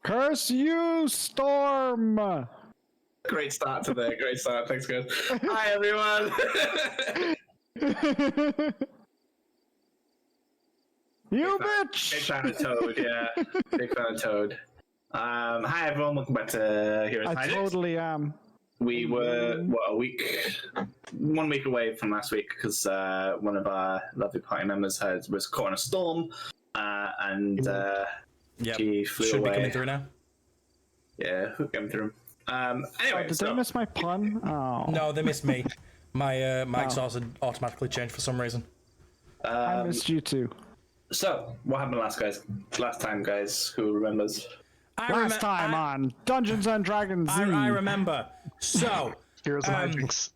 Curse you, Storm! Great start today. Great start. Thanks, guys. Hi, everyone. You Big bitch! fan of Toad, yeah. Big fan of Toad. Hi, everyone. Welcome back to Heroes I Hijinks. totally am. We were, what, 1 week away from last week because one of our lovely party members was caught in a storm and she flew Should away. be coming through now. Yeah, who came through? Anyway, Did they miss my pun? Oh. No, they missed me. My exhaust had automatically changed for some reason. I missed you too. So, what happened last time, guys? Who remembers? Last time on Dungeons and Dragons Z. I remember. So, Heroes of Hijinks.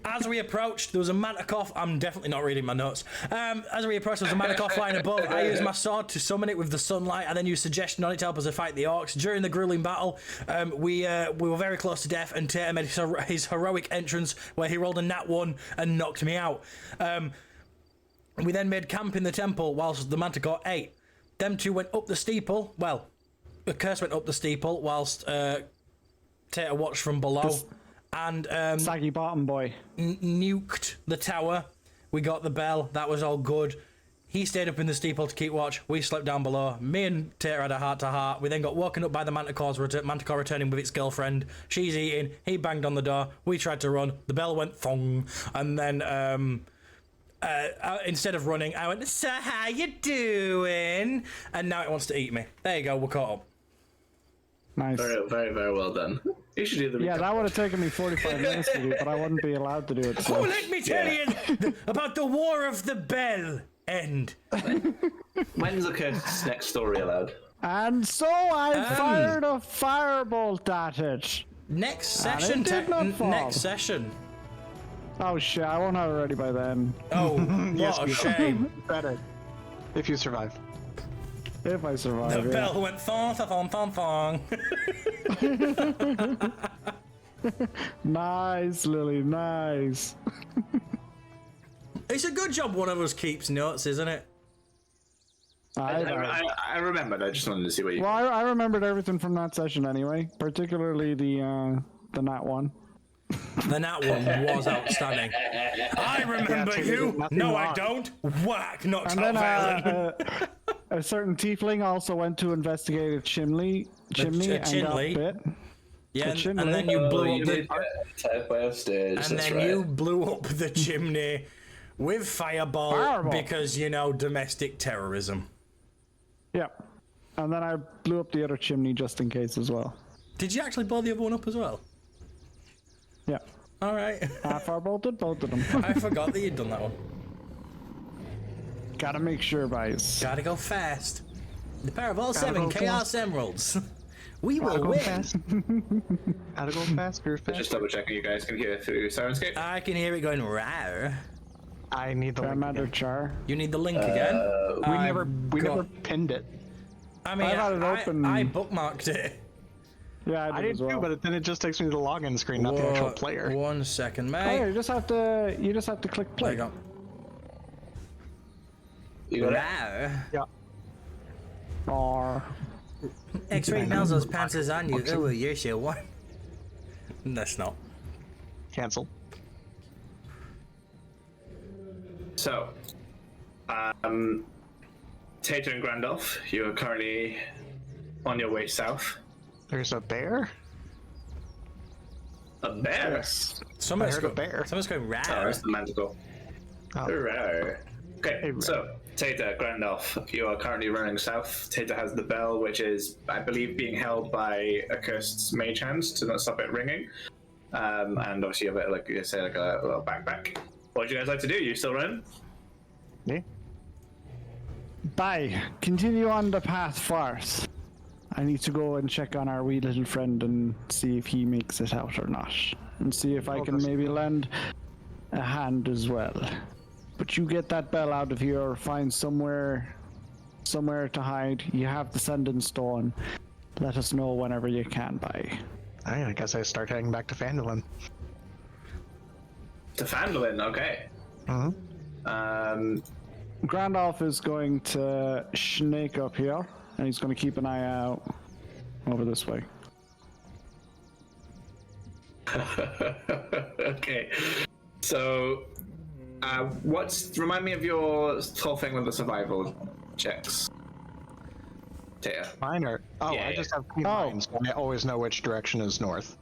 as we approached, there was a manticore. I'm definitely not reading my notes. As we approached, there was a manticore flying above. I used my sword to summon it with the sunlight, and then used suggestion on it to help us to fight the orcs. During the grueling battle, we were very close to death, and Tater made his heroic entrance where he rolled a nat 1 and knocked me out. We then made camp in the temple whilst the manticore ate. Them two went up the steeple. Well, the curse went up the steeple whilst Tater watched from below. And Saggy bottom boy. Nuked the tower. We got the bell. That was all good. He stayed up in the steeple to keep watch. We slept down below. Me and Tater had a heart-to-heart. We then got woken up by the manticore returning with its girlfriend. She's eating. He banged on the door. We tried to run. The bell went thong. And then instead of running, I went, "So how you doing?" And now it wants to eat me. There you go. We're caught up. Nice. Very, very, very well done. You should do the Yeah, that would have taken me 45 minutes to do, but I wouldn't be allowed to do it. So. Oh, let me tell you about the War of the Bell End. When's the curse's next story allowed? And so I fired a firebolt at it. Next session. it did not fall. Next session. Oh shit, I won't have it ready by then. Oh, what a shame. Better. If you survive. If I survive, The yeah. bell went thong, thong, thong, thong. Nice, Lily, nice. It's a good job one of us keeps notes, isn't it? I remembered. I just wanted to see what you. Well, I remembered everything from that session anyway, particularly the nat one. The nat one was outstanding. I remember you. No, I don't. Whack, knocks And out then Valen. a certain tiefling also went to investigate a chimney and got bit. Yeah, and chimney. then you blew you up the. did type by stage. And that's then right. you blew up the chimney with fireball because, you know, domestic terrorism. Yeah. And then I blew up the other chimney just in case as well. Did you actually blow the other one up as well? Yeah. All right. I firebolted both of them. I forgot that you'd done that one. Gotta make sure, guys. Gotta go fast. The power of all Gotta 7 go Chaos Emeralds. We Gotta will go win. fast. Gotta go faster, Just faster. double checking you guys can hear through Sirenscape. I can hear it going rawr. I need the link Commander again. Char. You need the link again? We never pinned it. I mean, I've had it open. I bookmarked it. Yeah, I I did did as well. too, but then it just takes me to the login screen, not the actual player. 1 second, Oh, mate. yeah, you just have to click There play. you go. You got it? Rawr. Yeah. Or X-ray nails those pants on you. Oh, you're so warm. That's not. Cancel. So, Tater and Grandolph, you are currently on your way south. There's a bear? A bear? Someone's I heard a bear. Someone's going Oh, rawr. that's the manticle. Oh. Hurrah. Okay, Hey, so Tater, Grandolph, you are currently running south. Tater has the bell, which is, I believe, being held by a cursed mage hand to not stop it ringing. And obviously, you have it, like you say, like a little backpack. What would you guys like to do? You still running? Yeah. bye. Continue on the path first. I need to go and check on our wee little friend and see if he makes it out or not, and see if I can maybe lend a hand as well. But you get that bell out of here, or find somewhere to hide. You have the Sending Stone. Let us know whenever you can, bye. I guess I start heading back to Fandolin. To Fandolin, okay. Grandolph is going to snake up here, and he's going to keep an eye out over this way. Okay. So, remind me of your whole thing with the survival checks. Taya. Mine are. Oh, Yeah, I yeah. just have clean minds, so I always know which direction is north.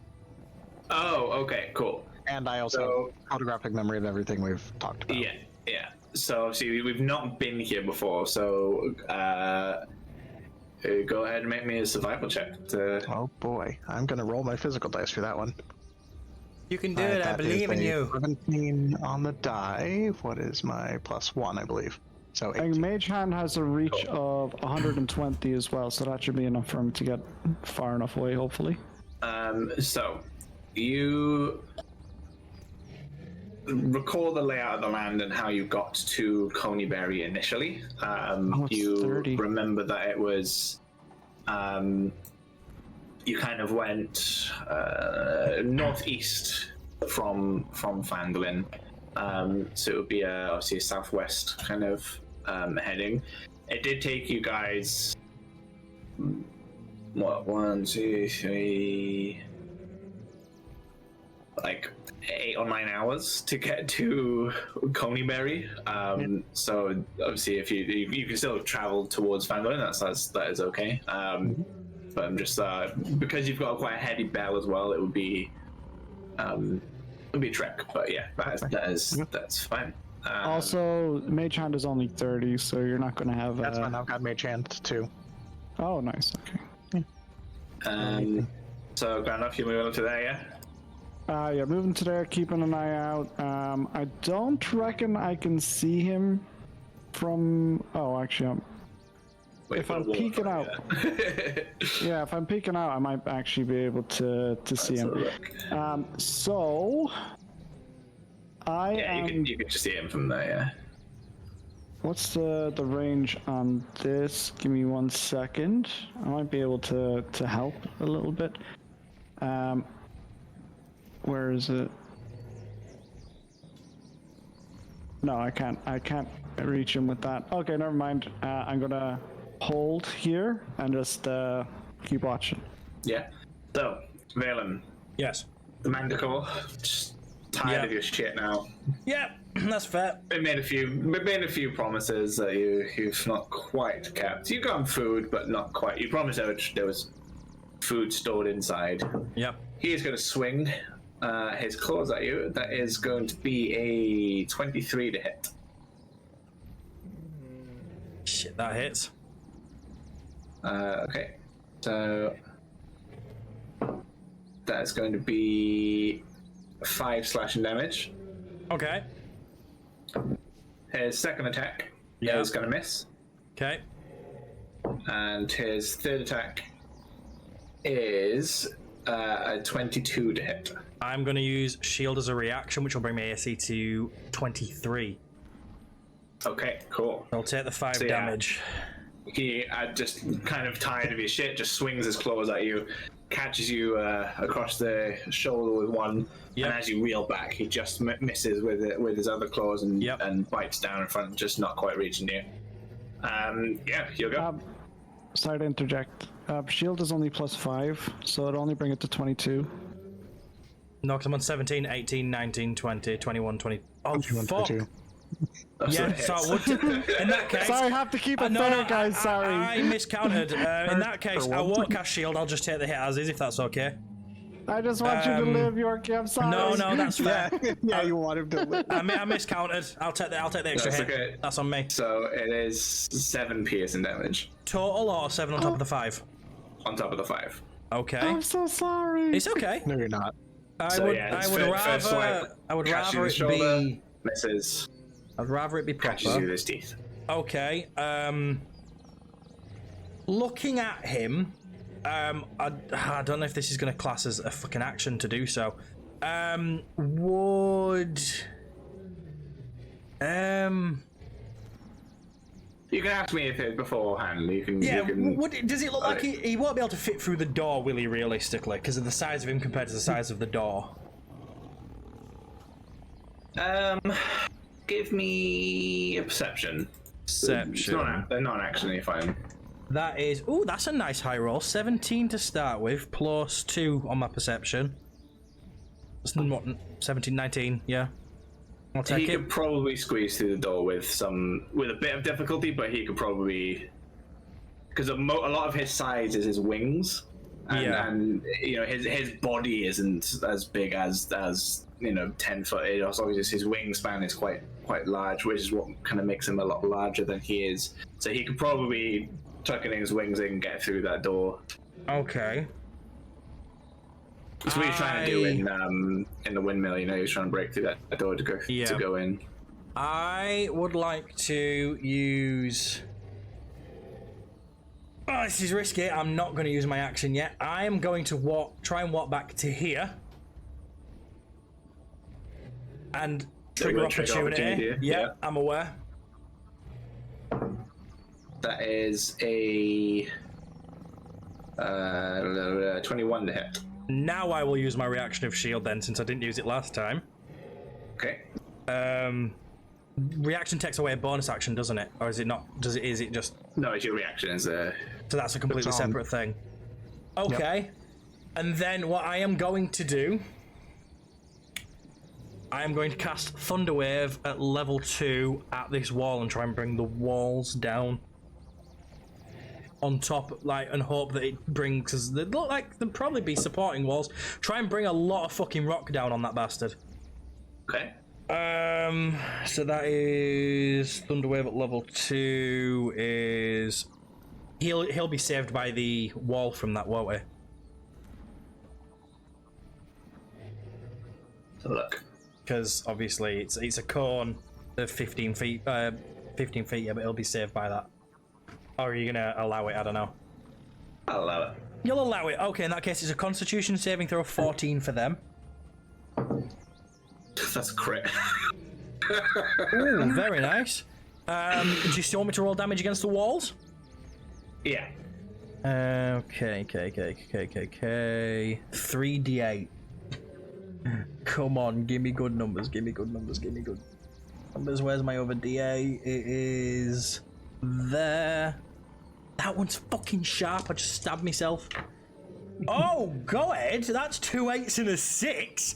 Oh, okay, cool. And I also have photographic memory of everything we've talked about. Yeah, yeah. So obviously we've not been here before, so go ahead and make me a survival check. Oh boy, I'm gonna roll my physical dice for that one. You can do it. I That believe is in a you. 17 on the die. What is my +1, I believe? So I think 18. Mage Hand has a reach of 120 as well, so that should be enough for him to get far enough away, hopefully. So you recall the layout of the land and how you got to Coneyberry initially. it's You 30. remember that it was you kind of went northeast from Fandolin, so it would be obviously a southwest kind of heading. It did take you guys what 1, 2, 3, like 8 or 9 hours to get to Coneyberry. So obviously, if you can still travel towards Fandolin, that is okay. But I'm just because you've got quite a heavy bell as well, it would be a trek. But yeah, that's fine. Also, Mage Hand is only 30, so you're not going to have. That's fine. I've got Mage Hand too. Oh, nice. Okay. So Gandalf, you're moving up to there, yeah? Yeah, moving to there, keeping an eye out. I don't reckon I can see him from. Oh, actually, if I'm peeking out, yeah, if I'm peeking out, I might actually be able to see him. So I am. You can just see him from there, yeah. What's the range on this? Give me 1 second. I might be able to help a little bit. Where is it? No, I can't reach him with that. Okay, never mind. I'm gonna hold here and just keep watching. Yeah. So, Valen, Yes. the Manticore, just tired of your shit now. Yeah, that's fair. We made a few promises that you've not quite kept. You got him food, but not quite. You promised there was food stored inside. Yep. He is going to swing his claws at you. That is going to be a 23 to hit. Shit, that hits. Okay. So that is going to be 5 slashing damage. Okay. His second attack is going to miss. Okay. And his third attack is a 22 to hit. I'm going to use shield as a reaction, which will bring my AC to 23. Okay, cool. I'll take the 5 damage. He just kind of tired of your shit, just swings his claws at you, catches you across the shoulder with one, and as you reel back, he just misses with his other claws and bites down in front, just not quite reaching you. Yeah, you'll go. Sorry to interject. Shield is only +5, so it'll only bring it to 22. No, because I'm on 17, 18, 19, 20, 21, 20. Oh, 21, fuck. 22. Yeah, so I would. In that case. Sorry, I have to keep it fair, guys. Sorry. I miscounted. In that case, I won't cast shield. I'll just take the hit as is, if that's okay. I just want you to live, Yorkie. I'm sorry. No, that's fair. Yeah, you want him to live. I miscounted. I'll take the extra That's hit. okay. That's on me. So it is 7 piercing damage Total or 7 on top of the 5? on top of the 5. Okay. I'm so sorry. It's okay. No, you're not. I So, would yeah, I it's would first swipe, rather I would catches rather the it shoulder, be misses, I'd rather it be catches you proper. with his teeth. Okay. Looking at him, I don't know if this is going to class as a fucking action to do so. Would You can ask me if it beforehand. You can. does it look like he won't be able to fit through the door, will he, realistically, because of the size of him compared to the size of the door? Give me a perception. Perception. They're not actually fine. That is... Ooh, that's a nice high roll. 17 to start with, plus 2 on my perception. That's what, 17, 19, yeah. I'll take He it. could probably squeeze through the door with a bit of difficulty, but he could probably... Because a lot of his size is his wings. And you know, his body isn't as big as 10 foot. It also just his wingspan is quite large, which is what kind of makes him a lot larger than he is. So he could probably tuck in his wings and get through that door. Okay. That's what he's trying to do in the windmill. You know, he's trying to break through that door to go in. I would like to use... Oh, this is risky. I'm not going to use my action yet. I am going to try and walk back to here. And trigger opportunity. Yeah, I'm aware. That is a 21 to hit. Now I will use my reaction of shield then, since I didn't use it last time. Okay. Reaction takes away a bonus action, doesn't it? Or is it not? Is it just... No, it's your reaction. So that's a completely separate thing. Okay. Yep. And then what I am going to do... I am going to cast Thunderwave at level 2 at this wall and try and bring the walls down. On top, and hope that it brings... Because they look like they'll probably be supporting walls. Try and bring a lot of fucking rock down on that bastard. Okay. So that is Thunderwave at level 2 is he'll be saved by the wall from that, won't he? So look, because obviously it's a cone of 15 feet, 15 feet. Yeah, but he'll be saved by that. Or are you gonna allow it? I don't know. I'll allow it. You'll allow it. Okay, in that case, it's a Constitution saving throw of 14 for them. That's a crit. Ooh, very nice. Do you still want me to roll damage against the walls? Yeah. Okay. 3d8. Come on, give me good numbers. Where's my other d8? It is there. That one's fucking sharp. I just stabbed myself. Oh, go ahead. That's 2 8s and a 6.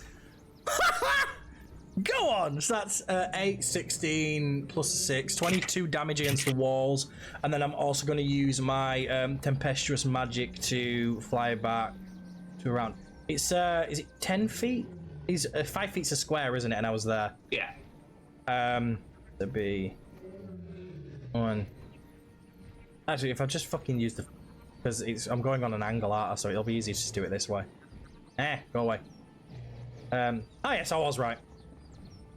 Go on! So that's 8, 16 plus a 6, 22 damage against the walls, and then I'm also going to use my tempestuous magic to fly back to around. It's is it 10 feet? It's 5 feet's a square, isn't it? And I was there. Yeah. There'd be 1. Actually, if I just fucking use the, because I'm going on an angle arter, so it'll be easy to just do it this way. Go away. Oh yes, I was right.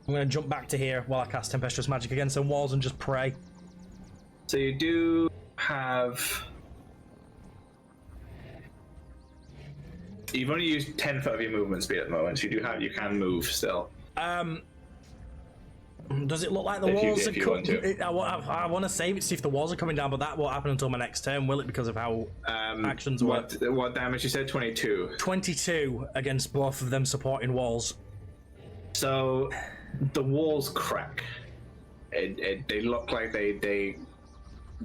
I'm going to jump back to here while I cast Tempestuous Magic against some walls and just pray. So you do have... You've only used 10 foot of your movement speed at the moment, so you can move still. Does it look like the walls are coming? I want to save it, see if the walls are coming down, but that won't happen until my next turn, will it? Because of how actions work. What damage you said? 22? 22 against both of them supporting walls. So the walls crack. They look like they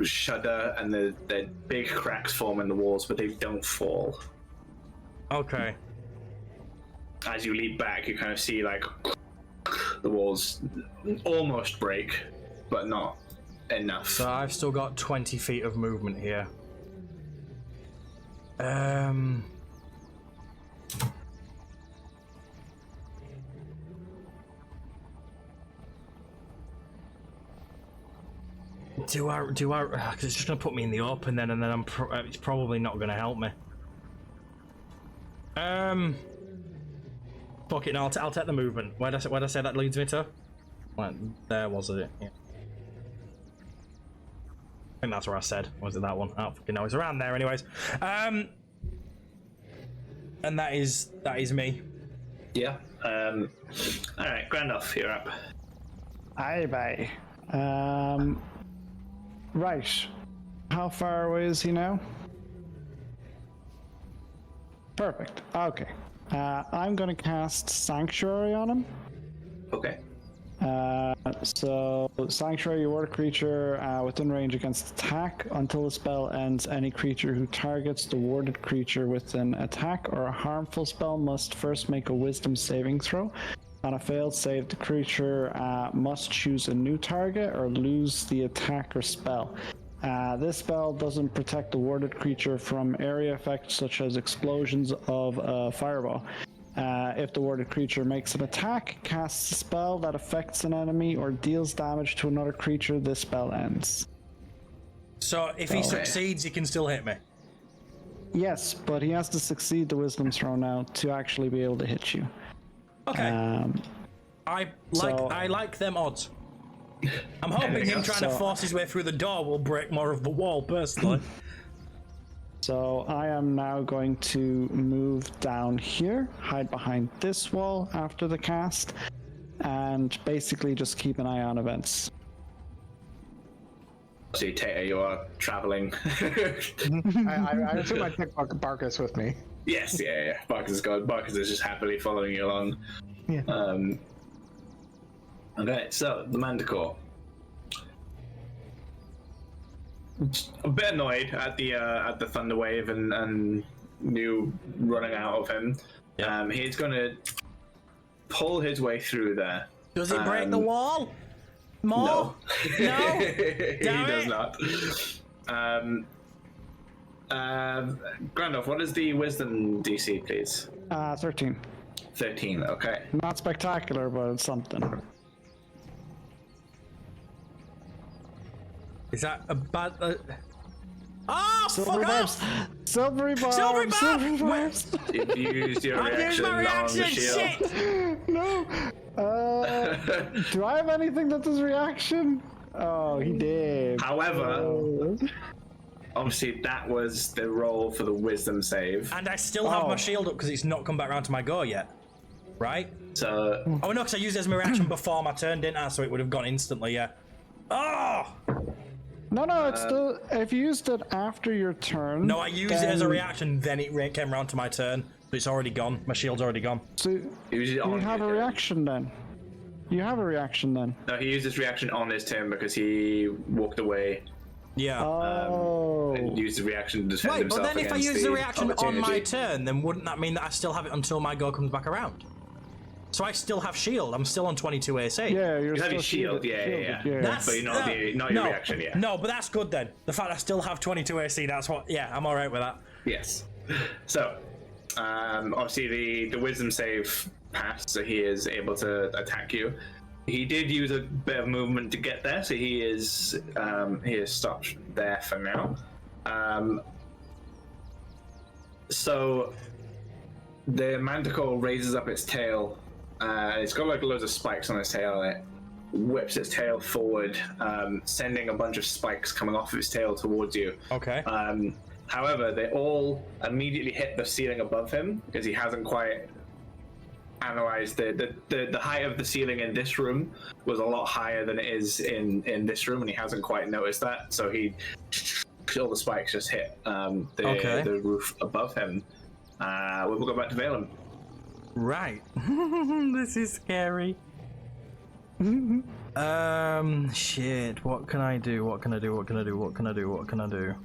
shudder, and the big cracks form in the walls, but they don't fall. Okay. As you leap back, you kind of see like the walls almost break, but not enough. So I've still got 20 feet of movement here. Do I? Because it's just gonna put me in the open then, and then it's probably not gonna help me. Fuck it, no, I'll take the movement. Where'd I say that leads me to? Right, there was it. Yeah. I think that's where I said. Was it that one? I don't fucking know. It's around there, anyways. And that is me. Yeah. All right, Grandolph, you're up. Aye, bye. Right. How far away is he now? Perfect. Okay. I'm going to cast Sanctuary on him. Okay. So Sanctuary, you ward a creature within range against attack. Until the spell ends, any creature who targets the warded creature with an attack or a harmful spell must first make a Wisdom saving throw. On a failed save, the creature must choose a new target or lose the attack or spell. This spell doesn't protect the warded creature from area effects such as explosions of a fireball. If the warded creature makes an attack, casts a spell that affects an enemy, or deals damage to another creature, this spell ends. So if he succeeds, he can still hit me. Yes, but he has to succeed the Wisdom throw now to actually be able to hit you. Okay. I like them odds. I'm hoping him trying to force his way through the door will break more of the wall, personally. So I am now going to move down here, hide behind this wall after the cast, and basically just keep an eye on events. So Tater, you are traveling. I took my pick Barkus with me. Yes, yeah. Barkus is gone. Barkus is just happily following you along. Yeah. Okay, so the Manticore. A bit annoyed at the thunder wave and you running out of him. Yeah. He's gonna pull his way through there. Does it break the wall? More? No. No? He Damn does it. not. Grandolph, what is the Wisdom DC, please? 13. 13, okay. Not spectacular, but it's something. Is that a bad... Oh, Silvery fuck barbs! off! Silvery barbs! Silvery barbs! Silvery barbs! You've used your I've used reaction, my reaction, on the shield. shit! No! Do I have anything that does reaction? Oh, he did. However, obviously that was the roll for the Wisdom save. And I still have my Oh. shield up because it's not come back around to my go yet. Right? So, Oh no, because I used it as my reaction before my turn, didn't I? So it would have gone instantly, yeah. Oh! No, it's still. If you used it after your turn. No, I used it as a then- reaction, then it came around to my turn. But it's already gone. My shield's already gone. So use it you on have a your turn. reaction then. You have a reaction then. No, he used his reaction on his turn because he walked away Yeah. Oh. and used his reaction to defend Wait, but himself then if I against use the reaction on my opportunity. turn, then wouldn't that mean that I still have it until my go comes back around? So I still have shield. I'm still on 22 AC. Yeah, you're You have still your shield, shielded, yeah. That's, But not your no, reaction, yeah. No, but that's good then. The fact I still have 22 AC, that's what. Yeah, I'm all right with that. Yes. So, obviously the Wisdom save passed, so he is able to attack you. He did use a bit of movement to get there, so he is stopped there for now. So the Manticore raises up its tail. It's got like loads of spikes on its tail, and it whips its tail forward, sending a bunch of spikes coming off of its tail towards you. Okay. However, they all immediately hit the ceiling above him because he hasn't quite analyzed the height of the ceiling in this room was a lot higher than it is in this room, and he hasn't quite noticed that. So all the spikes just hit the roof above him. We'll go back to Valen. Right. This is scary. Shit. What can I do? What can I do? What can I do? What can I do? What can I do?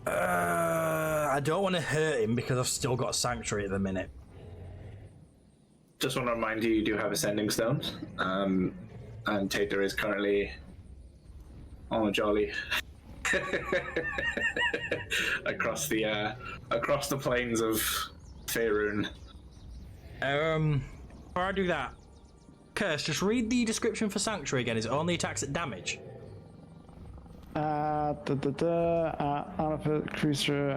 I don't want to hurt him because I've still got Sanctuary at the minute. Just want to remind you, you do have Ascending Stone, and Tater is currently on a jolly across the plains of Faerun. Before I do that, Curse, just read the description for Sanctuary again. Is it only attacks at damage? On a creature,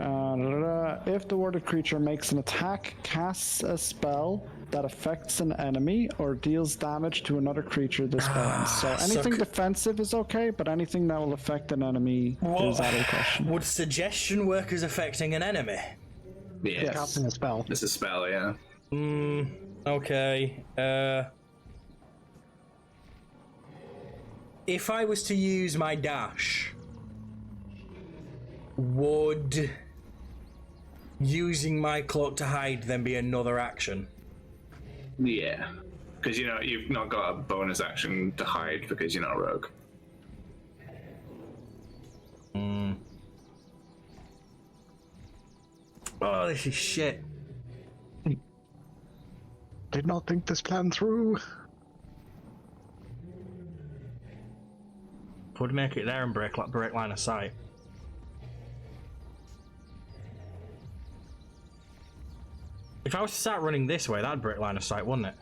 if the warded creature makes an attack, casts a spell that affects an enemy, or deals damage to another creature, this spell ends. So anything defensive is okay, but anything that will affect an enemy is out of the question. Would suggestion work as affecting an enemy? Yes. Casting a spell. This is a spell, yeah. Okay. If I was to use my dash, would using my cloak to hide then be another action? Yeah. Because you've not got a bonus action to hide because you're not a rogue. Oh, this is shit. Did not think this plan through. Could make it there and break line of sight. If I was to start running this way, that'd break line of sight, wouldn't it?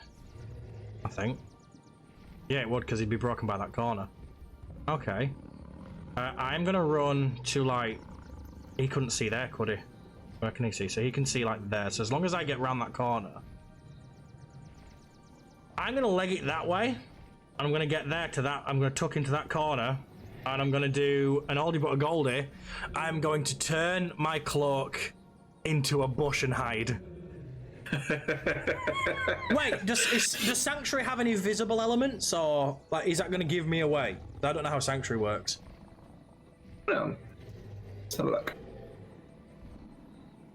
I think. Yeah, it would, because he'd be broken by that corner. Okay. I'm gonna run to, like... He couldn't see there, could he? Where can he see? So he can see, like, there. So as long as I get around that corner... I'm gonna leg it that way. And I'm gonna get there to that. I'm gonna tuck into that corner. And I'm gonna do an oldie but a goldie. I'm going to turn my cloak into a bush and hide. Wait, does Sanctuary have any visible elements, or like is that going to give me away? I don't know how Sanctuary works. No. Let's have a look.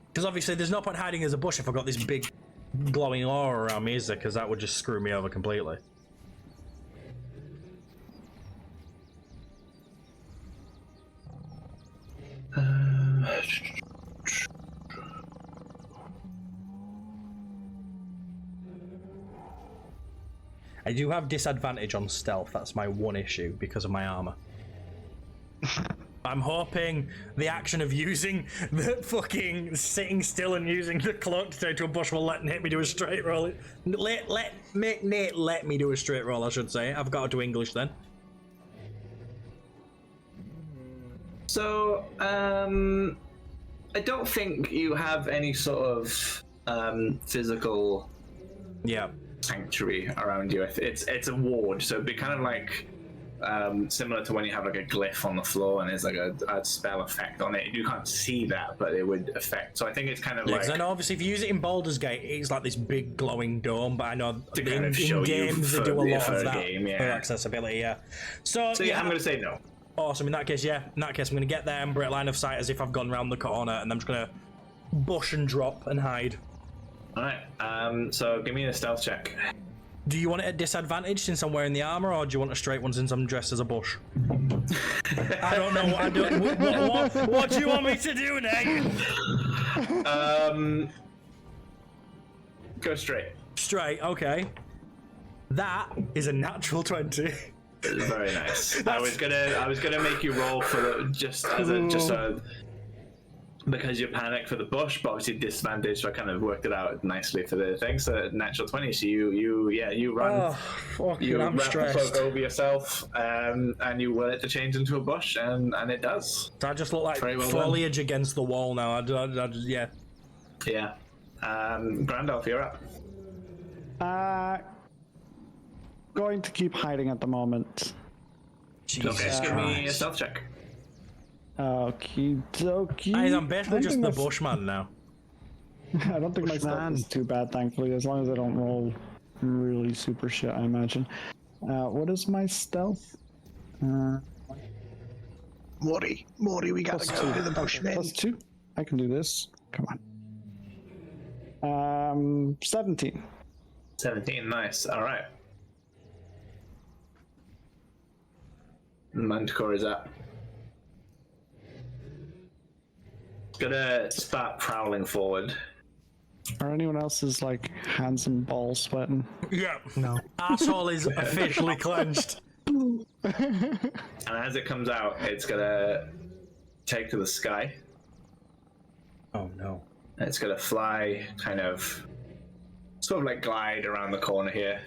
Because obviously there's no point hiding as a bush if I've got this big glowing aura around me, is there? Because that would just screw me over completely. I do have disadvantage on stealth. That's my one issue because of my armor. I'm hoping the action of using the fucking sitting still and using the cloak to turn to a bush will let me do a straight roll. Make Nate let me do a straight roll, I should say. I've got to do English then. So, I don't think you have any sort of physical sanctuary around you. It's a ward, so it'd be kind of like similar to when you have like a glyph on the floor and there's like a spell effect on it. You can't see that, but it would affect. So I think it's kind of like. I know obviously if you use it in Baldur's Gate, it's like this big glowing dome. But I know to kind of show in games they do a lot of that game, for accessibility. Yeah. So yeah, I'm gonna say no. Awesome. In that case, I'm gonna get there and break line of sight as if I've gone round the corner, and I'm just gonna bush and drop and hide. All right. So give me a stealth check. Do you want it at disadvantage since I'm wearing the armor, or do you want a straight one since I'm dressed as a bush? I don't know what I do. What do you want me to do, Nate? Go straight. Straight. Okay. That is a natural 20. Very nice. I was gonna make you roll for just a because you panicked for the bush, but obviously disadvantage, so I kind of worked it out nicely for the thing. So natural 20. So you run. Oh, you I'm wrap the stressed. cloak over yourself, and you will it to change into a bush, and it does. So I just look like foliage against the wall now. Yeah. Yeah. Grandolph, you're up. Going to keep hiding at the moment. Jesus okay, give me a stealth check. Okie dokie. I'm basically just the bushman now. I don't think my stealth is too bad, thankfully, as long as I don't roll really super shit, I imagine. What is my stealth? Morty, we gotta go to the bushman. +2. I can do this. Come on. 17. 17, nice. All right. Manticore is up. Gonna start prowling forward. Are anyone else's like hands and balls sweating? Yeah. No. Asshole is officially clenched. And as it comes out, it's gonna take to the sky. Oh no. And it's gonna fly, kind of, sort of like glide around the corner here.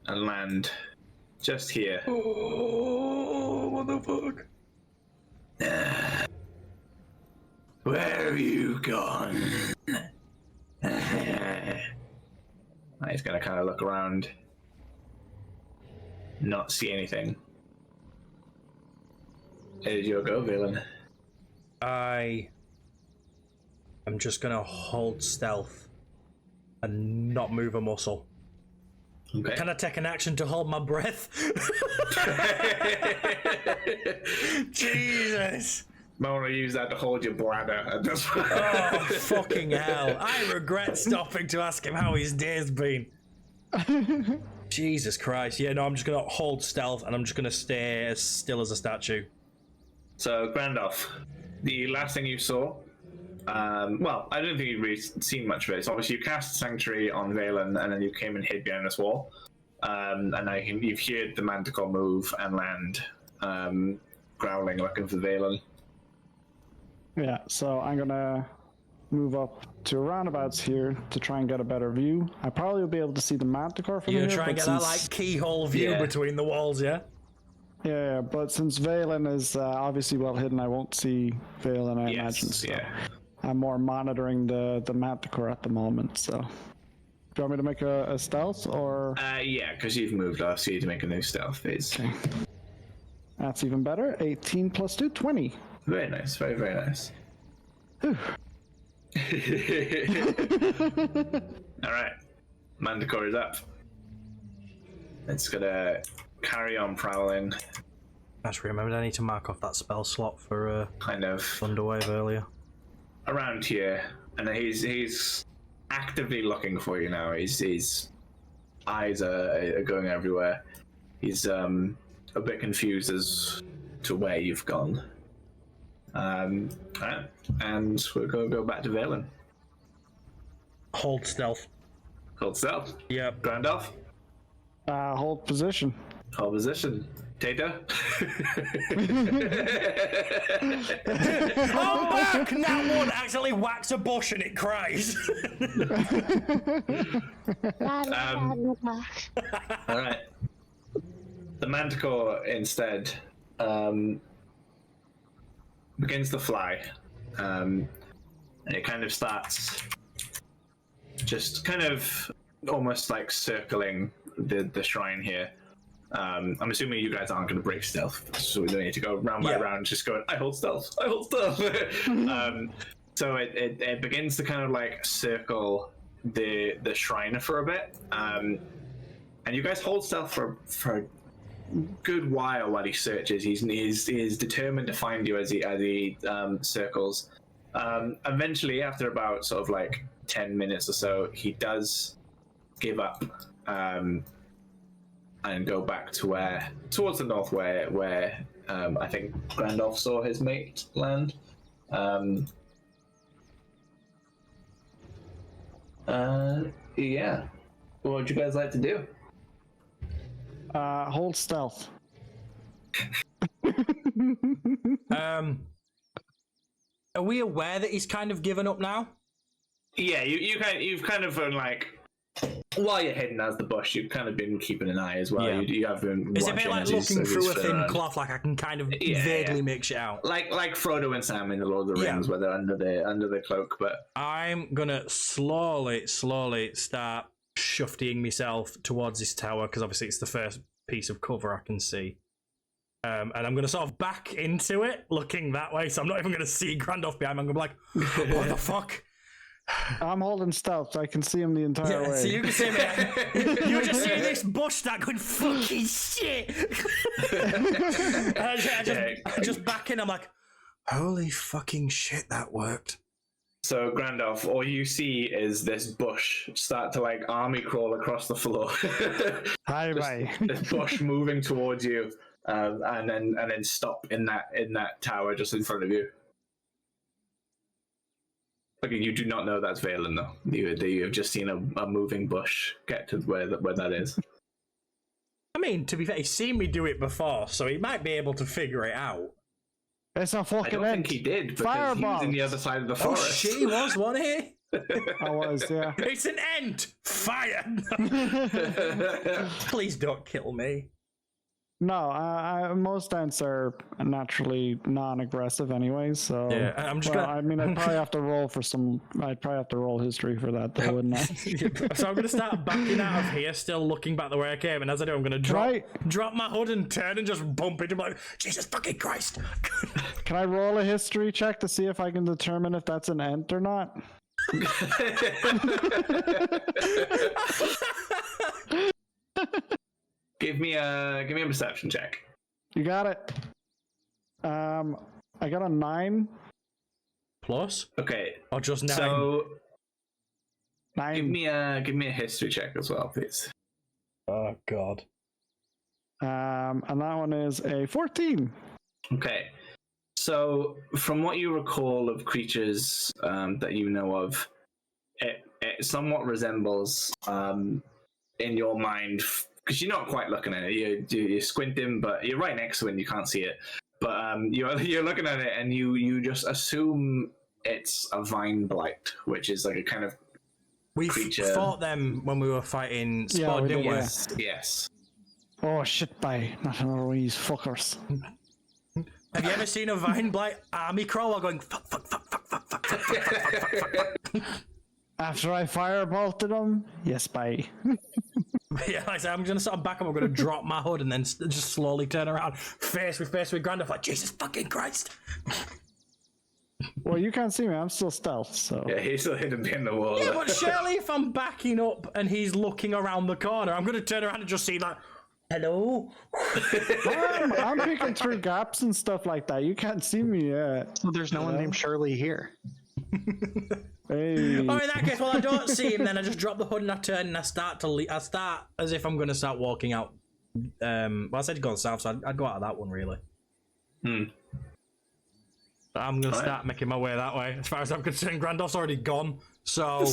And land just here. Oh, what the fuck? Where have you gone? He's gonna kind of look around, not see anything. Here's your go, villain. I am just gonna hold stealth and not move a muscle. Okay. Can I take an action to hold my breath? Jesus. Might want to use that to hold your bladder at this point. Oh, fucking hell. I regret stopping to ask him how his day's been. Jesus Christ. Yeah, no, I'm just going to hold stealth and I'm just going to stay as still as a statue. So, Grandolph, the last thing you saw, well, I don't think you've really seen much of it. So obviously you cast Sanctuary on Valen and then you came and hid behind this wall. And now you've heard the Manticore move and land, growling, looking for Valen. Yeah, so I'm gonna move up to roundabouts here to try and get a better view. I probably will be able to see the Manticore from You're here. going to try and get that, like, keyhole view between the walls, yeah? Yeah, but since Valen is obviously well hidden, I won't see Valen, I imagine. So I'm more monitoring the Manticore at the moment, so... Do you want me to make a stealth, or...? Yeah, because you've moved off, so you need to make a new stealth phase. Okay. That's even better. 18 plus 2, 20. Very nice, very, very nice. Alright, Manticore is up. It's gonna carry on prowling. I just remembered I need to mark off that spell slot for kind of Thunderwave earlier. Around here, and he's actively looking for you now. His eyes are going everywhere. He's a bit confused as to where you've gone. Right. And we're going to go back to Valen. Hold stealth. Hold stealth? Yep. Grandolph? Hold position. Hold position. Tata? Oh, back! That one accidentally whacks a bush and it cries. Alright. The Manticore instead begins to fly. And it kind of starts just kind of almost like circling the shrine here. I'm assuming you guys aren't going to break stealth, so we don't need to go round by round just going, I hold stealth, I hold stealth. So it begins to kind of like circle the shrine for a bit. And you guys hold stealth for a good while he searches. He's determined to find you as he circles. Eventually, after about sort of like 10 minutes or so, he does give up and go back to towards the north where I think Grandolph saw his mate land. Yeah. What would you guys like to do? Hold stealth. Are we aware that he's kind of given up now? Yeah, you've kind of been like, while you're hidden as the bush, you've kind of been keeping an eye as well. Yeah. You have been. It's a bit like looking through a thin cloth, like I can kind of vaguely make shit out. Like Frodo and Sam in the Lord of the Rings, where they're under the cloak. But I'm gonna slowly start shuftying myself towards this tower because obviously it's the first piece of cover I can see. And I'm going to sort of back into it, looking that way, so I'm not even going to see Grandolph behind me. I'm going to be like, what the fuck? I'm holding stealth, so I can see him the entire way. So you can see me. You just see this bush start going, fucking shit! I just back in, I'm like, holy fucking shit, that worked. So, Grandolph, all you see is this bush start to like army crawl across the floor. Hi. This bush moving towards you, and then stop in that tower just in front of you. Okay, you do not know that's Valen, though. You have just seen a moving bush get to where that is. I mean, to be fair, he's seen me do it before, so he might be able to figure it out. It's a fucking I don't think he did, because he was in the other side of the forest. Oh shit, he was, wasn't he? I was, yeah. It's an ent! Fire! Please don't kill me. No, most ants are naturally non-aggressive anyway, so... Yeah, I'm just gonna... I mean, I'd probably have to roll history for that, though, wouldn't I? So I'm gonna start backing out of here, still looking back the way I came, and as I do, I'm gonna drop my hood and turn and just bump into him like, Jesus fucking Christ! Can I roll a history check to see if I can determine if that's an ent or not? Give me a perception check. You got it. I got a 9. Plus? Okay. Or just 9? So 9. give me a history check as well, please. Oh, God. And that one is a 14. Okay. So from what you recall of creatures that you know of, it somewhat resembles in your mind, because you're not quite looking at it. You're squinting, but you're right next to it and you can't see it. But you're looking at it and you just assume it's a vine blight, which is like a kind of We creature. fought them when we were fighting Spud, we didn't did, we? yeah. Yes. Oh shit, bye. Not another one of these fuckers. Have you ever seen a vine blight army crawler going fuck, fuck, fuck, fuck, fuck, fuck, fuck, fuck, fuck, fuck, fuck, fuck? After I firebolted them, yes, bye. Yeah, like I said, I'm gonna sort of back up. I'm gonna drop my hood and then just slowly turn around, face with Grandolph, like Jesus fucking Christ. Well, you can't see me. I'm still stealth, so. Yeah, he's still hidden behind the wall. Yeah, but surely if I'm backing up and he's looking around the corner, I'm gonna turn around and just see like, hello. I'm peeking through gaps and stuff like that. You can't see me yet. So there's no one named Shirley here. Hey. Oh, in that case, well, I don't see him. Then I just drop the hood and I turn and I start to I start as if I'm gonna start walking out. Well, I said go south, so I'd go out of that one really. I'm gonna start making my way that way. As far as I'm concerned, Grandolph's already gone. So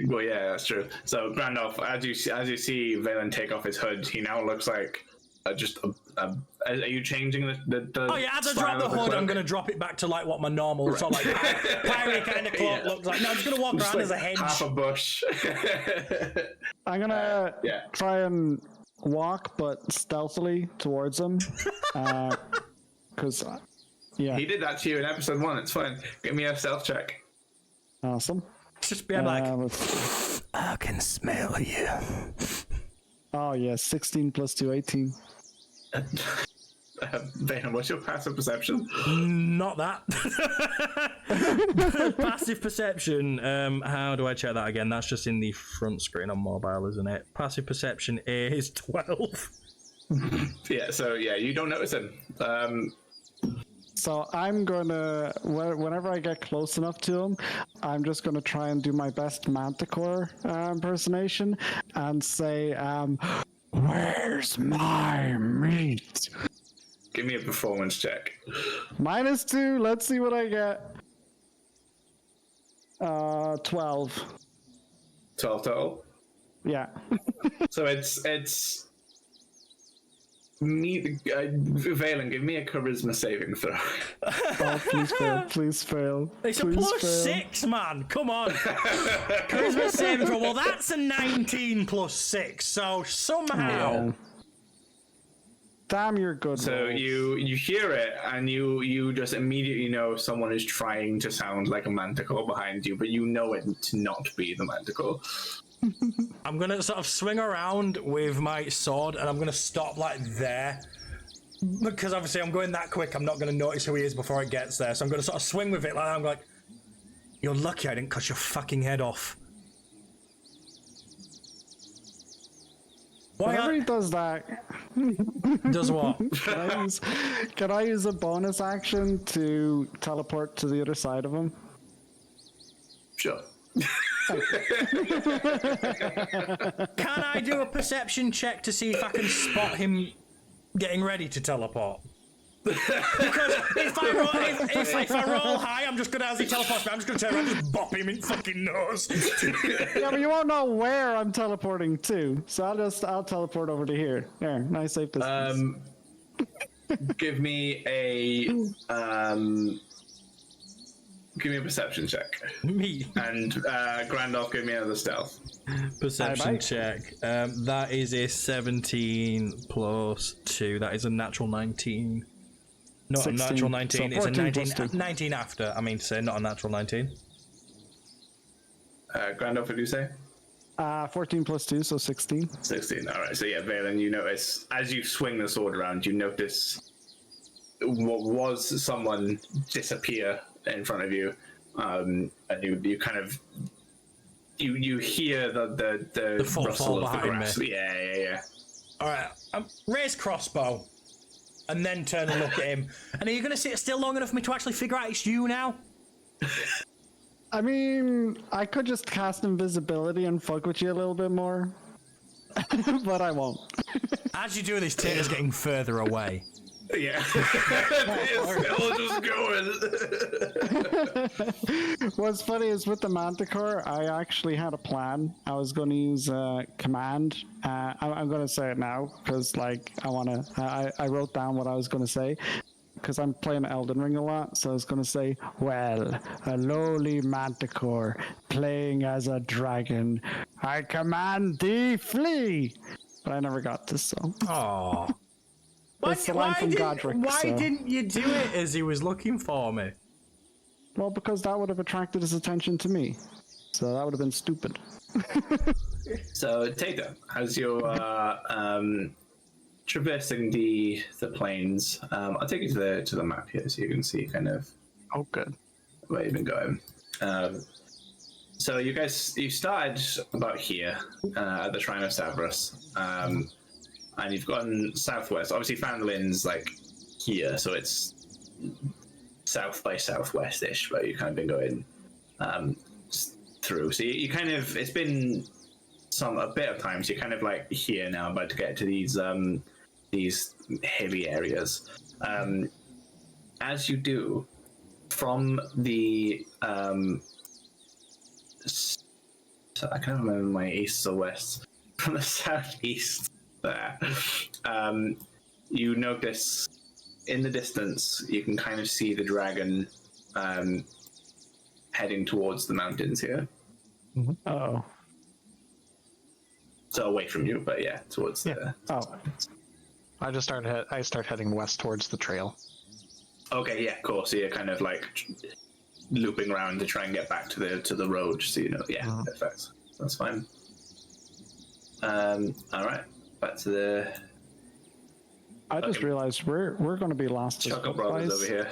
Well, yeah, that's true. So Grandolph, as you see Valen take off his hood, he now looks like are you changing the oh yeah, as I style drop the of hood, I'm cloak? gonna drop it back to like what my normal sort of like pirate kind of cloak looks like. No, I'm just gonna walk Just around like as a hedge. half a bush. I'm gonna yeah. try and walk, but stealthily towards him. Because, yeah. He did that to you in episode 1. It's fine. Give me a stealth check. Awesome. Just be like, let's- I can smell you. oh, yeah, 16 plus 2, 18. Valen, what's your passive perception? Not that. Passive perception. How do I check that again? That's just in the front screen on mobile, isn't it? Passive perception is 12. Yeah, so yeah, you don't notice him. So I'm gonna, whenever I get close enough to him, I'm just gonna try and do my best Manticore impersonation and say, where's my meat? Give me a performance check. -2, let's see what I get. 12. 12 total. Yeah. So it's me. Valen, give me a charisma saving throw. Oh, please fail, please fail. It's please a plus fail. 6, man. Come on. Charisma saving throw. Well, that's a 19 plus 6. So somehow. Damn, you're good. So rolls. you hear it and you just immediately know someone is trying to sound like a manticore behind you, but you know it to not be the manticore. I'm going to sort of swing around with my sword and I'm going to stop like there. Because obviously I'm going that quick, I'm not going to notice who he is before it gets there. So I'm going to sort of swing with it like that. I'm like, you're lucky I didn't cut your fucking head off. Whenever he does that, Does what? can I use a bonus action to teleport to the other side of him? Sure. Can I do a perception check to see if I can spot him getting ready to teleport? Because if I roll high, I'm just gonna, as he teleports me, I'm just gonna turn around and just bop him in fucking nose. Yeah, but you won't know where I'm teleporting to, so I'll teleport over to here. There, nice safe distance. Give me a perception check. Me. And Grandolph, give me another stealth. Perception Bye-bye. check. That is a 17 plus 2. That is a natural 19. Not 16. a natural 19. So It's a 14 19. plus 2. 19 after. I mean to say, not a natural 19. Grandolph, what did you say? 14 plus 2, so 16. 16. All right. So yeah, Valen, you notice as you swing the sword around, you notice what was someone disappear in front of you, and you kind of you hear the footfall rustle of the behind grass. me. Yeah. All right. Raise crossbow. and then turn and look at him. And are you going to sit still long enough for me to actually figure out it's you now? I mean, I could just cast invisibility and fuck with you a little bit more. But I won't. As you do this, Tater's getting further away. Yeah. It's still just going. What's funny is with the Manticore, I actually had a plan. I was going to use a command. I'm going to say it now because, like, I wrote down what I was going to say because I'm playing Elden Ring a lot. So I was going to say, well, a lowly Manticore playing as a dragon. I command thee flee. But I never got this, so. Oh. Why didn't you do it as he was looking for me? Well, because that would have attracted his attention to me. So that would have been stupid. So, Tater, as you're traversing the plains, I'll take you to the map here so you can see kind of Oh, good. where you've been going. So you started about here at the Shrine of Savras, and you've gone southwest. Obviously, Fanlin's like here, so it's south by southwest-ish, where you kind of been going through. So you kind of, it's been a bit of time, so you're kind of like here now, about to get to these hilly areas. As you do, from the so I can't remember my east or west. From the southeast there, you notice in the distance you can kind of see the dragon heading towards the mountains here. Oh. So away from you, but yeah, towards Yeah. the. Oh. I start heading west towards the trail. Okay, yeah, cool. So you're kind of like looping around to try and get back to the road, so you know, yeah, perfect. That's fine. All right, back to the. I just realized we're going to be lost. as Choco well, Brothers guys.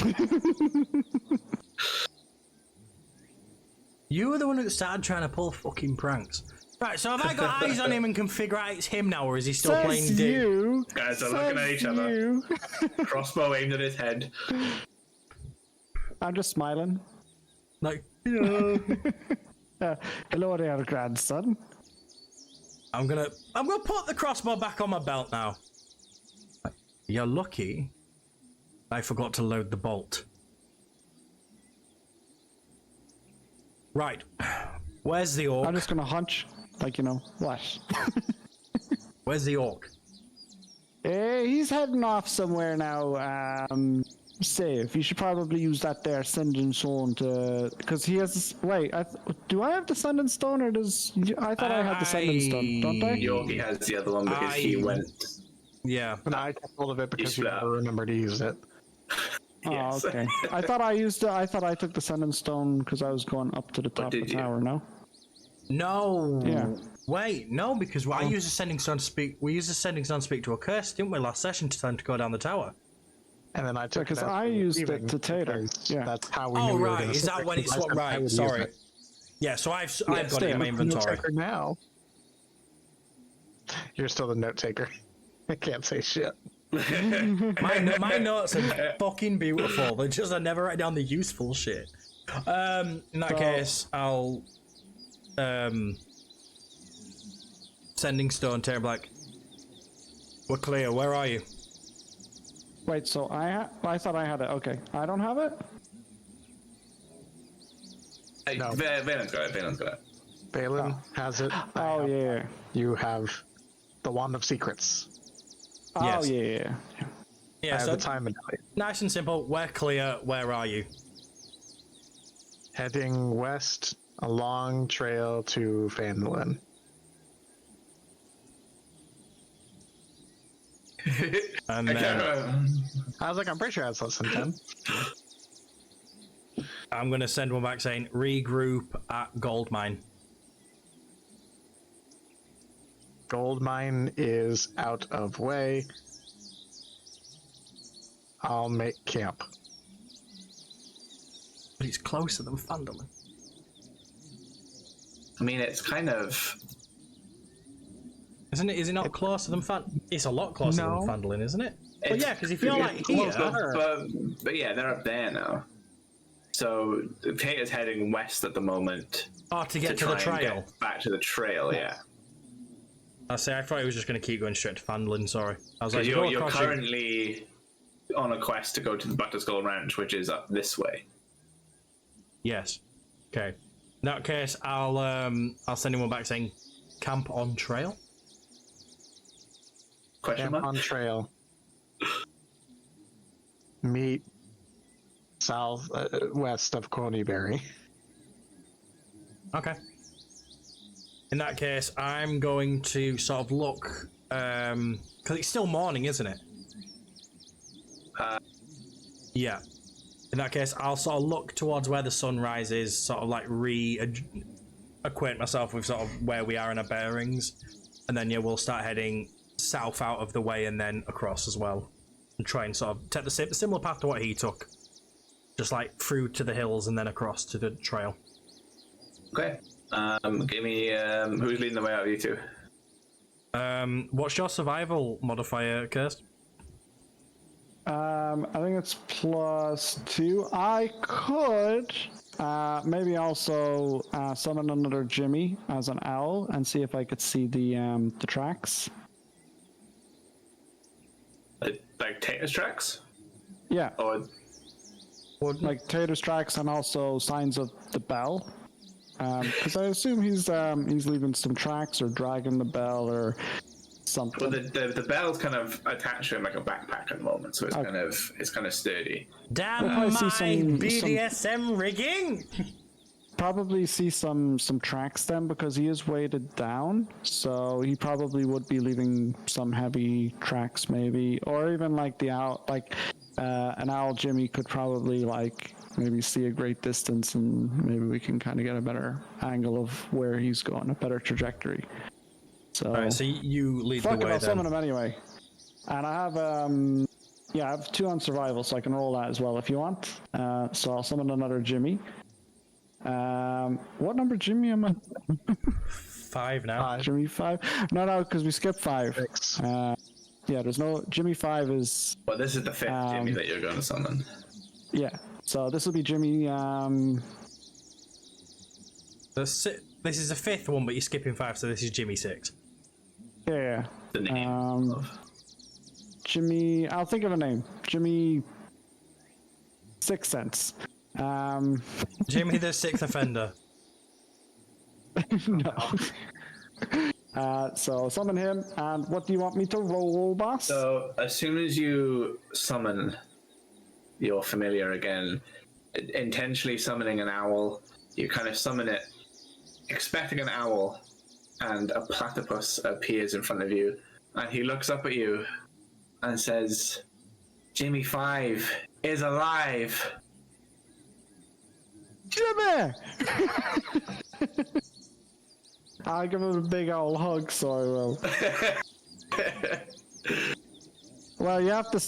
over here. You were the one who started trying to pull fucking pranks. Right, so have I got eyes on him and can figure out it's him now, or is he still playing Says D? you. Guys are looking at each other. You. Crossbow aimed at his head. I'm just smiling. Like, Hello there, grandson. I'm gonna put the crossbow back on my belt now. You're lucky I forgot to load the bolt. Right. Where's the orc? I'm just gonna hunch, like, you know, what? Where's the orc? He's heading off somewhere now. Safe. You should probably use that there sending stone to, because he has this. Wait, do I have the sending stone, or does I thought I had the sending stone? Don't I? Yorkie has the other one because he went. Yeah. But I took hold of it because you split never remember to use it. Yes. Oh, okay. I thought I used it. I thought I took the sending stone because I was going up to the top of did the you? tower. No. No. Yeah. Wait, no, because I used a sending stone to speak. We used a sending stone to speak to a curse, didn't we, last session to time to go down the tower? And then I took Because it out I for used it receiving to Tater. because Yeah. That's how we Oh knew we were right, gonna is that switch, when it's because I what? said I Right, would use sorry. it. Yeah, so I've got it in my I'm a note inventory. taker now. You're still the note taker. I can't say shit. My notes are fucking beautiful. They're just I never write down the useful shit. In that case, I'll sending stone Terra Black. We're clear. Where are you? Wait. So I thought I had it. Okay. I don't have it. Hey, No. Valen's got it. Valen's got it. Balin has it. Oh yeah. You have the Wand of Secrets. Oh Yes. yeah. I Yeah, have so the time medallion. nice and simple. We're clear. Where are you? Heading west along trail to Fanlin. And I can't then remember. I was like, I'm pretty sure that's less than 10. I'm gonna send one back saying regroup at gold mine. Gold mine is out of way. I'll make camp. But it's closer than Fandolin. I mean, it's kind of. Isn't it? Is it not closer than Fan? It's a lot closer No. than Fandolin, isn't it? Well, yeah, because if you're like here, but yeah, they're up there now. So Tater's heading west at the moment. oh, to get to the try and trail. get back to the trail, yeah. I thought he was just going to keep going straight to Fandlin. Sorry, I was like, You're currently on a quest to go to the Butterskull Ranch, which is up this way. Yes. Okay. In that case, I'll send him one back saying, "Camp on trail." Question mark? On trail. Meet west of Cornyberry. Okay. In that case, I'm going to sort of look, because it's still morning, isn't it? Yeah. In that case, I'll sort of look towards where the sunrise is, sort of like acquaint myself with sort of where we are in our bearings, and then yeah, we'll start heading south out of the way and then across as well, and try and sort of take the similar path to what he took, just like through to the hills and then across to the trail. Okay. Give me who's leading the way out of you two? What's your survival modifier, Kirst? I think it's +2. I could maybe also summon another Jimmy as an owl and see if I could see the tracks. Like Tater's tracks? Yeah, Or like Tater's tracks and also signs of the bell. Because I assume he's leaving some tracks or dragging the bell or something. well, the bell's kind of attached to him like a backpack at the moment, so it's kind of sturdy. Damn We'll my probably see BDSM rigging! Probably see some tracks then because he is weighted down, so he probably would be leaving some heavy tracks maybe, or even like the owl, like an owl Jimmy could probably like maybe see a great distance and maybe we can kind of get a better angle of where he's going, a better trajectory. So, Alright, so you lead the fuck it, way I'll then. summon him anyway. And I have I have 2 on survival, so I can roll that as well if you want. So I'll summon another Jimmy. What number Jimmy am I? 5 now. Jimmy 5? No, because we skipped 5. 6. Yeah, there's no Jimmy 5 is Well, this is the 5th Jimmy that you're going to summon. yeah. So this will be Jimmy. This is the 5th one, but you're skipping 5, so this is Jimmy 6. Yeah. The name. Jimmy. I'll think of a name. Jimmy. 6 cents. Jimmy the 6th offender. No. So summon him, and what do you want me to roll, boss? So as soon as you summon your familiar again, intentionally summoning an owl, you kind of summon it, expecting an owl, and a platypus appears in front of you, and he looks up at you and says, "Jimmy 5 is alive." Jimmy! I'll give him a big old hug, so I will. Well, you have to,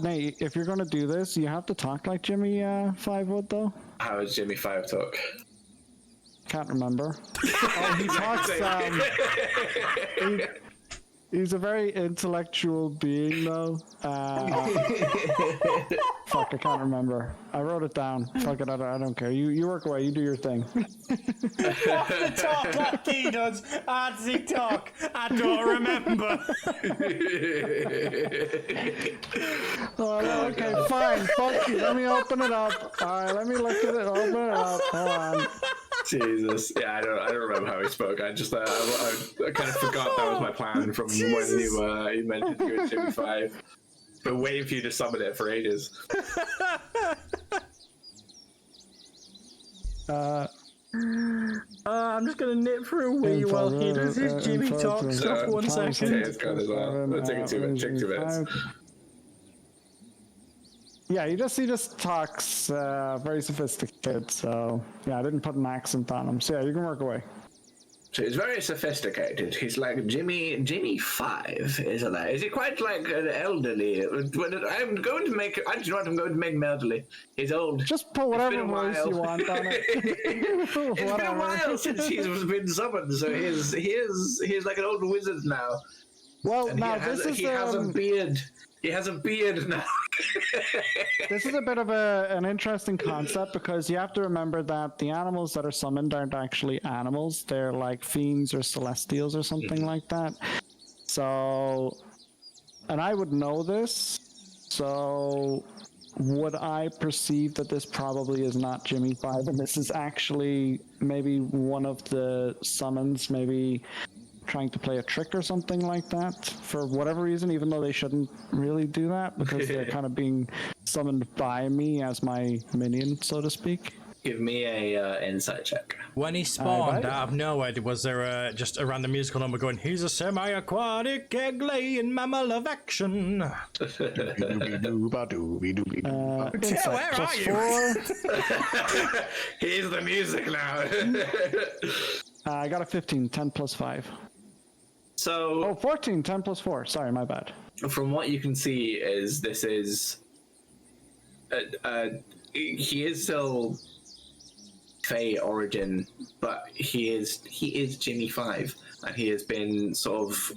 Nate, if you're going to do this, you have to talk like Jimmy 5 would, though. How does Jimmy 5 talk? Can't remember. Oh, he talks, he's a very intellectual being, though. Fuck, I can't remember. I wrote it down. Fuck it, I don't care. You work away, you do your thing. Talk like he does. How does he talk? I don't remember. Oh, okay, fine. Fuck you. Let me open it up. Alright, let me look at it. Open it up. Hold on. Jesus, yeah, I don't remember how he spoke. I just I kind of forgot that was my plan from when you mentioned you and Jimmy 5. Been waiting for you to summon it for ages. I'm just gonna nip for a wee while he does his Jimmy talk stuff. 1 second. Okay, it's gone as well. Let's take it 2 minutes. Take 2 minutes. Yeah, he just talks very sophisticated. So yeah, I didn't put an accent on him. So yeah, you can work away. So he's very sophisticated. He's like Jimmy 5 is alive. Is he quite like an elderly? I'm going to make. I just want him going to make him elderly. He's old. Just put whatever voice you want on it. It's been a while since he's been summoned, so he's like an old wizard now. Well, And now he has this is he has a beard. He has a beard now. This is a bit of an interesting concept because you have to remember that the animals that are summoned aren't actually animals. They're like fiends or celestials or something like that. So, and I would know this. So, would I perceive that this probably is not Jimmy 5 and this is actually maybe one of the summons, maybe trying to play a trick or something like that for whatever reason, even though they shouldn't really do that because they're kind of being summoned by me as my minion, so to speak. Give me a insight check. When he spawned out of nowhere, was there just a random musical number going, he's a semi-aquatic egg-laying mammal of action? Insight where are plus you? 4. Here's the music now. I got a 15, 10 plus 5. So, Oh, 14, 10 plus 4. Sorry, my bad. from what you can see, this is he is still Fey origin, but he is Jimmy 5, and he has been sort of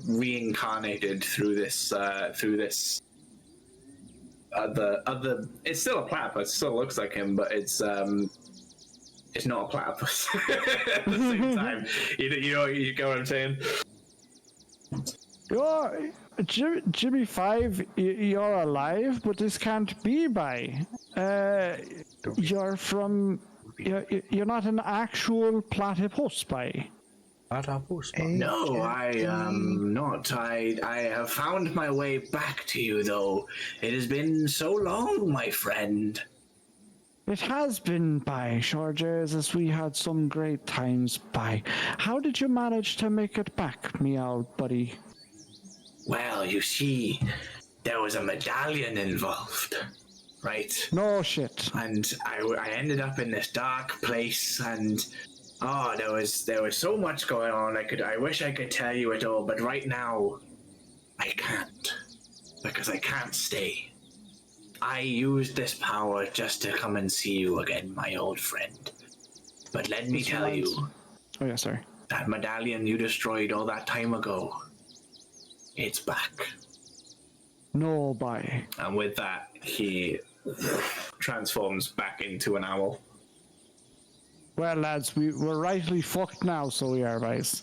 reincarnated through this other. It's still a platypus. It still looks like him, but it's not a platypus at the same time. You get what I'm saying? You're Jimmy 5. You're alive, but this can't be by. You're from. You're not an actual platypus by. No, I am not. I have found my way back to you, though. It has been so long, my friend. It has been by, Chargers, as we had some great times by. How did you manage to make it back, meow buddy? Well, you see, there was a medallion involved, right? No shit. And I ended up in this dark place, and there was so much going on. I wish I could tell you it all, but right now I can't, because I can't stay. I used this power just to come and see you again, my old friend. But let me tell you, Oh yeah, sorry. that medallion you destroyed all that time ago, it's back. No by. And with that, he transforms back into an owl. Well, lads, we're rightly fucked now, so we are, guys.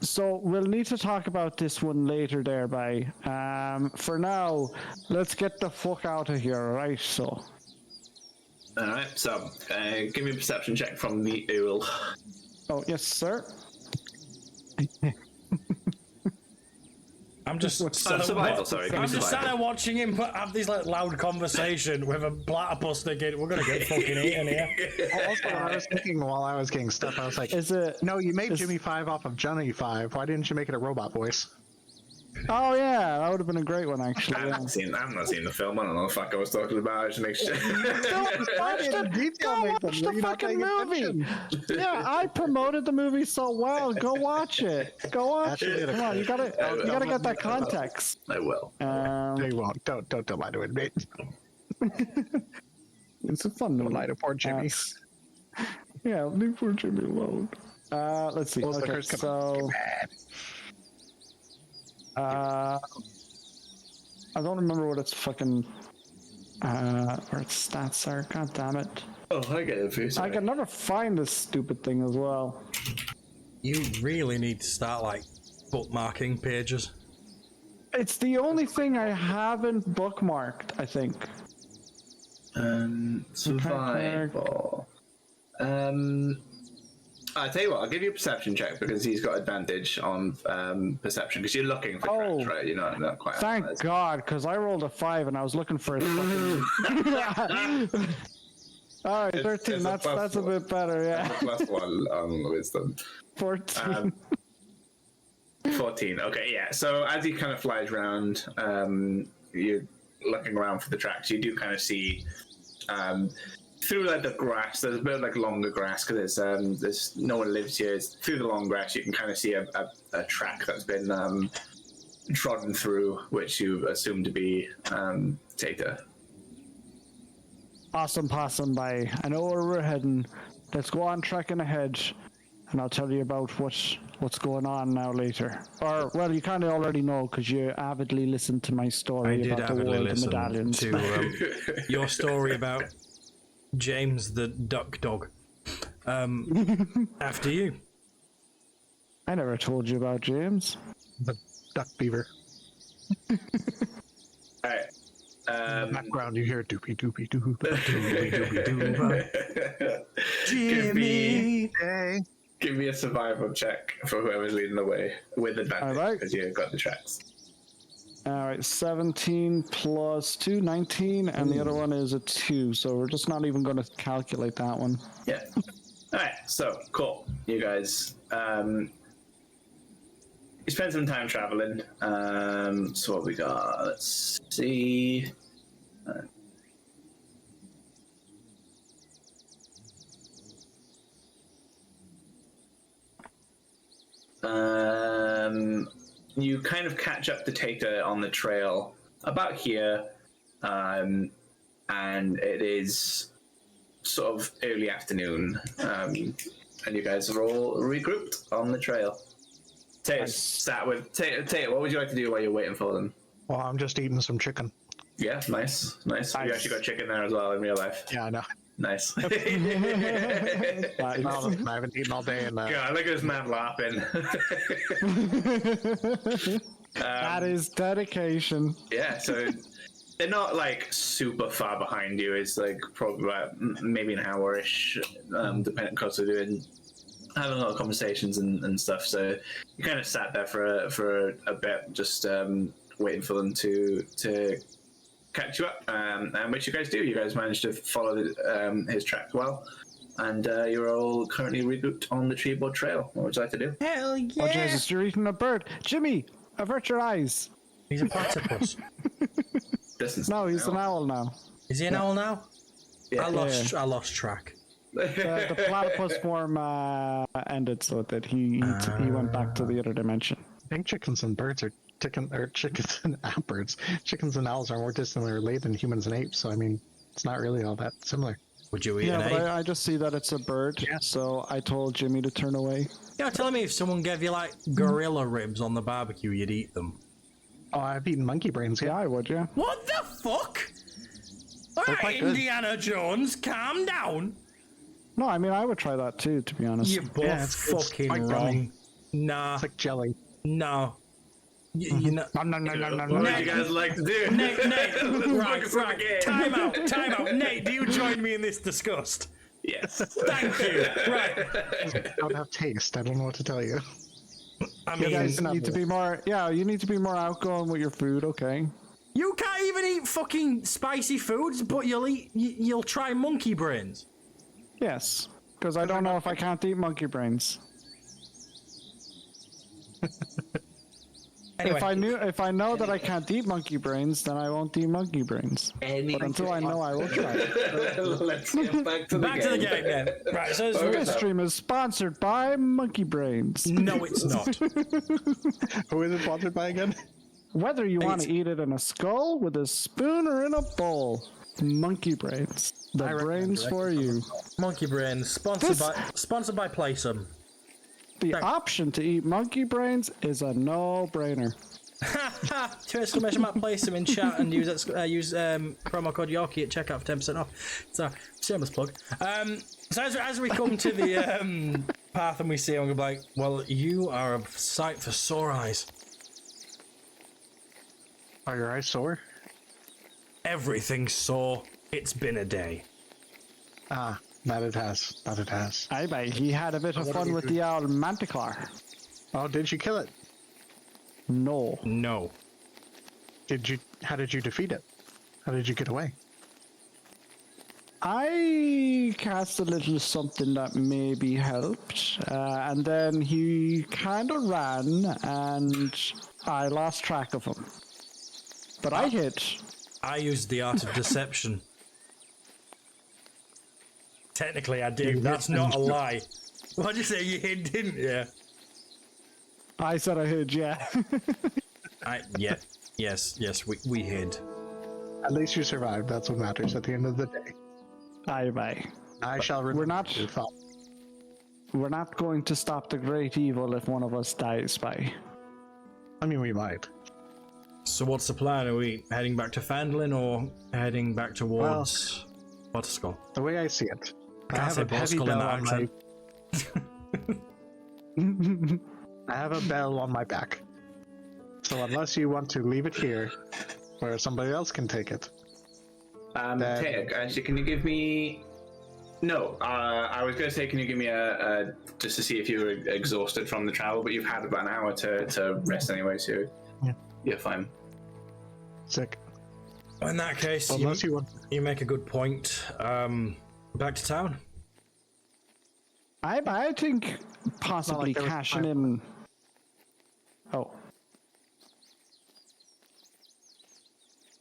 So we'll need to talk about this one later there, by. For now, let's get the fuck out of here, right? So. Alright, so give me a perception check from the owl. Oh, yes, sir. I'm just survival, sorry. Give me I'm just sat survival. there watching him have this like loud conversation with a platypus thinking, we're gonna get fucking eaten here. Also, I was thinking while I was getting stuff, I was like, Is it? no, you made Jimmy 5 off of Johnny 5. Why didn't you make it a robot voice? Oh yeah, that would have been a great one actually. I Yeah. haven't seen the film. I don't know what the fuck I was talking about. I just make sure. Go watch the fucking movie. Yeah, I promoted the movie so well. Go watch it. Go watch it. Come on, you gotta get that context. I will. No, you won't. Don't lie to it, mate. It's a fun movie. Lie to poor Jimmy. Yeah, leave poor Jimmy alone. Let's see. Those Okay, liquors come so I don't remember what its fucking or its stats are. God damn it! Oh, I get it. For you, I sorry. can never find this stupid thing as well. You really need to start like bookmarking pages. It's the only thing I haven't bookmarked, I think. Survival. I tell you what, I'll give you a perception check because he's got advantage on perception because you're looking for tracks, right? You're not quite. Thank God, because I rolled a 5 and I was looking for a fucking... All right, 13. That's a bit better, yeah. Plus one on wisdom. 14. 14. Okay, yeah. So as he kind of flies around, you're looking around for the tracks. You do kind of see through like the grass. There's a bit of like longer grass because there's no one lives here. It's through the long grass, you can kind of see a track that's been trodden through, which you assume to be Tata. Awesome possum by. I know where we're heading. let's go on trekking ahead, and I'll tell you about what's going on now later. Or, well, you kind of already know because you avidly listened to my I story did about the avidly world of listen medallions. to your story about James the duck dog. After you. I never told you about James. The duck beaver. Alright. Background, you hear doopy doopy doop, doopy doopy doop. Jimmy! Hey. Give me a survival check for whoever's leading the way with advantage Alright. because you've got the tracks. Alright, 17 plus 2, 19, and the other one is a 2, so we're just not even going to calculate that one. Yeah. Alright, so cool. You guys. You spend some time traveling. So what we got? Let's see. You kind of catch up to Tata on the trail about here, and it is sort of early afternoon, and you guys are all regrouped on the trail. Tata's sat with Tata. What would you like to do while you're waiting for them? Well, I'm just eating some chicken. Yeah, nice. You actually got chicken there as well in real life. Yeah, I know. Nice. Nice. I haven't eaten all day, and God, look at this man laughing. That is dedication. Yeah, so they're not like super far behind you. It's like probably about maybe an hour-ish, depending, because they're having a lot of conversations and stuff. So you kind of sat there for a bit, just waiting for them to catch you up. And which you guys do. You guys managed to follow his track well. And you're all currently regrouped on the Treeboard Trail. What would you like to do? Hell yeah! Oh, Jesus, you're eating a bird. Jimmy, avert your eyes. He's a platypus. Distance. No, he's an owl now. Is he an owl now? Yeah. I lost track. The platypus form ended so that he went back to the other dimension. I think chickens and birds are chickens and birds. Chickens and owls are more distantly related than humans and apes. So I mean, it's not really all that similar. Would you eat Yeah, an but ape? I just see that it's a bird, Yeah. so I told Jimmy to turn away. You're telling me if someone gave you like gorilla ribs on the barbecue, you'd eat them? Oh, I've eaten monkey brains. Yeah, Yeah. I would, yeah. What the fuck? All They're right, quite good. Indiana Jones, calm down. No, I mean, I would try that too, to be honest. You're both it's fucking quite wrong. gummy. Nah, It's like jelly. no. You know. Nom, nom, nom, nom, nom, What nom. would you guys like to do? Nate, Let's right, focus on the right. game. Time out. Nate, do you join me in this disgust? Yes. Thank you. Right. I don't have taste. I don't know what to tell you. I You mean, guys need to be more, you need to be more outgoing with your food, okay? you can't even eat fucking spicy foods, but you'll try monkey brains. Yes, because I don't know if I can't eat monkey brains. Anyway, If I know that I can't eat monkey brains, then I won't eat monkey brains. But until I know, I will try. Let's get back to the back game. to the game then. Right, so This stream is sponsored by Monkey Brains. no, it's not. Who is it sponsored by again? Whether you want to eat it in a skull, with a spoon, or in a bowl, Monkey Brains. The brains for you. Monkey brains, sponsored by Playsome. The option to eat monkey brains is a no-brainer. To exclamation mark Playsome in chat and use promo code Yorkie at checkout for 10% off. So shameless plug. So as we come to the path and we see, I'm gonna be like, well, you are a sight for sore eyes. Are your eyes sore? Everything's sore. It's been a day. Ah, that it has. That it has. I bet he had a bit of fun with the old manticore. Oh, did you kill it? No. No. How did you defeat it? How did you get away? I cast a little something that maybe helped, and then he kind of ran, and I lost track of him. But I hit. I used the art of deception. Technically, I did. That's not a lie. What'd you say? You hid, didn't you? I said I hid, yeah. Yes, we hid. At least you survived. That's what matters at the end of the day. Aye, bye. I shall remember We're not. your thought. we're not going to stop the great evil if one of us dies by. I mean, we might. So what's the plan? Are we heading back to Fandolin or heading back towards Butterskull? The way I see it, I Can't have say a heavy Butterskull in bell that on my. accent. I have a bell on my back. So unless you want to leave it here, where somebody else can take it. Taeg, actually, can you give me? No, I was going to say, can you give me a just to see if you were exhausted from the travel, but you've had about an hour to rest anyway, so you're fine. Sick. In that case, Unless you want. you make a good point. Back to town. I think possibly there was cashing time. in. Oh,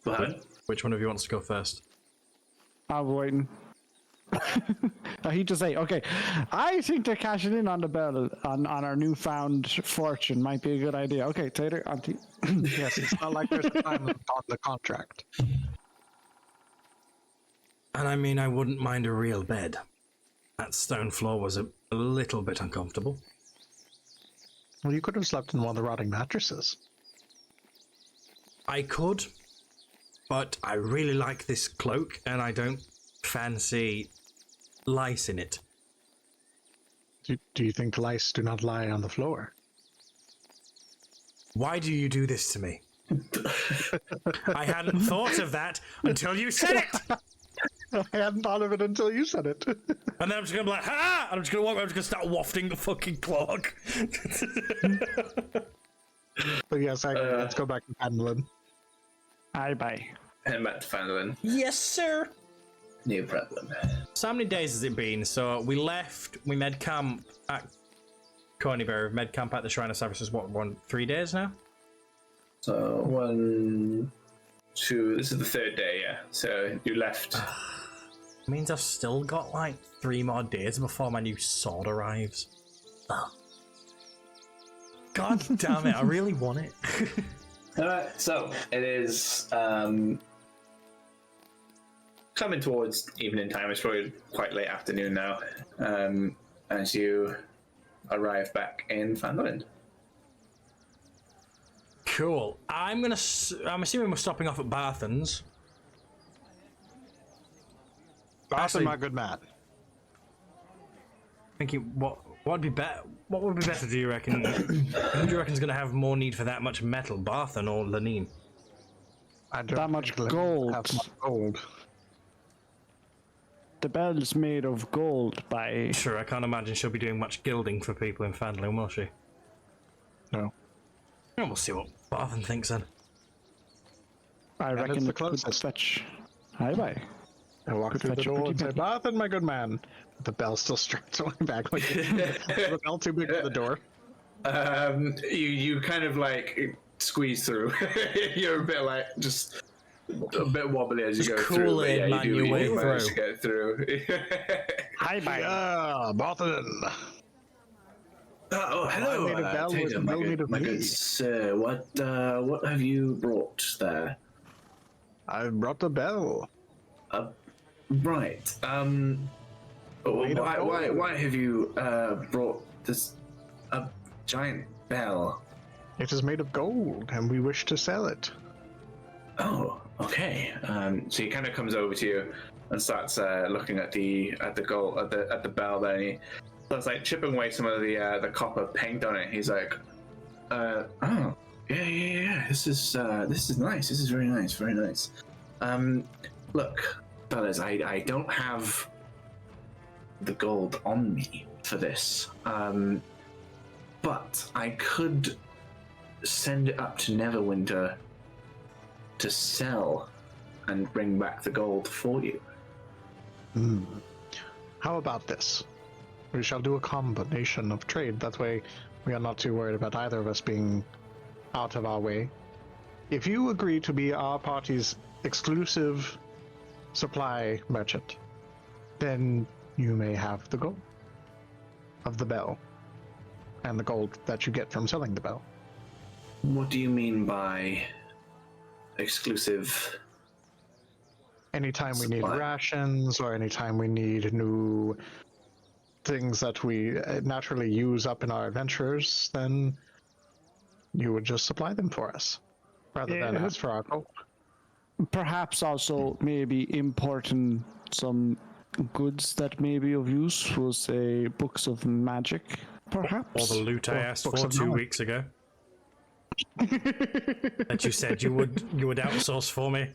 What happened? Which one of you wants to go first? I'm waiting. He just say, okay, I think that cashing in on the bell on our newfound fortune might be a good idea. Okay, Tater, auntie. Yes, it's not like there's a time limit on the contract. And I mean, I wouldn't mind a real bed. That stone floor was a little bit uncomfortable. Well, you could have slept in one of the rotting mattresses. I could, but I really like this cloak, and I don't fancy lice in it. Do you think lice do not lie on the floor? Why do you do this to me? I hadn't thought of that until you said it! I hadn't thought of it until you said it. And then I'm just gonna be like, ha! And I'm just gonna walk around, I'm just gonna start wafting the fucking cloak. But yes, let's go back to Fandolin. Aye, bye. Heading back to Fandolin. Yes, sir. No problem. So how many days has it been? So we med camp at Cornyberry, med camp at the Shrine of Services, what, 3 days now? So 1, 2. This is the third day, yeah. So you left. Means I've still got like 3 more days before my new sword arrives. Oh. God damn it, I really want it. Alright, so it is coming towards evening time. It's probably quite late afternoon now. As you arrive back in Fandolin. Cool. I'm assuming we're stopping off at Barthen's. Barthen, my good man. Thinking, what would be better? What would be better? Do you reckon? Who do you reckon is going to have more need for that much metal, Barthen or Lanine? I don't That much think gold. have much gold. The bell's made of gold by. Sure, I can't imagine she'll be doing much gilding for people in Fandolin, will she? No. And we'll see what Barthen thinks then. I it's reckon the it could closest. fetch. Aye, bye. I walk Could through the fetch a door pretty and say, penny. Barthen, my good man. The bell's still strapped to my back. Like, the bell too big for the door. You kind of like squeeze through. You're a bit like just a bit wobbly as you Just go through. But Kool-Aid yeah, man you your way you manage through. to get through. Hi, bye. Yeah, Barthen. Oh, hello, I made a bell with Tatum, a bell made of my me. good sir. What have you brought there? I brought the bell. Right. Made of gold. Why have you brought this giant bell? It is made of gold, and we wish to sell it. Oh, okay. So he kind of comes over to you and starts looking at the gold at the bell there. And he starts like chipping away some of the copper paint on it. He's like, oh, yeah. This is nice. This is very nice. Very nice. Look, fellas, I don't have the gold on me for this, but I could send it up to Neverwinter to sell and bring back the gold for you. How about this? We shall do a combination of trade. That way, we are not too worried about either of us being out of our way. If you agree to be our party's exclusive supply merchant, then you may have the gold of the bell and the gold that you get from selling the bell. What do you mean by exclusive? Anytime we need Supply. rations or anytime we need new things that we naturally use up in our adventures, then you would just supply them for us, rather than ask for our gold. Perhaps also maybe importing some goods that may be of use, will say books of magic, perhaps. Or the loot I asked for 2 knowledge. weeks ago. That you said you would outsource for me,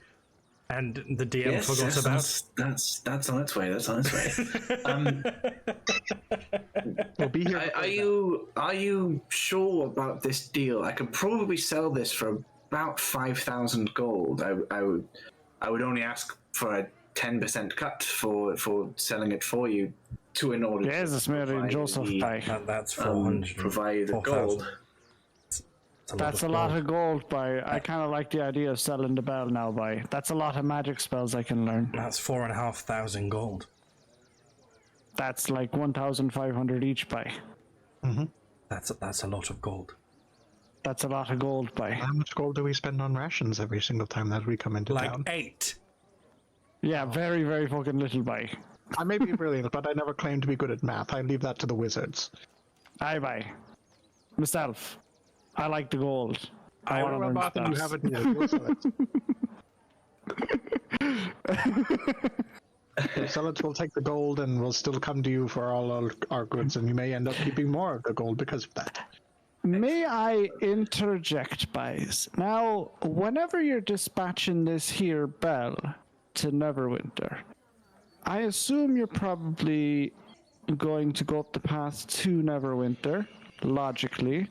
and the DM forgot about. That's on its way. That's on its way. We'll be here. Are you sure about this deal? I could probably sell this for about 5,000 gold. I would only ask for a 10% cut for selling it for you in order Jesus, to Mary and Joseph, That's 400. provide the 4,000. gold. That's a lot of gold, by. I kind of like the idea of selling the bell now, by. That's a lot of magic spells I can learn. That's 4,500 gold. That's like 1,500 each, by. That's a lot of gold. That's a lot of gold, by. How much gold do we spend on rations every single time that we come into Like town? 8. Yeah, very, very fucking little, by. I may be brilliant, but I never claimed to be good at math. I leave that to the wizards. Aye, by. Myself. I like the gold. I want to learn You spells. have it here. We'll sell it. We'll sell it, we'll take the gold, and we'll still come to you for all our goods, and you may end up keeping more of the gold because of that. May I interject, Bies? Now, whenever you're dispatching this here bell to Neverwinter, I assume you're probably going to go up the path to Neverwinter, logically.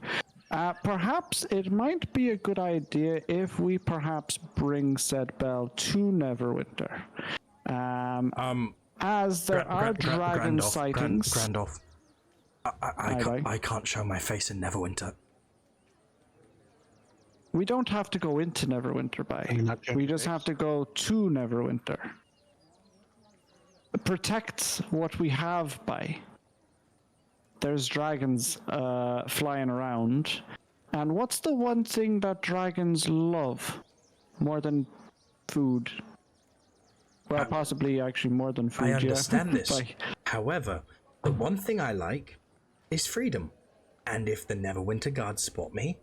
Perhaps it might be a good idea if we perhaps bring said bell to Neverwinter. As there are dragon sightings. Grandolph. I can't show my face in Neverwinter. We don't have to go into Neverwinter, we just have to go to Neverwinter. Protect what we have, by. There's dragons flying around. And what's the one thing that dragons love more than food? Well, possibly actually more than food, I understand yeah. this. However, the one thing I like is freedom. And if the Neverwinter guards spot me,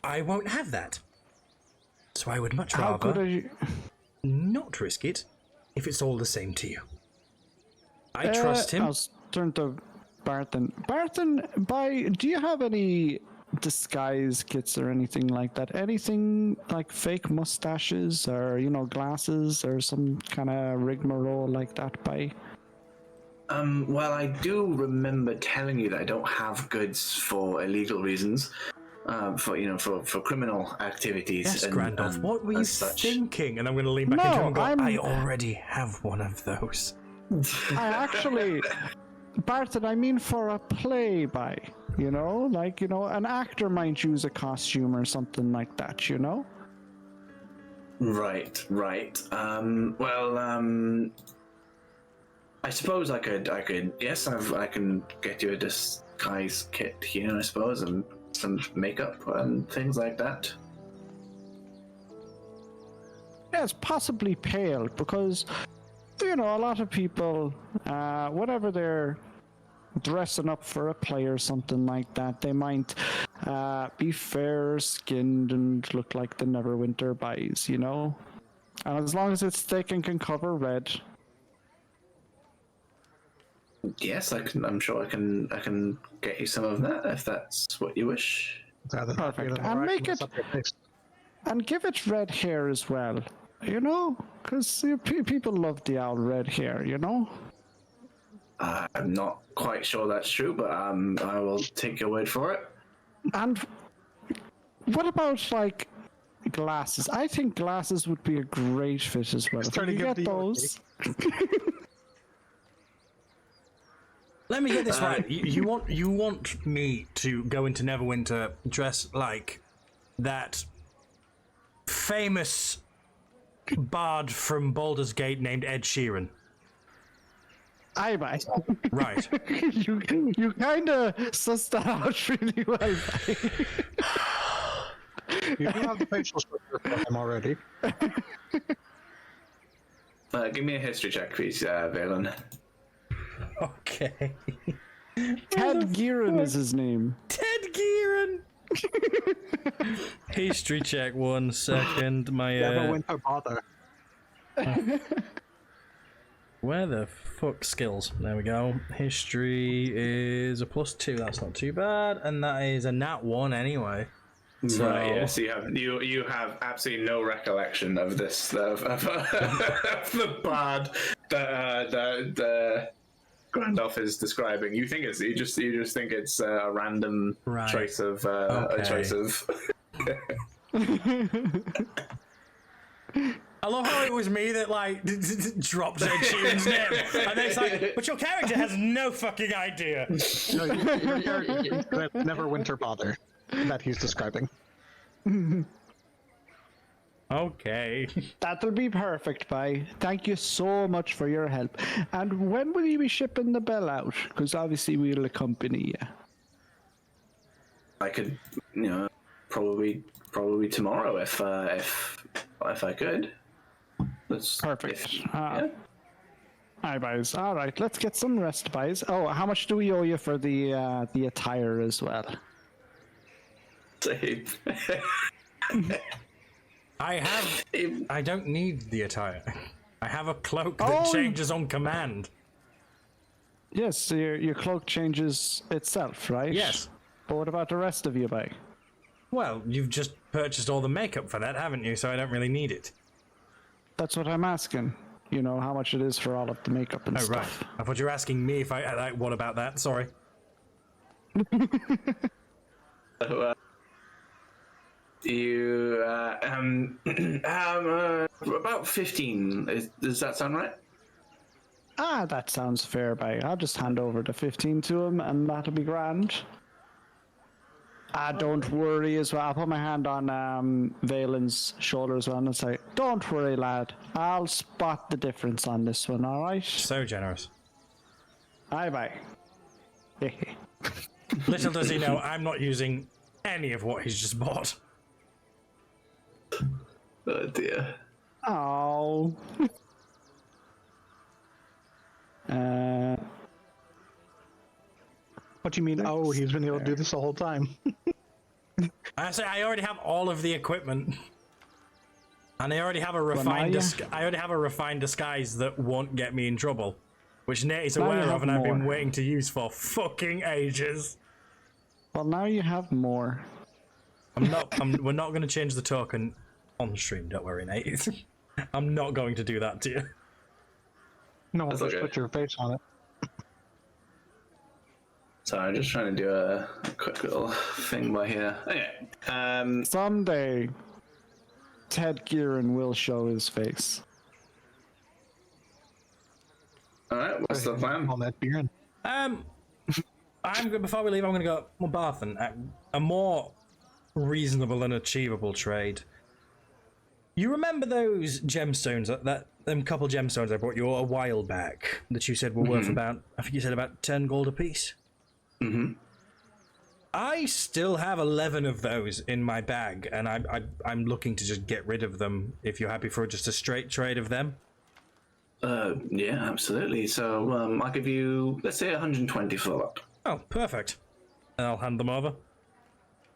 I won't have that. So I would much How good rather are you? not risk it if it's all the same to you. I trust him. I'll turn to Barthen. Barthen, do you have any disguise kits or anything like that? Anything like fake mustaches or, glasses or some kind of rigmarole like that, by? Well, I do remember telling you that I don't have goods for illegal reasons, for criminal activities. Yes, and, Grandolph, what were you thinking? And I'm going to lean back into him and go, I already have one of those. I actually, Barton, I mean for a play, by, an actor might use a costume or something like that, Right. I suppose I could. Yes, I can get you a disguise kit here, I suppose, and some makeup and things like that. Yes, possibly pale, because, a lot of people, whenever they're dressing up for a play or something like that, they might be fair-skinned and look like the Neverwinter Bies, And as long as it's thick and can cover red. Yes, I'm sure I can get you some of that if that's what you wish. Perfect. And make it, and give it red hair as well, because people love the old red hair, I'm not quite sure that's true, but I will take your word for it. And what about glasses? I think glasses would be a great fit as well. If you get those. Let me get this right. You want me to go into Neverwinter dressed like that famous bard from Baldur's Gate named Ed Sheeran? Aye, bye. Right. you kind of sussed that out really well. You do have the facial structure for him already. Give me a history check, please, Valen. Okay. Ted Gearin is his name. Ted Gearin. History check 1 second. My Never winter bother. where the fuck skills? There we go. History is a +2. That's not too bad, and that is a nat 1 anyway. So Right, yes, you have absolutely no recollection of this of the bard that Grandolph is describing. You think you just think it's a random choice of a choice of. I love how it was me that like dropped Ed Sheeran's name, and then it's like, but your character has no fucking idea. No, you're never winter bother that he's describing. Okay. That'll be perfect, bye. Thank you so much for your help. And when will you be shipping the bell out? Because obviously we'll accompany you. I could, probably tomorrow if I could. That's Perfect. yeah. Hi, boys. All right, let's get some rest, boys. Oh, how much do we owe you for the attire as well? Save. I don't need the attire. I have a cloak that changes on command. Yes, your cloak changes itself, right? Yes. But what about the rest of you, bye? Well, you've just purchased all the makeup for that, haven't you? So I don't really need it. That's what I'm asking. You know, how much it is for all of the makeup and stuff. Right. I thought you were asking me if I like. What about that? Sorry. You about 15. Does that sound right? That sounds fair, bye. I'll just hand over the 15 to him, and that'll be grand. Don't worry as well. I'll put my hand on Valen's shoulder as well and say, don't worry, lad. I'll spot the difference on this one, alright? So generous. Bye. Little does he know, I'm not using any of what he's just bought. Oh dear. Oh. What do you mean? Oh, he's been able to do this the whole time. I say I already have all of the equipment, and I already have a refined. I already have a refined disguise that won't get me in trouble, which Nate is aware of, and I've been waiting to use for fucking ages. Well, now you have more. We're not going to change the token on stream. Don't worry, Nate. I'm not going to do that to you. No, just put your face on it. Sorry, I'm just trying to do a quick little thing by here. Okay. Someday, Ted Gearin will show his face. All right. What's the plan? On that beer. Before we leave, I'm going to go more Barthen. A more reasonable and achievable trade. You remember those gemstones, them couple gemstones I brought you a while back that you said were worth about, I think you said about 10 gold apiece? Mm-hmm. I still have 11 of those in my bag, and I'm looking to just get rid of them, if you're happy for just a straight trade of them. Yeah, absolutely. So I'll give you, let's say 120 for the lot. Oh, perfect. And I'll hand them over.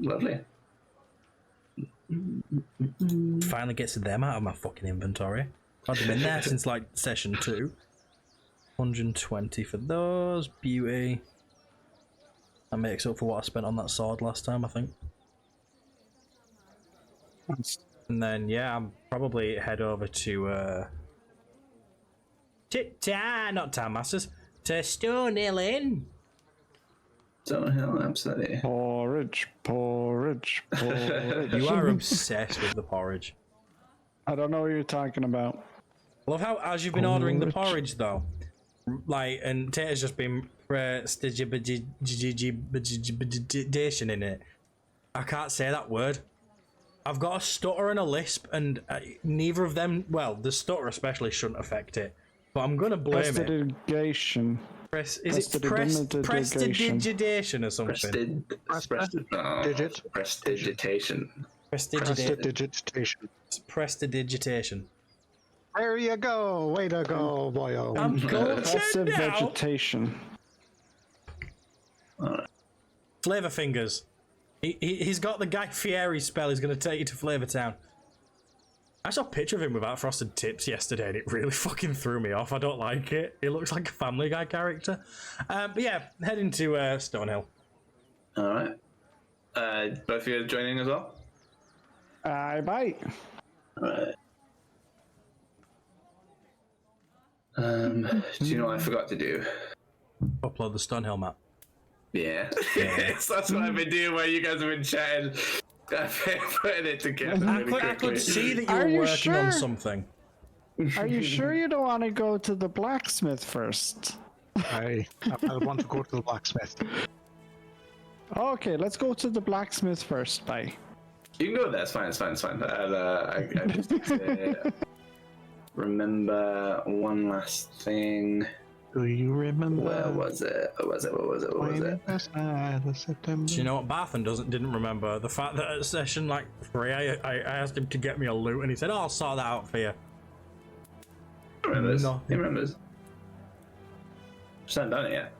Lovely. Finally gets them out of my fucking inventory. I've been there since like session 2. 120 for those. Beauty. That makes up for what I spent on that sword last time, I think. And then, yeah, I'm probably head over to, not Town Masters, to Stonehill Inn. Stonehill, absolutely. Porridge. You are obsessed with the porridge. I don't know what you're talking about. I love how, as you've been ordering the porridge, though, like, and Tater's just been prestigitation in it. I can't say that word. I've got a stutter and a lisp, and neither of them, well, the stutter especially shouldn't affect it, but I'm gonna blame it. Prestidigitation. Is it prestidigitation or something? Prestidigitation. Prestidigitation. Prestidigitation. Prestidigitation. There you go. Way to go, boyo. I'm Impressive coaching now. vegetation. Flavor Fingers. He's got the Guy Fieri spell. He's going to take you to Flavor Town. I saw a picture of him without frosted tips yesterday, and it really fucking threw me off. I don't like it. It looks like a Family Guy character. But yeah, heading to Stonehill. All right. Both of you are joining as well? I bite. All right. Do you know what I forgot to do? Upload the Stonehill map. Yeah. Yes, that's what I've been doing while you guys have been chatting. I've been putting it together really quickly. I could see that you Are were you working on sure? something. Are you sure you don't want to go to the blacksmith first? I want to go to the blacksmith. Okay, let's go to the blacksmith first. Bye. You can go there. It's fine. It's fine. It's fine. I just need to remember one last thing. Do you remember? Where was it? What was it? September. Do you know what Bathan didn't remember? The fact that at session like 3, I asked him to get me a loot, and he said, "Oh, I'll sort that out for you." He remembers. No. He remembers. Just haven't done it yet.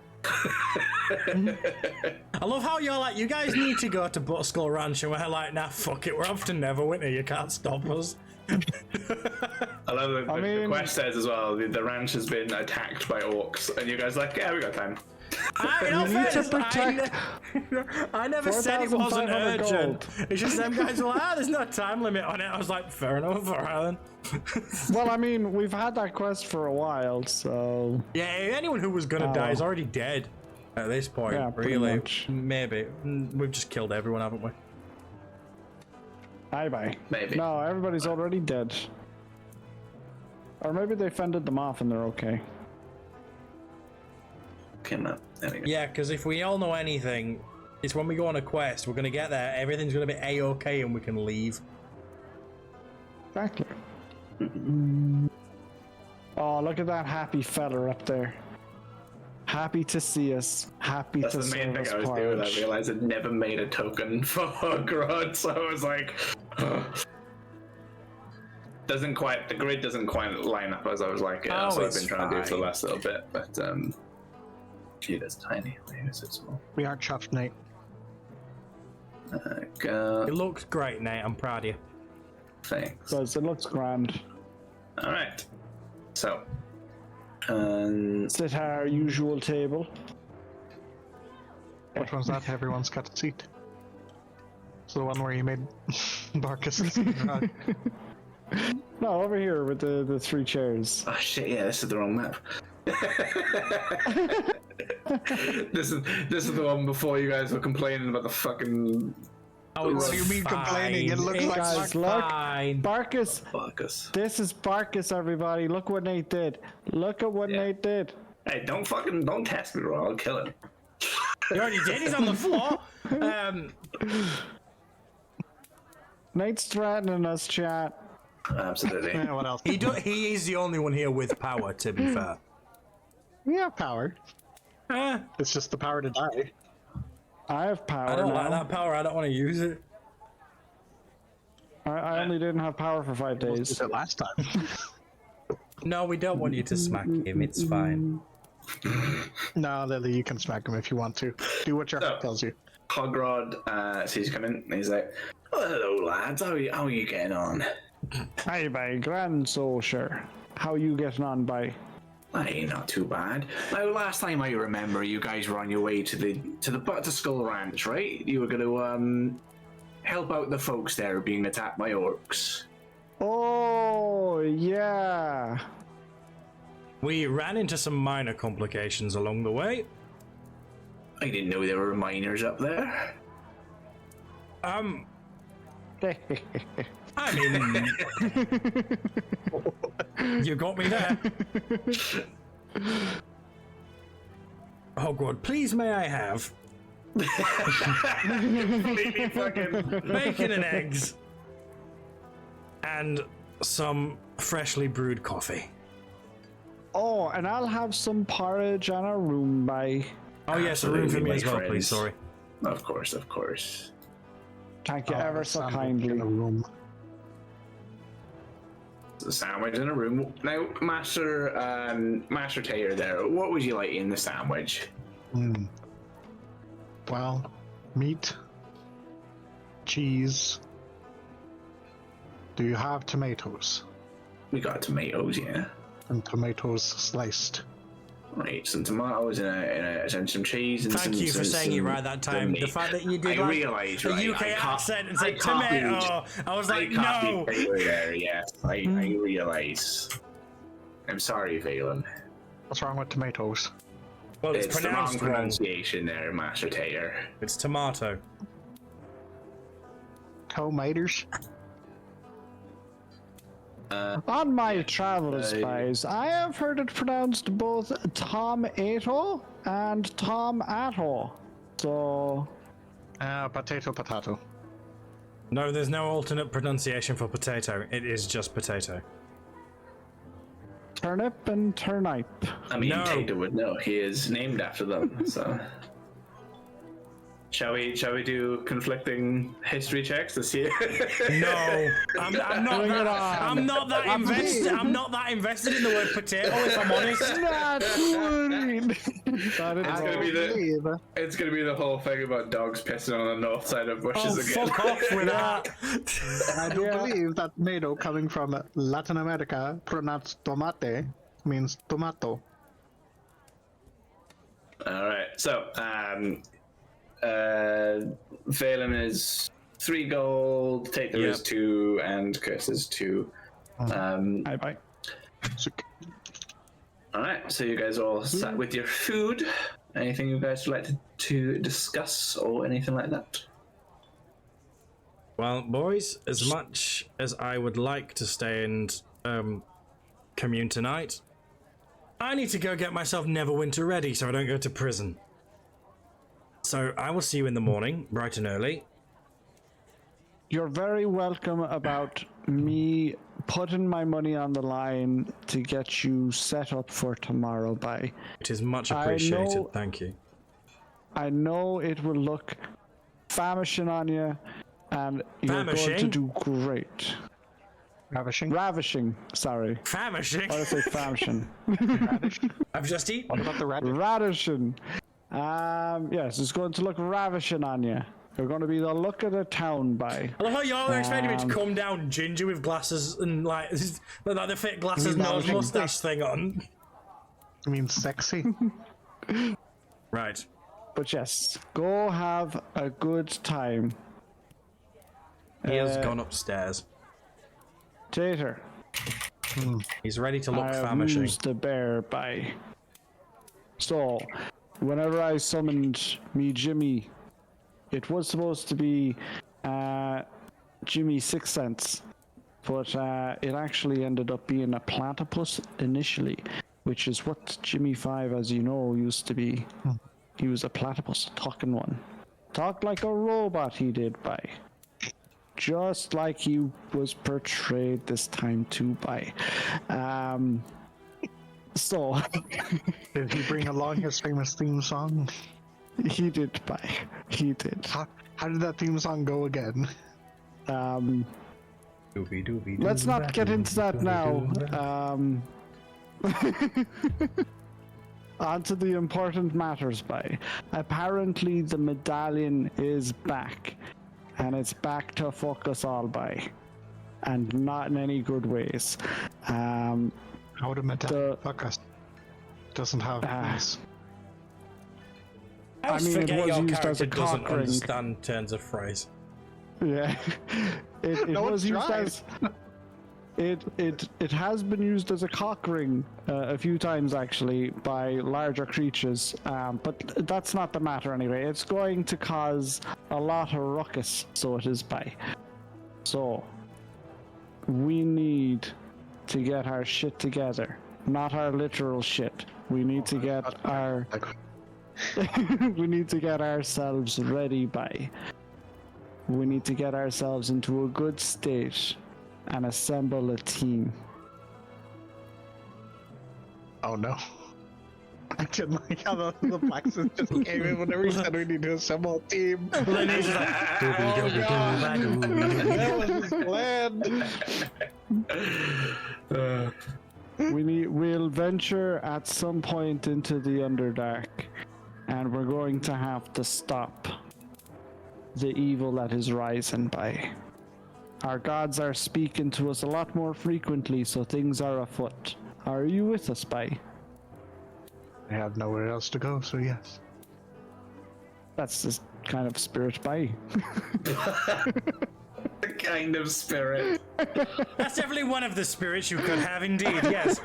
I love how you're like, you guys need to go to Butterskull Ranch, and we're like, nah, fuck it, we're off to Neverwinter, you can't stop us. I love the quest says as well, the ranch has been attacked by orcs, and you guys are like, yeah, we got time. We need to protect I never said it wasn't 4,500 urgent. gold. It's just them guys were like, there's no time limit on it. I was like, fair enough, alright then. Well, I mean, we've had that quest for a while, so... Yeah, anyone who was gonna die is already dead at this point. Yeah, pretty really, much. maybe. We've just killed everyone, haven't we? Bye-bye. Maybe. No, everybody's already dead. Or maybe they fended them off and they're okay. Okay, man. There we go. Yeah, because if we all know anything, it's when we go on a quest, we're gonna get there, everything's gonna be A-okay, and we can leave. Exactly. Oh, look at that happy fella up there. Happy to see us. Happy That's to the main serve thing us I was doing. I porridge. realized I'd never made a token for Grod, so I was like, the grid doesn't quite line up as I was like, yeah, that's what I've been trying to do for the last little bit, but gee, that's tiny. Why is it small? We are chuffed, Nate. Go. It looks great, Nate. I'm proud of you. Thanks. Does, it looks grand. All right. So, Sit at our usual table. Which one's that? Everyone's got a seat. So the one where you made Barkus. No, over here with the 3 chairs. oh shit, yeah, this is the wrong map. This is the one before you guys were complaining about the fucking Oh, What do you mean complaining? It looks like Guys, look. fine. Barkus. Barkus. This is Barkus, everybody. Look what Nate did. Look at what Nate did. Hey, don't test me, bro. I'll kill him. You already did. He's on the floor. Nate's threatening us, chat. Absolutely. Yeah, what else? He is the only one here with power. To be fair. We have power. Eh, It's just the power to die. I have power I don't now. like that power. I don't want to use it. I only didn't have power for 5 Did days. it last time. No, we don't want you to smack him. It's fine. No, Lily, you can smack him if you want to. Do what your heart tells you. Hogrod sees you come in, and he's like, oh, hello, lads. How are you getting on? Hi, by grand soul, sure. How you getting on, by? Hey, not too bad. Now, last time I remember, you guys were on your way to the Butterskull Ranch, right? You were going to help out the folks there being attacked by orcs. Oh, yeah. We ran into some minor complications along the way. I didn't know there were miners up there. I mean, you got me there. Oh God, please may I have Completely fucking... bacon and eggs and some freshly brewed coffee. Oh, and I'll have some porridge and a room, by. Oh yes, a room for me my as well, friends. please. Sorry. Of course. Thank you ever so Sandwich kindly. in a room. a sandwich in a room. Now, Master Taylor there, what would you like in the sandwich? Well, meat, cheese. Do you have tomatoes? We got tomatoes, yeah. And tomatoes sliced. Right, some tomatoes and some cheese. And Thank you for saying it right that time. The fact that you did like a UK accent and said tomato, I was like, no. There, yes, I realise. I'm sorry, Valen. What's wrong with tomatoes? Well, it's the wrong pronounced wrong. pronunciation there, Master Taylor. It's tomato. Tomatoes? On my travels, guys, I have heard it pronounced both Tom Ato and Tom Atto. So, Potato. No, there's no alternate pronunciation for potato. It is just potato. turnip and turnip. I mean, No. Tato would know. He is named after them. So, shall we do conflicting history checks this year? No, I'm not Bring it that. on. I'm not that invested. I'm not that invested in the word potato. If I'm honest. Not worried. It's gonna be the whole thing about dogs pissing on the north side of bushes Oh, again. fuck off with that. I do believe that tomato coming from Latin America, pronounced tomate, means tomato. All right, so Valen is 3 gold, Tato is 2, and Chris is 2. Bye. All right, so you guys are all sat with your food. Anything you guys would like to discuss or anything like that? Well, boys, as much as I would like to stay and commune tonight, I need to go get myself Neverwinter ready so I don't go to prison. So I will see you in the morning, bright and early. You're very welcome about me putting my money on the line to get you set up for tomorrow. Bye. It is much appreciated. know- Thank you. I know it will look famishing on you, and you're going to Famishing? do great. Ravishing? Sorry. Famishing. I say famishing. I've just eaten. What about the radish? Radishing. Yes, it's going to look ravishing on you. You're going to be the look of the town, by. I love how y'all are expecting me to come down ginger with glasses and like the fake glasses, nose mustache thing on. I mean, sexy. Right. But yes, go have a good time. He has gone upstairs. Tater, He's ready to look I have famishing. used the bear by. So, whenever I summoned me Jimmy, it was supposed to be Jimmy 6 cents, but it actually ended up being a platypus initially, which is what Jimmy 5, as you know, used to be. He was a platypus, talking one. Talked like a robot, he did, by. Just like he was portrayed this time too, by. So, Did he bring along his famous theme song? he did, by. He did. How did that theme song go again? Let's not get into that now. On to the important matters, by. Apparently the medallion is back, and it's back to fuck us all, by. And not in any good ways. How would a medallion The- fuck us? Doesn't have this. I mean, it forget was your used as character a doesn't cock ring. understand turns of phrase. Yeah, it No was one's used tried. as it has been used as a cock ring a few times actually by larger creatures, but that's not the matter anyway. It's going to cause a lot of ruckus, so it is by. So we need to get our shit together, not our literal shit. We need to get our we need to get ourselves ready, by. We need to get ourselves into a good state and assemble a team. Oh no. imagine like how the blacksmith just came in whenever he said we need to assemble a team. Lenny's just like, Oh god, that was his plan. We'll venture at some point into the Underdark, and we're going to have to stop the evil that is rising by. Our gods are speaking to us a lot more frequently, so things are afoot. Are you with us, Spy? I have nowhere else to go, so yes. That's the kind of spirit, Spy. The kind of spirit. that's definitely one of the spirits you could have, indeed. Yes.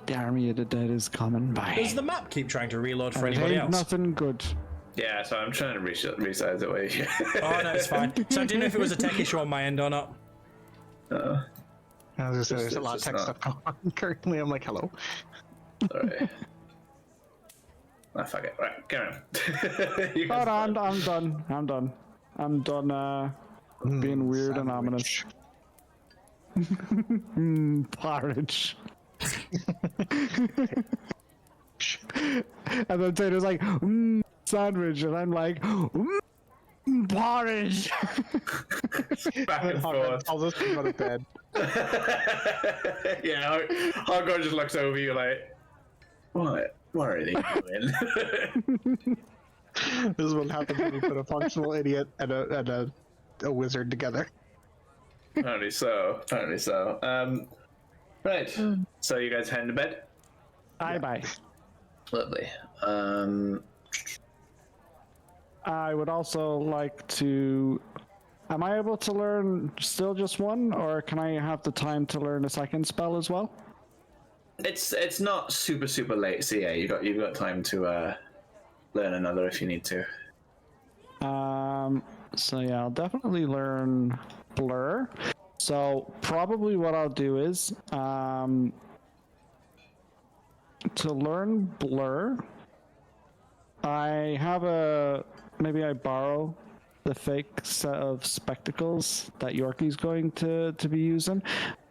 The army of the dead is coming by. Does the map keep trying to reload for It anybody ain't else? nothing good. Yeah, so I'm trying to resize it way. Oh no, it's fine. So I didn't know if it was a tech issue on my end or not. I was just saying, there's a lot of It's tech just stuff going on currently. I'm like, hello. Alright. Ah, fuck it. Right, carry on. You guys- Hold on, I'm done. I'm done being weird and ominous. Porridge. And then Taylor's like, sandwich, and I'm like, porridge. Back and forth. I'll just go to bed. Yeah, Hardcore just looks over you like, what? What are they doing? This is what happens when you put a functional idiot and a wizard together. Apparently so. Right. So you guys heading to bed? Bye. Lovely. I would also like to. Am I able to learn still just one, or can I have the time to learn a second spell as well? It's not super late, so yeah, you've got time to learn another if you need to. So yeah, I'll definitely learn Blur. So probably what I'll do is to learn Blur, I have maybe I borrow the fake set of spectacles that Yorkie's going to be using,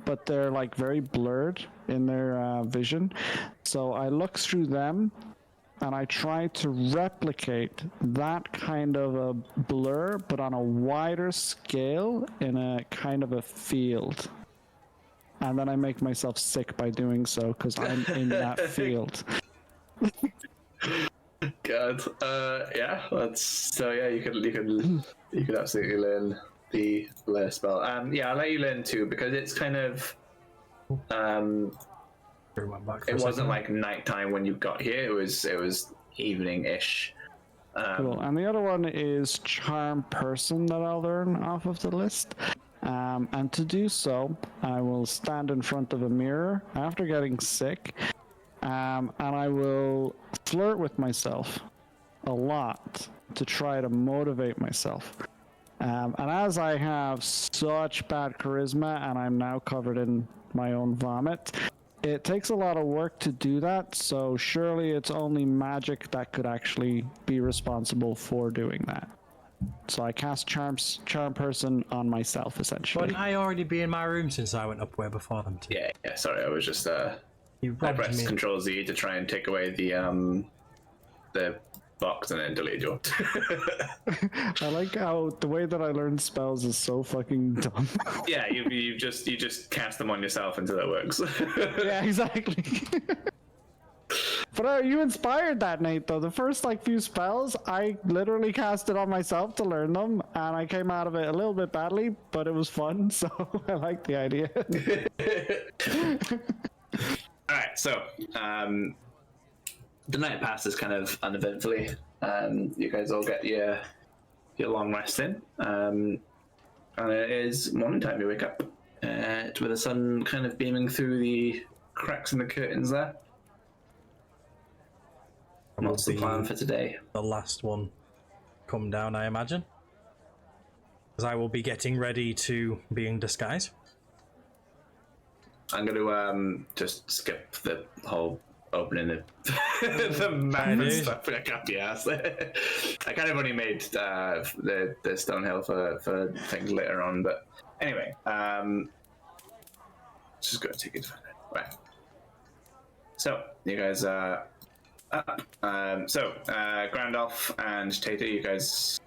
but they're like very blurred in their vision. So I look through them and I try to replicate that kind of a blur, but on a wider scale in a kind of a field. And then I make myself sick by doing so because I'm in that field. God. Yeah. You could absolutely learn the Blur spell. Yeah, I'll let you learn too because it's kind of it wasn't like nighttime when you got here. It was evening-ish. Cool. And the other one is Charm Person that I'll learn off of the list. And to do so, I will stand in front of a mirror after getting sick, and I will flirt with myself a lot to try to motivate myself. And as I have such bad charisma and I'm now covered in my own vomit, it takes a lot of work to do that, so surely it's only magic that could actually be responsible for doing that. So I cast Charm Person on myself, essentially. Wouldn't I already be in my room since I went up way before them too? Yeah. Sorry, I was just I pressed Control Z to try and take away the box and then delete you. I like how the way that I learn spells is so fucking dumb. Yeah, you just cast them on yourself until it works. Yeah, exactly. But you inspired that, Nate, though. The first few spells, I literally cast it on myself to learn them, and I came out of it a little bit badly, but it was fun, so I like the idea. Alright, so the night passes kind of uneventfully. You guys all get your long rest in. And it is morning time. You wake up with the sun kind of beaming through the cracks in the curtains there. What's the plan for today? The last one come down, I imagine. Because I will be getting ready to be in disguise. I'm going to just skip the whole opening the map and stuff. I can't be asked. I kind of only made the Stonehill for things later on, but anyway, just going to take it. Right. So you guys are up. Grandolph and Tata, you guys,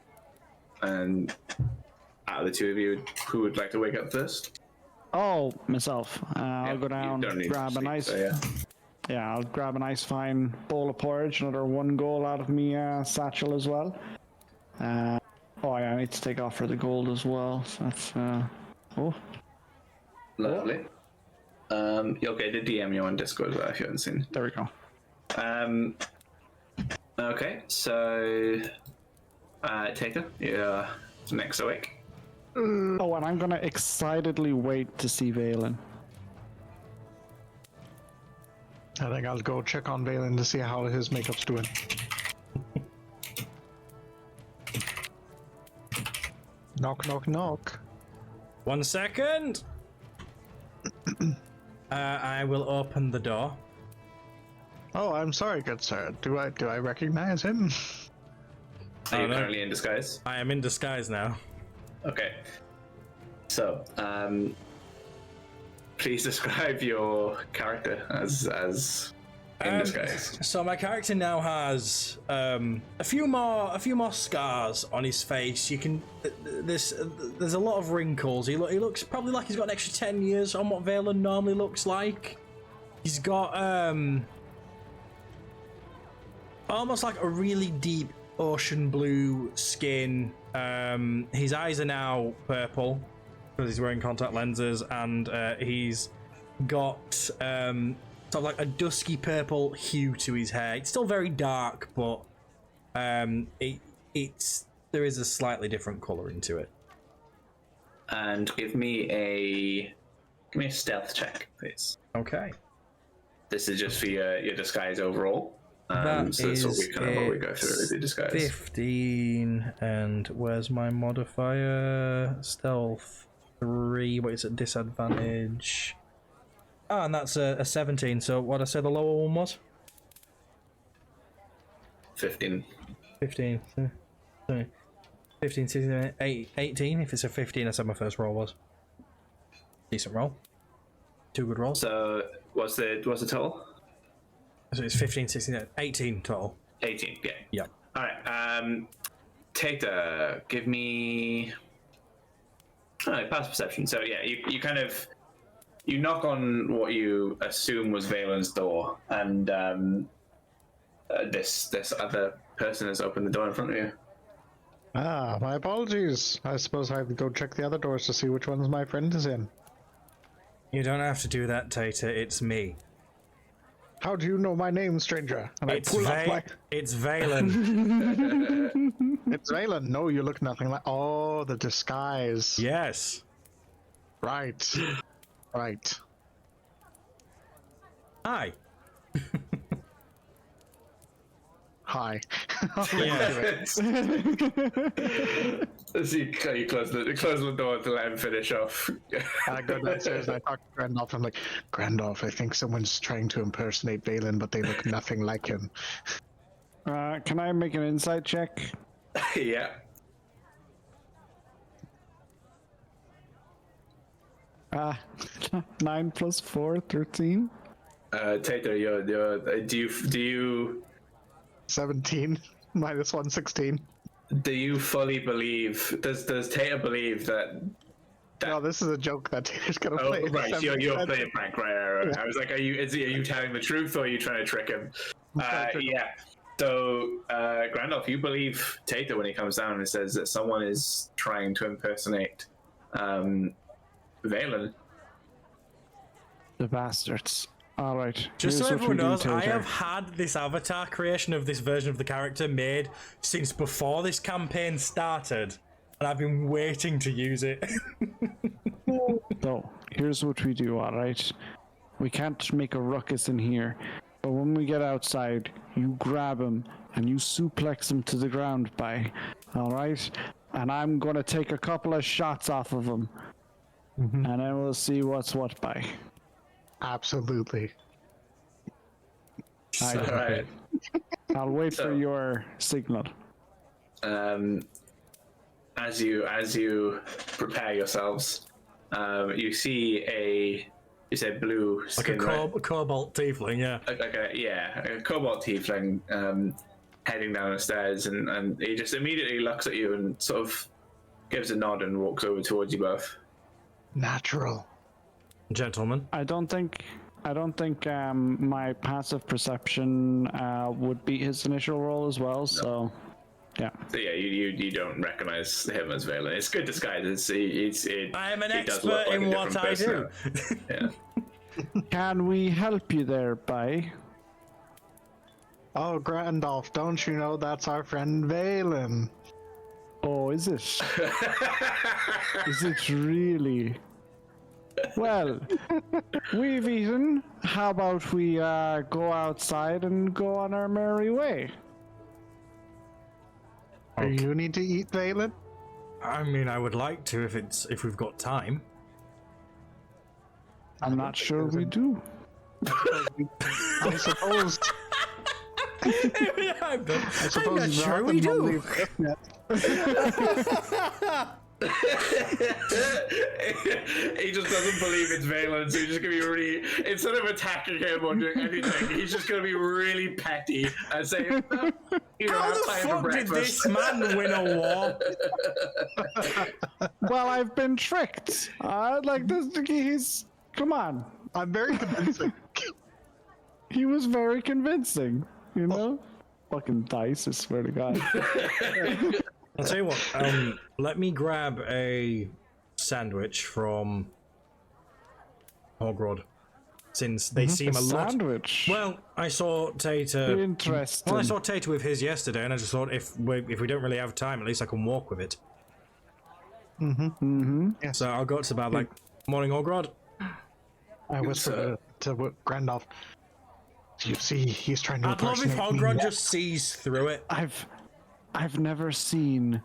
and out of the two of you, who would like to wake up first? Oh, myself. I'll go You down, don't need grab to a sleep, nice. so yeah. Yeah, I'll grab a nice fine bowl of porridge, another 1 gold out of me satchel as well. Oh yeah, I need to take off for the gold as well. So that's oh. Lovely. You'll get the DM you on Discord as well if you haven't seen. There we go. Okay, so Taker, you're next awake. Oh, and I'm gonna excitedly wait to see Valen. I think I'll go check on Valen to see how his makeup's doing. Knock, knock, knock. 1 second. I will open the door. Oh, I'm sorry, good sir. Do I recognize him? Are you no. currently in disguise? I am in disguise now. Okay. So, please describe your character as in disguise. So my character now has a few more scars on his face. You can there's a lot of wrinkles. He looks probably like he's got an extra 10 years on what Valen normally looks like. He's got almost like a really deep ocean blue skin. His eyes are now purple because he's wearing contact lenses, and he's got sort of like a dusky purple hue to his hair. It's still very dark, but it's there is a slightly different coloring to it. And give me a stealth check, please. Okay. This is just for your disguise overall. That so that's is what we go through with the disguise. 15, and where's my modifier? Stealth 3. What is it? Disadvantage. Ah, and that's a 17. So what I say the lower one was? 15. 15. 15, 16, 18. If it's a 15, I said my first roll was. Decent roll. 2 good rolls. So what's the total? So it's 15, 16, 18 total. 18. Yeah. Yep. All right. Tata, give me. Pass perception. So yeah, you kind of knock on what you assume was Valen's door, and this other person has opened the door in front of you. Ah, my apologies. I suppose I have to go check the other doors to see which ones my friend is in. You don't have to do that, Tata. It's me. How do you know my name, stranger? And It's I pull up my... It's Valen. It's Valen. No, you look nothing like... Oh, the disguise. Yes. Right. Right. Hi. Hi. Yeah. So you close the door to let him finish off. I go downstairs and I talk to Grandolph. I'm like, Grandolph, I think someone's trying to impersonate Valen, but they look nothing like him. Can I make an insight check? Yeah. Uh, 9 plus 4, 13. Tater, do you 17 minus 1, 16. do you fully believe? Does Tater believe that? No, this is a joke that Tater's gonna Oh, play. right. So you're playing prank, right? I was like, are you telling the truth or are you trying to trick him? Yeah. So, Grandolph, you believe Tater when he comes down and says that someone is trying to impersonate Valen. The bastards. All right. Just so here's what we everyone do, knows, I Tater. have had this avatar creation of this version of the character made since before this campaign started, and I've been waiting to use it. So, here's what we do, all right? We can't make a ruckus in here, but when we get outside, you grab him and you suplex him to the ground, all right? And I'm going to take a couple of shots off of him, and then we'll see what's what by. Absolutely. All right. I'll wait for your signal. As you prepare yourselves, you see you said blue Like skin, a right? cobalt tiefling, yeah. A cobalt tiefling heading down the stairs, and he just immediately looks at you and sort of gives a nod and walks over towards you both. Natural. Gentlemen. I don't think my passive perception would beat his initial roll as well. So, yeah. So yeah, you don't recognize him as Valen. It's good disguise. I am an he does look expert like in a what different I do. person now. Yeah. Can we help you there, Bai? Oh, Grandolph, don't you know that's our friend Valen? Oh, is it? Is it really? Well, we've eaten. How about we go outside and go on our merry way? Do you need to eat, Valen? I mean, I would like to if we've got time. I'm not sure we do. I suppose. I'm not Nothing sure we will do. leave yet. He just doesn't believe it's Valen, so he's just gonna be really, instead of attacking him or doing anything, he's just gonna be really petty and say, "No, you don't How have the time for fuck did breakfast." this man win a war? Well, I've been tricked. Like this, he's. Come on. I'm very convincing. He was very convincing. You know? Fucking dice, I swear to God. I'll tell you what. Let me grab a sandwich from Hogrod, since they seem a lot. Sandwich. Well, I saw Tata. Interesting. Well, I saw Tata with his yesterday, and I just thought if we don't really have time, at least I can walk with it. Yeah. So I'll go to the bar like, "Morning, Hogrod." I whisper to Grandolph. Do you see? He's trying to I'd love if impersonate me. Hogrod just sees through it. I've never seen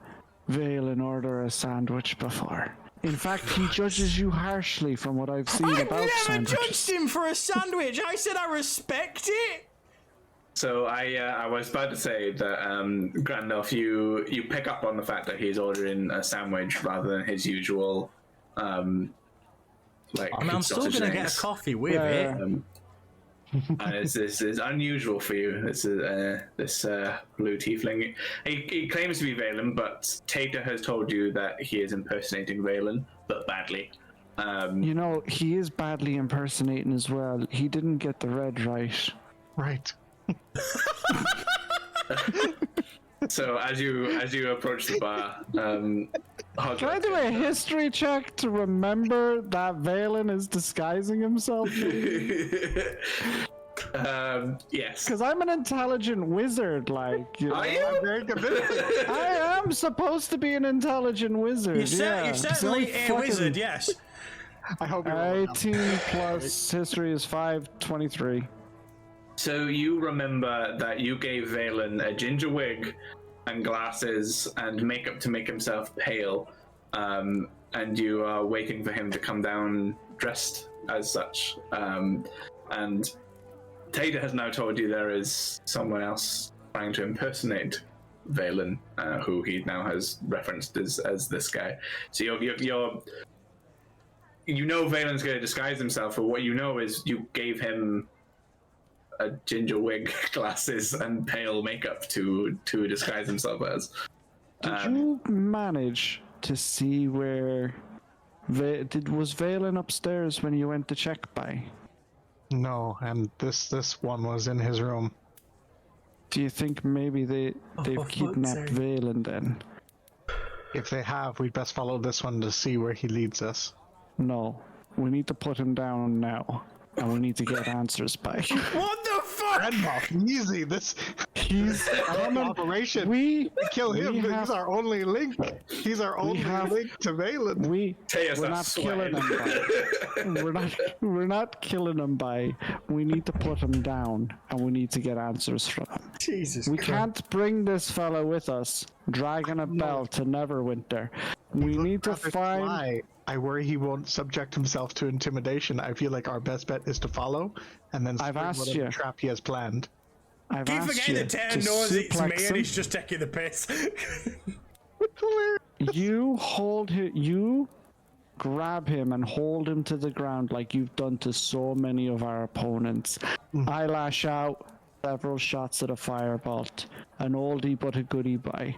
Valen order a sandwich before. In fact, he judges you harshly from what I've seen I've about never sandwiches. judged him for a sandwich. I said I respect it. So I was about to say that Grandolph, you pick up on the fact that he's ordering a sandwich rather than his usual like. I mean, I'm still sausage gonna and get eggs. a coffee with Yeah. it. And it's unusual for you. This blue tiefling. He claims to be Valen, but Tata has told you that he is impersonating Valen, but badly. You know, he is badly impersonating as well. He didn't get the red right. Right. So as you approach the bar, Can I do a history check to remember that Valen is disguising himself? yes. Because I'm an intelligent wizard, like, you know. Are you? I'm very convincing. I am supposed to be an intelligent wizard. You're yeah. certainly a wizard, yes. I hope you're wrong. 18 plus history is 5, 23. So you remember that you gave Valen a ginger wig and glasses and makeup to make himself pale, and you are waiting for him to come down dressed as such. And Tata has now told you there is someone else trying to impersonate Valen, who he now has referenced as this guy. So you know Valen's going to disguise himself, but what you know is you gave him a ginger wig, glasses, and pale makeup to disguise himself as. Did you manage to see where... was Valen upstairs when you went to check by? No, and this one was in his room. Do you think maybe they've fuck's kidnapped sake. Valen then? If they have, we'd best follow this one to see where he leads us. No. We need to put him down now. And we need to get answers by. What the fuck? Grandolph, easy. This He's an operation. We Kill him. we He's have- our only link. He's our only link to Valen. We're Taya's not killing him by. We're not killing him by. We need to put him down, and we need to get answers from him. Jesus We can't bring this fella with us, dragging a bell to Neverwinter. We need to Rather find. fly. I worry he won't subject himself to intimidation. I feel like our best bet is to follow and then I've spring asked whatever you. trap he has planned. I've Keep asked forgetting you that Tata to knows it's me suplex and him. he's just taking the piss. You hold him. You grab him and hold him to the ground like you've done to so many of our opponents. I lash out, several shots at a firebolt, an oldie but a goodie by.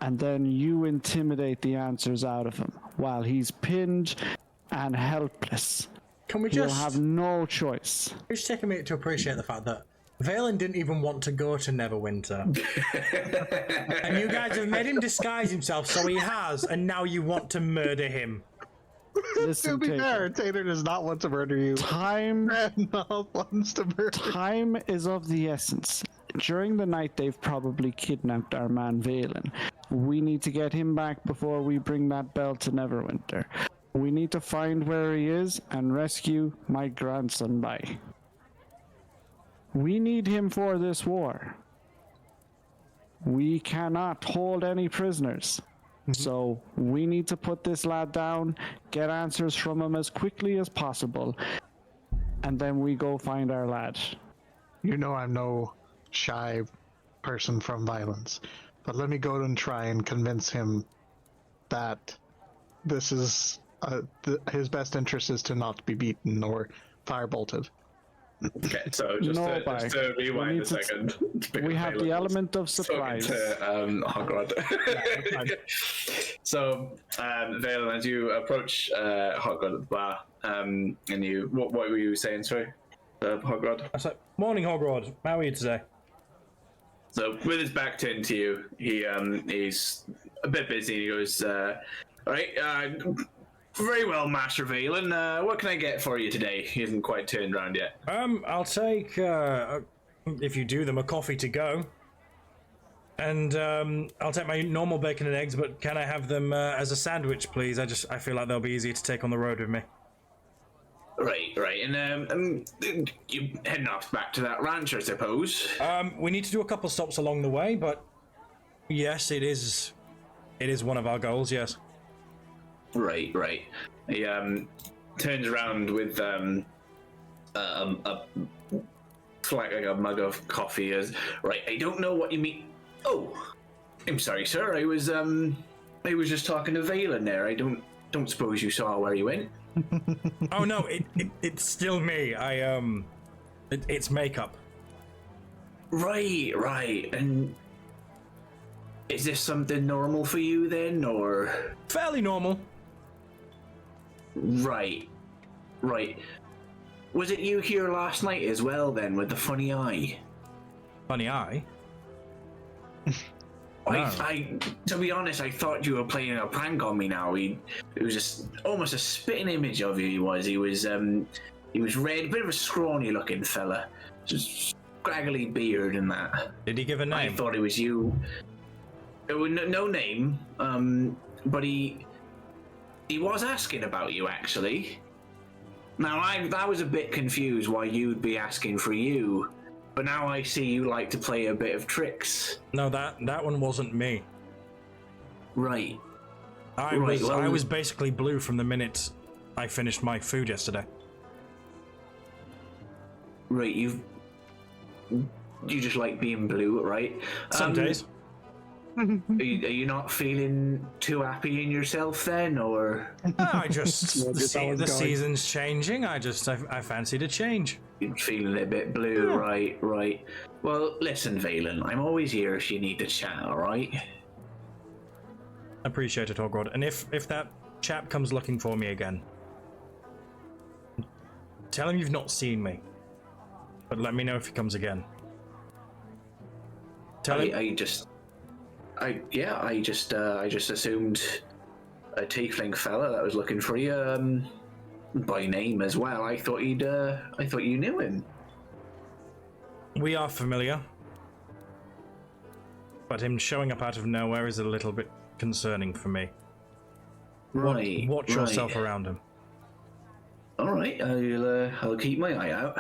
And then you intimidate the answers out of him while he's pinned and helpless. Can we He'll just have no choice. just take a minute to appreciate the fact that Valen didn't even want to go to Neverwinter. And you guys have made him disguise himself, so he has, and now you want to murder him. Listen, To be Tater, fair, Tater does not want to murder you. time Randolph wants to murder. Time is of the essence. During the night, they've probably kidnapped our man Valen. We need to get him back before we bring that bell to Neverwinter. We need to find where he is and rescue my grandson by. We need him for this war. We cannot hold any prisoners. So we need to put this lad down, get answers from him as quickly as possible, and then we go find our lad. You know I'm no shy person from violence, but let me go and try and convince him that this is his best interest is to not be beaten or firebolted. Okay, so just to rewind a second. We have the element of surprise. Hogrod. So, Valen, as you approach Hogrod at the bar, and what were you saying, sorry, Hogrod? I said, "Morning, Hogrod. How are you today?" So, with his back turned to you, he's a bit busy. He goes, "All right, very well, Master Valen. What can I get for you today?" He hasn't quite turned around yet. I'll take, if you do them, a coffee to go. And I'll take my normal bacon and eggs, but can I have them as a sandwich, please? I feel like they'll be easier to take on the road with me. Right. And you heading off back to that ranch, I suppose. We need to do a couple stops along the way, but yes, it is one of our goals. Yes. Right. He turns around with a like a mug of coffee. As right, I don't know what you mean. Oh, I'm sorry, sir. I was just talking to Valen there. I don't suppose you saw where he went. Oh no, it's still me. It's makeup. Right. And is this something normal for you then, or Fairly normal. Right. Was it you here last night as well then, with the funny eye? Funny eye. I to be honest, I thought you were playing a prank on me now. It was just almost a spitting image of you. He was red, bit of a scrawny looking fella, just scraggly beard and that. Did he give a name? I thought it was you. It was no name, but he was asking about you actually. Now I was a bit confused why you'd be asking for you. But now I see you like to play a bit of tricks. No, that one wasn't me. Right. I was basically blue from the minute I finished my food yesterday. Right, you just like being blue, right? Some days. Are you not feeling too happy in yourself then, or? I just the season's changing. I fancied a change. You're feeling a bit blue, yeah. Right. Well, listen, Valen, I'm always here if you need to chat, alright? Appreciate it, Hogrod. And if that chap comes looking for me again, tell him you've not seen me. But let me know if he comes again. Tell him. I just assumed a tiefling fella that was looking for you, by name as well. I thought you knew him. We are familiar, but him showing up out of nowhere is a little bit concerning for me. Right. Watch yourself around him. All right, I'll keep my eye out,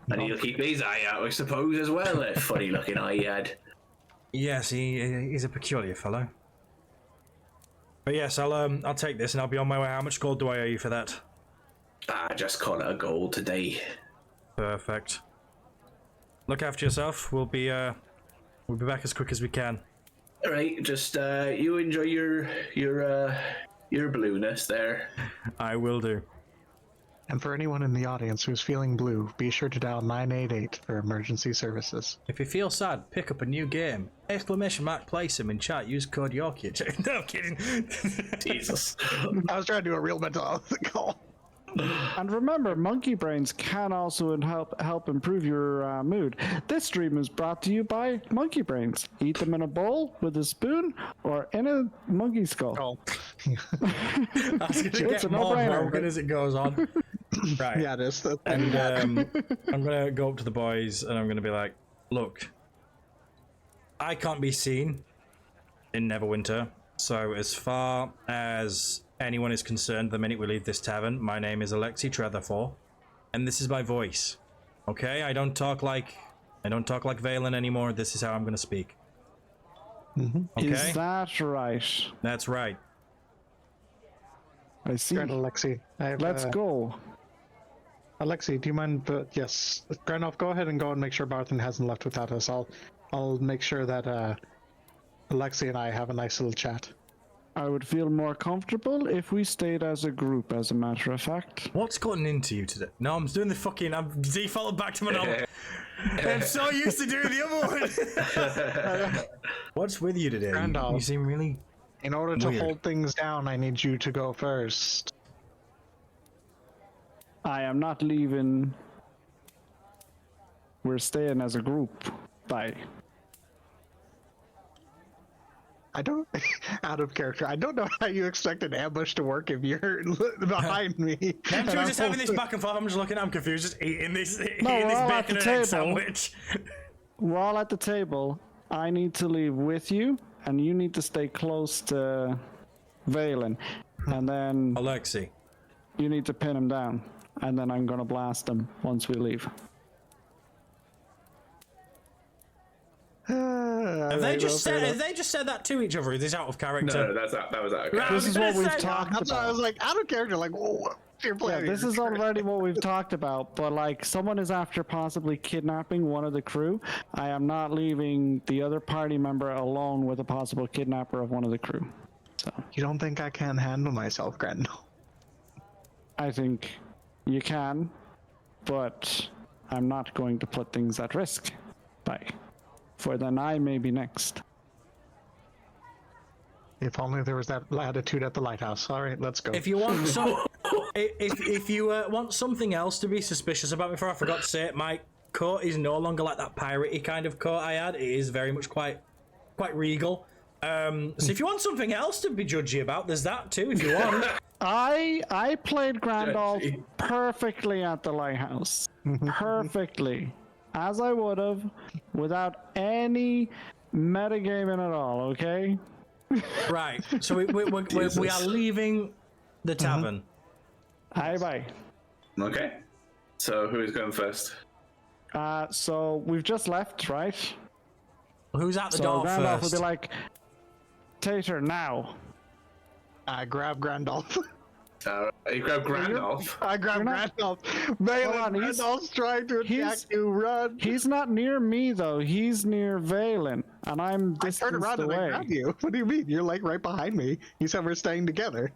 and he'll keep his eye out, I suppose, as well. A funny-looking eye he had. Yes, he's a peculiar fellow. But yes, I'll take this and I'll be on my way. How much gold do I owe you for that? Just call it a gold today. Perfect. Look after yourself. We'll be back as quick as we can. All right, just you enjoy your your blueness there. I will do. And for anyone in the audience who's feeling blue, be sure to dial 988 for emergency services. If you feel sad, pick up a new game. Exclamation mark play sim in chat. Use code Yorkie. No, I'm kidding. Jesus. I was trying to do a real mental health call. And remember, monkey brains can also help improve your mood. This stream is brought to you by monkey brains. Eat them in a bowl with a spoon or in a monkey skull. Oh. That's gonna It's get a more no-brainer. broken as it goes on. Right. Yeah, it is. And I'm gonna go up to the boys and I'm gonna be like, look, I can't be seen in Neverwinter, so as far as anyone is concerned, the minute we leave this tavern, my name is Alexei Treatherfall, and this is my voice. Okay, I don't talk like Valen anymore. This is how I'm gonna speak. Okay, Is that right? that's right. I see. Grand Alexei. Let's go. Alexei, do you mind? Yes, Grandolph, go ahead and go and make sure Barton hasn't left without us. I'll make sure that Alexei and I have a nice little chat. I would feel more comfortable if we stayed as a group, as a matter of fact. What's gotten into you today? No, I'm doing the fucking. I'm defaulted back to my normal. I'm so used to doing the other one. What's with you today? Randolph. You seem really. In order to Weird. hold things down, I need you to go first. I am not leaving. We're staying as a group. Bye. I don't, out of character, I don't know how you expect an ambush to work if you're behind me. I'm And just having this holding- back and forth. I'm just looking. I'm confused. Just eating this we're all at bacon the and egg table. sandwich. We're all at the table. I need to leave with you, and you need to stay close to Valen. And then Alexei. you need to pin him down. And then I'm gonna blast him once we leave. Have they just said that to each other? Is this out of character? No, that was out. Right. This is what we've That's talked That's why I was about. like, out of character, like, whoa, you're Yeah, playing. this is already what we've talked about, but like someone is after possibly kidnapping one of the crew. I am not leaving the other party member alone with a possible kidnapper of one of the crew. So You don't think I can handle myself, Grandel? I think you can, but I'm not going to put things at risk. Bye. For then I may be next. If only there was that latitude at the lighthouse. All right, let's go. If you want if you want something else to be suspicious about, before I forgot to say it, my coat is no longer like that piratey kind of coat I had. It is very much quite regal. So if you want something else to be judgy about, there's that too. If you want. I played Grandolph Judgy. perfectly at the lighthouse. Perfectly. As I would have, without any metagaming at all, okay? Right. So we are leaving the tavern. Bye. Okay. So who is going first? So we've just left, right? Who's at the So door Grandolph first? will be like, Tater, now. I grab Grandolph. You grab Grandolph. I grab You're not- Grandolph. Hold Valen, on, he's- Grandolph's trying to attack he's- you. Run. He's not near me, though. He's near Valen, and I'm I distanced turned around and I away. grabbed you. What do you mean? You're like right behind me. You said we're staying together.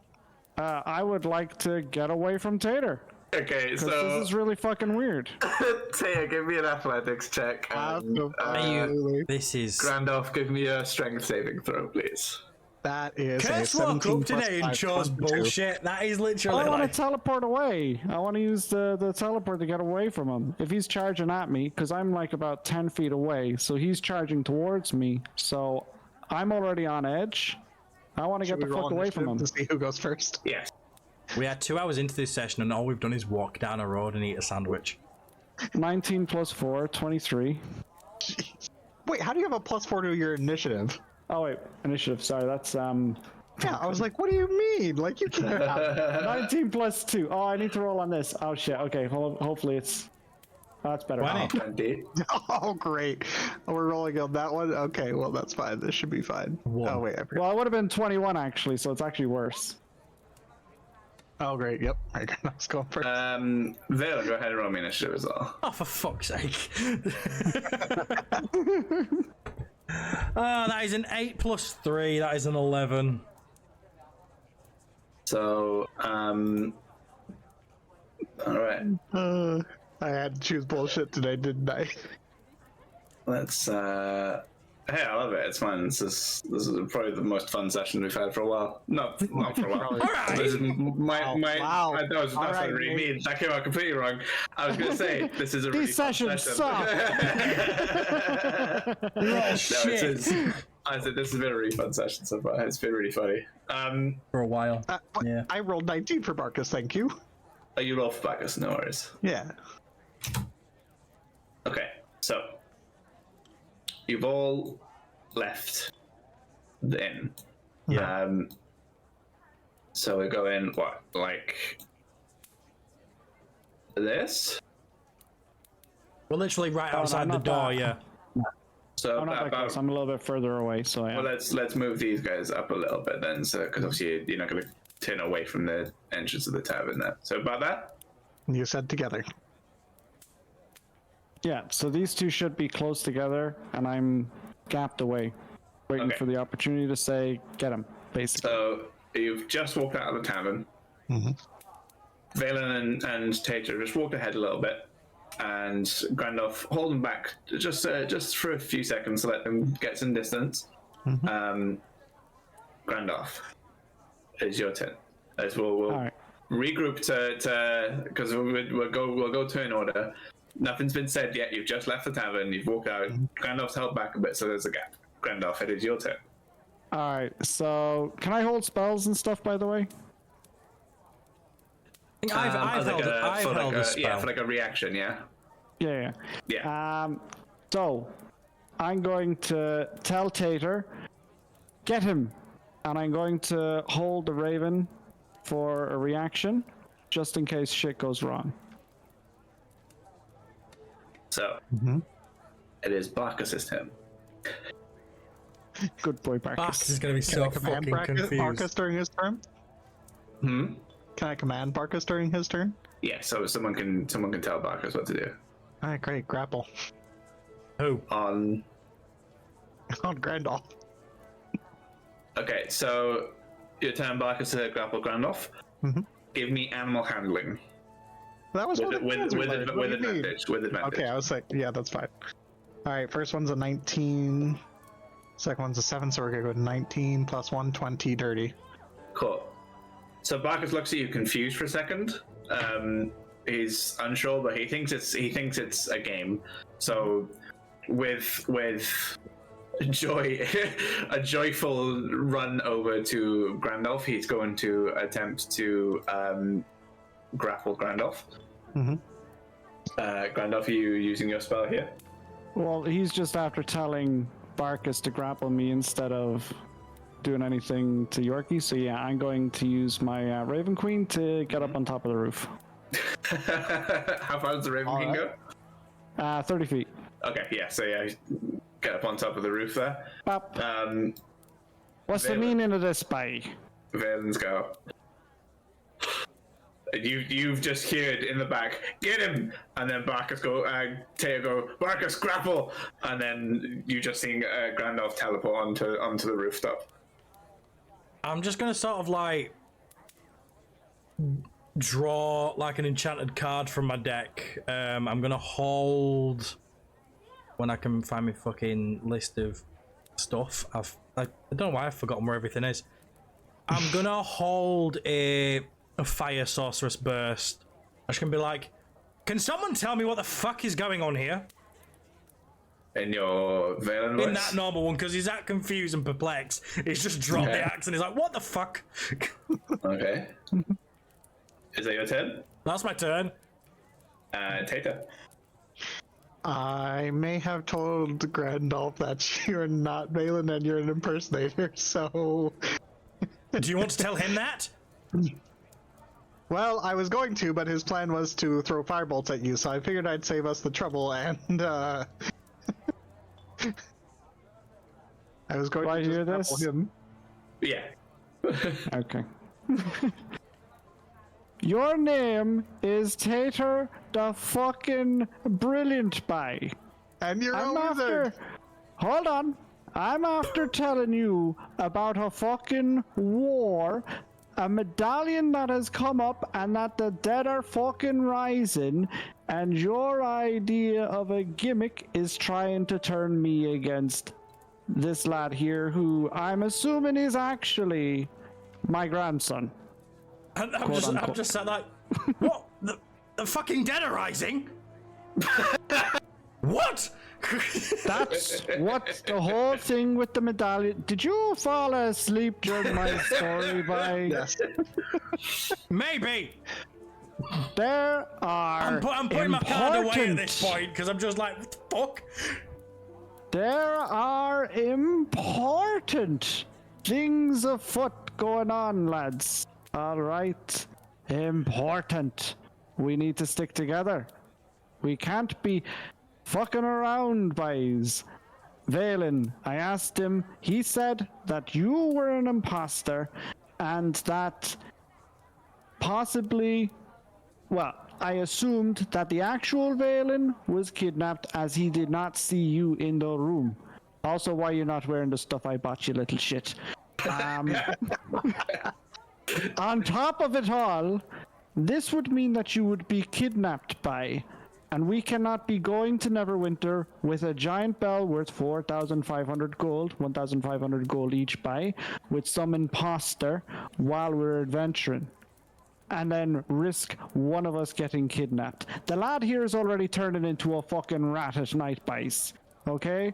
I would like to get away from Tater, Okay, because so this is really fucking weird. Taya, give me an athletics check. And, Absolutely. This is. Grandolph, give me a strength saving throw, please. That is Curse a woke 17 up today and plus chose 5, 22. bullshit. That is Oh, literally I want like. to teleport away. I want to use the teleport to get away from him. If he's charging at me, because I'm like about 10 feet away, so he's charging towards me. So I'm already on edge. I want to Should get we the roll fuck away from him. initiative to see who goes first? Yes. We are 2 hours into this session and all we've done is walk down a road and eat a sandwich. 19 plus 4, 23. Jeez. Wait, how do you have a +4 to your initiative? Oh wait, initiative. Sorry, that's Yeah, I was like, what do you mean? Like, you can't have 19 plus 2. Oh, I need to roll on this. Oh shit. Okay, hopefully it's. Oh, that's better. 20. 20. Oh, great. We're rolling on that one? Okay, well, that's fine. This should be fine. One. Oh, wait. I forgot. Well, it would have been 21 actually, so it's actually worse. Oh, great. Yep. I was going first. Vale, go ahead and roll me initiative as well. Oh, for fuck's sake. Oh, that is an 8 plus 3. That is an 11. So, all right. I had to choose bullshit today, didn't I? Let's. Hey, I love it. It's fun. This is probably the most fun session we've had for a while. Not for a while. All right. This is my. Wow. That was All not right, really Nate. mean. That came out completely wrong. I was gonna say this is a really These fun sessions session. suck. Oh, shit. I said this has been a really fun session so far. It's been really funny. For a while. Yeah. I rolled 19 for Marcus, thank you. Oh, you roll for Bacchus, no worries. Yeah. Okay, so you've all left the inn. Yeah. So we go in what, like this? We're literally right outside the not door, that. yeah. So I'm not that close. I'm a little bit further away, so yeah. well, let's move these guys up a little bit then, so because obviously you're not going to turn away from the entrance of the tavern there. So about that. You said together. Yeah, so these two should be close together, and I'm gapped away, waiting Okay. for the opportunity to say, get him, basically. So you've just walked out of the tavern. Valen and Tater just walked ahead a little bit, and Grandolph hold them back just for a few seconds to let them get some distance. Grandolph, it's your turn. As we'll All right. regroup to because we'll go turn order. Nothing's been said yet. You've just left the tavern. You've walked out. Grandolph's held back a bit, so there's a gap. Grandolph, it is your turn. All right, so can I hold spells and stuff, by the way? I've As held, like a- I've for held like a spell. Yeah, for like a reaction. Yeah. Yeah. Yeah. So I'm going to tell Tater, get him, and I'm going to hold the Raven for a reaction, just in case shit goes wrong. So it is Barcus's turn. Good boy, Barcus Barcus. is going to be so Command fucking confused. Barcus during his turn? Hmm. Can I command Barcus during his turn? Yeah. So someone can tell Barcus what to do. Alright, great. Grapple. Who? On. On Grandolph. Okay. So your turn, Barcus, to grapple Grandolph. Give me animal handling That was with one of the with, hands we with, learned. What do you mean? advantage. With advantage. Okay, I was like, yeah, that's fine. Alright, first one's a 19. Second one's a 7, so we're gonna go 19 plus 1, 20 dirty. Cool. So Barcus looks at you confused for a second. He's unsure, but he thinks it's a game. So with joy, a joyful run over to Grandolph, he's going to attempt to grapple Grandolph. Grandolph, are you using your spell here? Well, he's just after telling Barcus to grapple me instead of doing anything to Yorkie. So yeah, I'm going to use my Raven Queen to get up on top of the roof. How far does the Raven King go? 30 feet. Okay, yeah. So yeah, get up on top of the roof there. Up. What's the Valen. meaning of this, bye? Valen's go. And you've just heard in the back, get him, and then Barcus go, Taya go, Barcus grapple, and then you just seeing Grandolph teleport onto the rooftop. I'm just going to sort of like draw like an enchanted card from my deck. I'm going to hold when I can find my fucking list of stuff. I don't know why I've forgotten where everything is. I'm going to hold a fire sorceress burst. I'm just going to be like, can someone tell me what the fuck is going on here? In your Valen voice? In that normal one, because he's that confused and perplexed. He's just dropped Okay. the axe and he's like, what the fuck? Okay. Is that your turn? That's my turn. Tata. I may have told Grandolph that you're not Valen and you're an impersonator, so... Do you want to tell him that? Well, I was going to, but his plan was to throw firebolts at you, so I figured I'd save us the trouble, and, I was going Do I to just hear grapple this? him. Yeah. Okay. Your name is Tater the fucking Brilliant Bye. And you're I'm a wizard! after. Hold on. I'm after telling you about a fucking war a medallion that has come up and that the dead are fucking rising, and your idea of a gimmick is trying to turn me against this lad here, who I'm assuming is actually my grandson. I'm just sat like, what? The fucking dead are rising? What? That's what the whole thing with the medallion. Did you fall asleep during my story, by? Yes. Maybe. There are. I'm putting my card away at this point because I'm just like, what the fuck? There are important things afoot going on, lads. All right. Important. We need to stick together. We can't be fucking around, boys. Valen, I asked him, he said that you were an imposter and that possibly, well, I assumed that the actual Valen was kidnapped as he did not see you in the room. Also, why you're not wearing the stuff I bought you, little shit. On top of it all, this would mean that you would be kidnapped by, and we cannot be going to Neverwinter with a giant bell worth 4,500 gold, 1,500 gold each by, with some imposter while we're adventuring, and then risk one of us getting kidnapped. The lad here is already turning into a fucking rat at night, boys. Okay?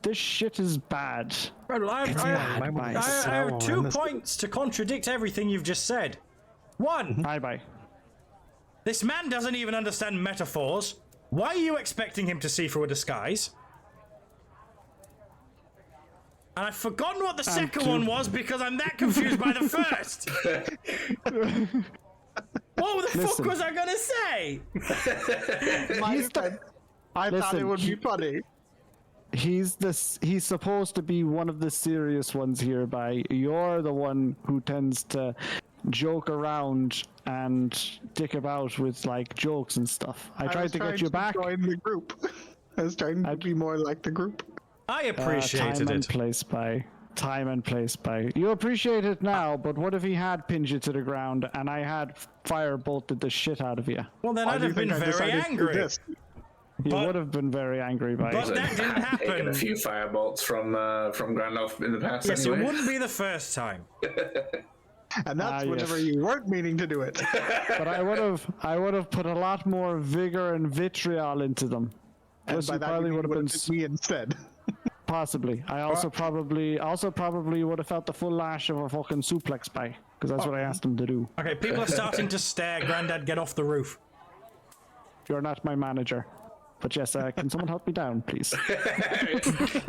This shit is bad. Well, I have 2 points to contradict everything you've just said. One, Bye. this man doesn't even understand metaphors. Why are you expecting him to see through a disguise? And I've forgotten what the second one was because I'm that confused by the first. What the fuck was I gonna say? I thought it would be funny. He's supposed to be one of the serious ones here, by. You're the one who tends to joke around and dick about with like jokes and stuff. I tried to get you back. Join the group. I was trying to be more like the group. I appreciated time it. And place, by. Time and place, by. You appreciate it now, but what if he had pinned you to the ground and I had fire-bolted the shit out of you? Well, then I'd have been very angry. You would have been very angry, by. But that didn't happen. Taken a few firebolts from Grandolph in the past. Yes, anyway. it wouldn't be the first time. And that's whenever you weren't meaning to do it. But I would have put a lot more vigor and vitriol into them. Plus, you probably would have been me instead. Possibly. I also probably would have felt the full lash of a fucking suplex, by, because that's what I asked him to do. Okay, people are starting to stare. Grandad, get off the roof. You're not my manager. But yes, can someone help me down, please?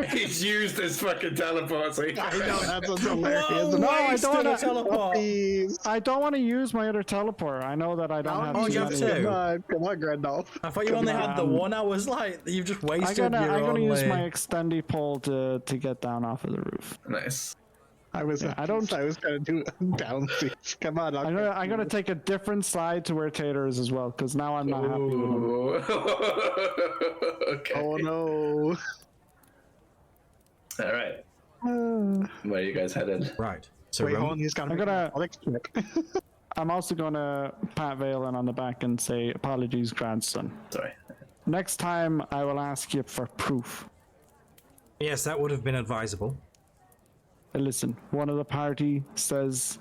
He's used his fucking teleport, so he I know, that's hilarious. Whoa, No, I waste don't of a wanna- teleport. Please. I don't want to use my other teleport. I know that I don't have Oh, too you have many. to. Come on, Grandolph. I thought you only had the one. I was like, you've just wasted I'm your gonna own use way. my extendy pole to get down off of the roof. nice. I was gonna do down. Come on, I'm gonna take a different side to where Tater is as well, because now I'm not happy with him. Okay. Oh no. All right. Where are you guys headed? Right. So Wait, hold on, he's got I'm also gonna pat Valen on the back and say, apologies, grandson. Sorry. Next time I will ask you for proof. yes, that would have been advisable. Listen, one of the party says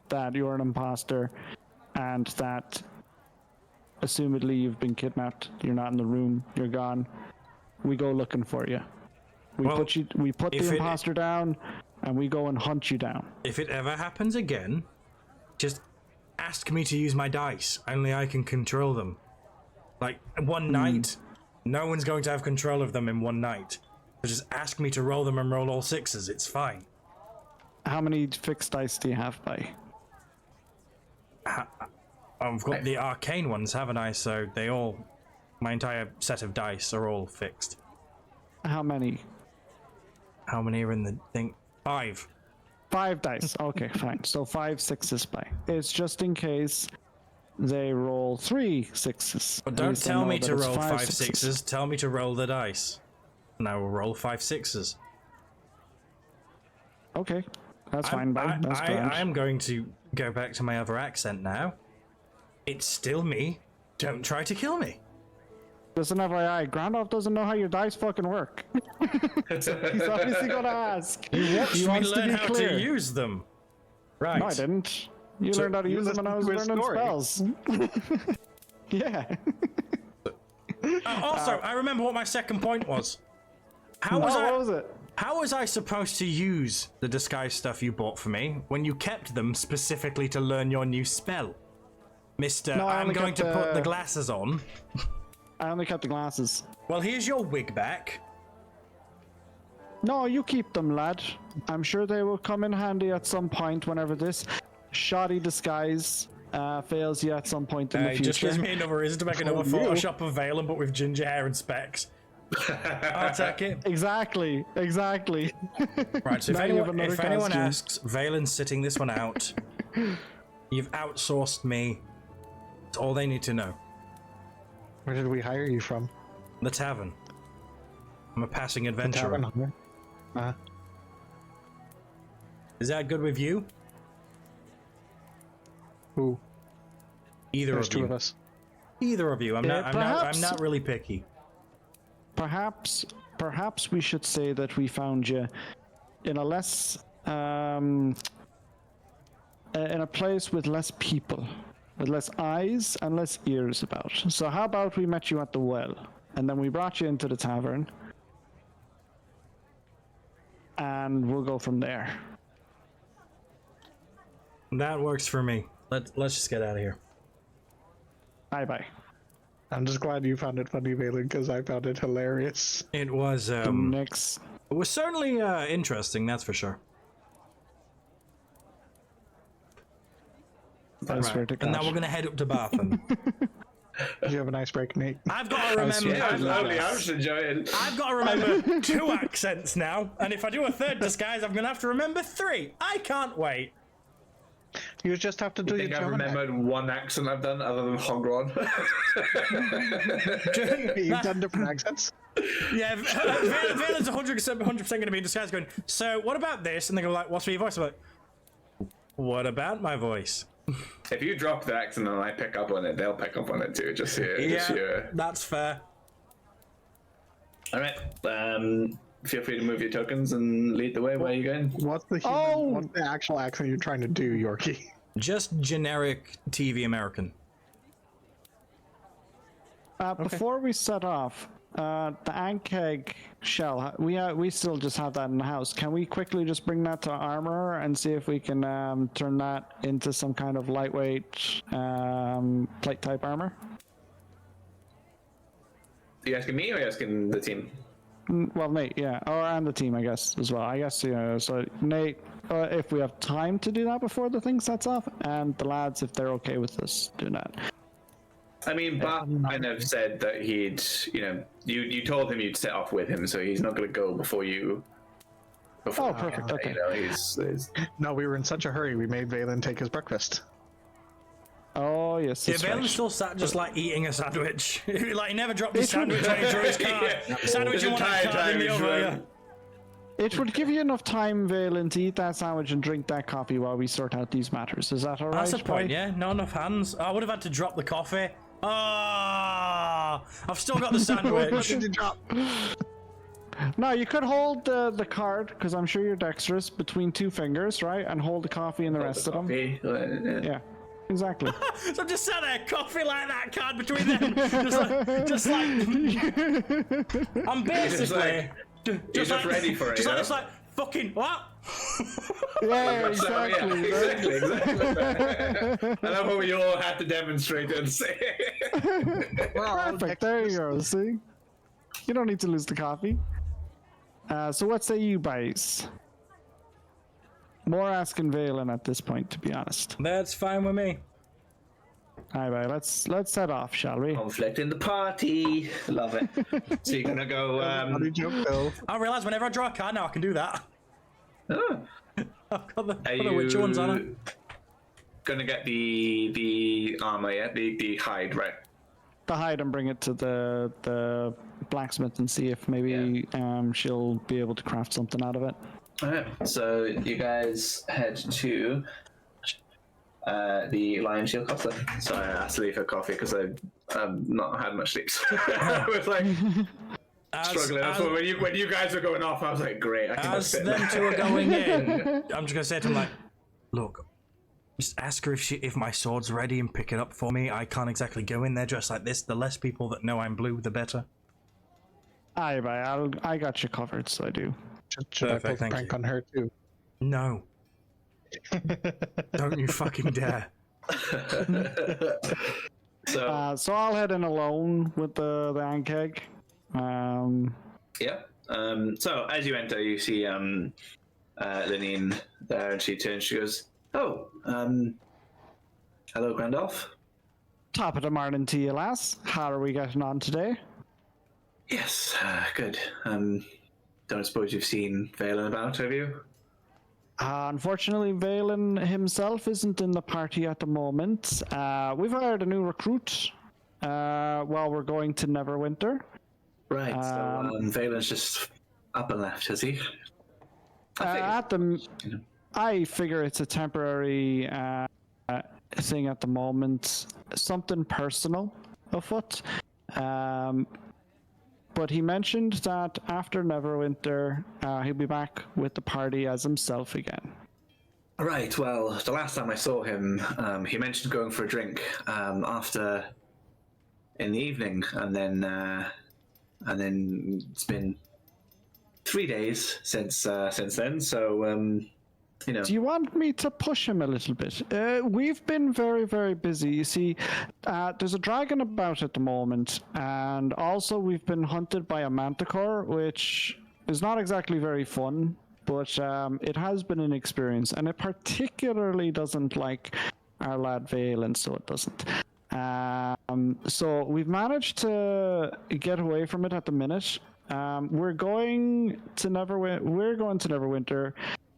that you're an imposter and that assumedly you've been kidnapped, you're not in the room, you're gone. We go looking for you. We Well, put the imposter down and we go and hunt you down. If it ever happens again, just ask me to use my dice. Only I can control them. Like, one night, no one's going to have control of them in one night. So just ask me to roll them and roll all sixes. It's fine. How many fixed dice do you have, by? I've got the arcane ones, haven't I? So they all, my entire set of dice are all fixed. How many? How many are in the thing? 5. 5 dice. Okay, fine. So 5 sixes, by. It's just in case they roll 3 sixes. But At don't least I tell know me that to it's roll 5 sixes. sixes. Tell me to roll the dice. And I will roll 5 sixes. Okay, That's fine, bud. That's grand. I am going to go back to my other accent now. It's still me. Don't try to kill me. Listen, FYI, Grandolph doesn't know how your dice fucking work. He's obviously gonna ask. You watched me wants learn be how clear. to use them. Right. No, I didn't. You learned how to use them when I was learning spells. Yeah. Also, I remember what my second point was. How was what was it? How was I supposed to use the disguise stuff you bought for me when you kept them specifically to learn your new spell? Mister, No, I I'm only going to kept put the glasses on. I only kept the glasses. Well, here's your wig back. No, you keep them, lad. I'm sure they will come in handy at some point whenever this shoddy disguise fails you at some point in the It future. just gives me another reason to make another For you. Photoshop of Valen, but with ginger hair and specs. I'll take it. Exactly. Right, so Now you have if another anyone costume. asks, Valen's sitting this one out. You've outsourced me. That's all they need to know. Where did we hire you from? The tavern. I'm a passing The adventurer. tavern, huh? Is that good with you? Who? Either There's of two you. of us. Either of you. I'm perhaps- not really picky. Perhaps we should say that we found you in a less in a place with less people, with less eyes and less ears about. So how about we met you at the well, and then we brought you into the tavern, and we'll go from there. That works for me. Let's just get out of here. Bye. I'm just glad you found it funny, Valen, because I found it hilarious. It was Next. it was certainly interesting, that's for sure. I swear to God. And now we're gonna head up to Batham. Did you have a nice break, Nate? I've got to remember. Yeah, it was lovely. I was enjoying. I've got to remember 2 accents now, and if I do a third disguise, I'm gonna have to remember 3. I can't wait. You just have to do I your think I've German remembered one accent I've done other than Hogron. accent. You've done different accents? Yeah, Valen's 100% going to be in disguise going, so what about this? And they go like, what's for your voice? I'm like, what about my voice? If you drop the accent and I pick up on it, they'll pick up on it too. Just here. That's fair. All right. Feel free to move your tokens and lead the way. Where are you going? What's the what's the actual accent you're trying to do, Yorkie? Just generic TV American. Before we set off, the Ankeg shell, we still just have that in the house. Can we quickly just bring that to armor and see if we can turn that into some kind of lightweight plate type armor? Are you asking me or are you asking the team? Well, Nate, yeah, and the team, I guess, as well. I guess, so Nate, if we have time to do that before the thing sets off, and the lads, if they're okay with us doing that. I mean, Bart kind of said that he'd, you told him you'd set off with him, so he's not going to go before you. Oh, perfect, okay. He's No, we were in such a hurry, we made Valen take his breakfast. Oh, yes, Yeah, that's Valen's right. still sat just like eating a sandwich. Like, he never dropped his sandwich when he drew his card. Sandwich in one hand, card in the other, yeah. It would give you enough time, Valen, to eat that sandwich and drink that coffee while we sort out these matters. Is that all right? That's the point, boy? yeah. Not enough hands. I would have had to drop the coffee. Ah, I've still got the sandwich. Did you drop? No, you could hold the card, because I'm sure you're dexterous, between 2 fingers, right? And hold the coffee and the rest of them. Yeah, exactly. So I'm just sat there, coffee like that, card between them. just like I'm basically You're just ready for it. Just like it's like fucking what? Yeah, exactly. I love how we all had to demonstrate it and say it. Perfect, there you go, see? You don't need to lose the coffee. So what say you guys? More asking Valen at this point, to be honest. That's fine with me. Alright, let's set off, shall we? Conflict in the party. Love it. So you're gonna go. Funny joke, though. I realise whenever I draw a card now, I can do that. Oh. I've got the Are which ones on it. you gonna get the armor? Yeah, the hide, right? The hide and bring it to the blacksmith and see if maybe she'll be able to craft something out of it. Alright, so you guys head to the Lion Shield Costa. Sorry, I asked to leave for coffee because I've not had much sleep. So I was like struggling. That's when you guys were going off, I was like, great. I can As them two are going in, I'm just gonna say to him like, look, just ask her if my sword's ready and pick it up for me. I can't exactly go in there dressed like this. The less people that know I'm blue, the better. Aye, I got you covered, so I do. Should I pull the prank on her too? No. Don't you fucking dare. So I'll head in alone with the Ankeg. yeah. So as you enter, you see Lineen there, and she turns. She goes, "Oh, hello, Grandolph." Top of the morning to you, lass. How are we getting on today? Yes, good. Don't suppose you've seen Valen about, have you? Unfortunately, Valen himself isn't in the party at the moment. We've hired a new recruit while we're going to Neverwinter. Right, so Valen's just up and left, has he? I figure it's a temporary thing at the moment. Something personal afoot. But he mentioned that after Neverwinter, he'll be back with the party as himself again. Right, well, the last time I saw him, he mentioned going for a drink after in the evening, and then it's been 3 days since then, so you know. Do you want me to push him a little bit? We've been very, very busy. You see, there's a dragon about at the moment, and also we've been hunted by a manticore, which is not exactly very fun, but it has been an experience, and it particularly doesn't like our lad Valen, so it doesn't. So we've managed to get away from it at the minute. We're going to Neverwinter.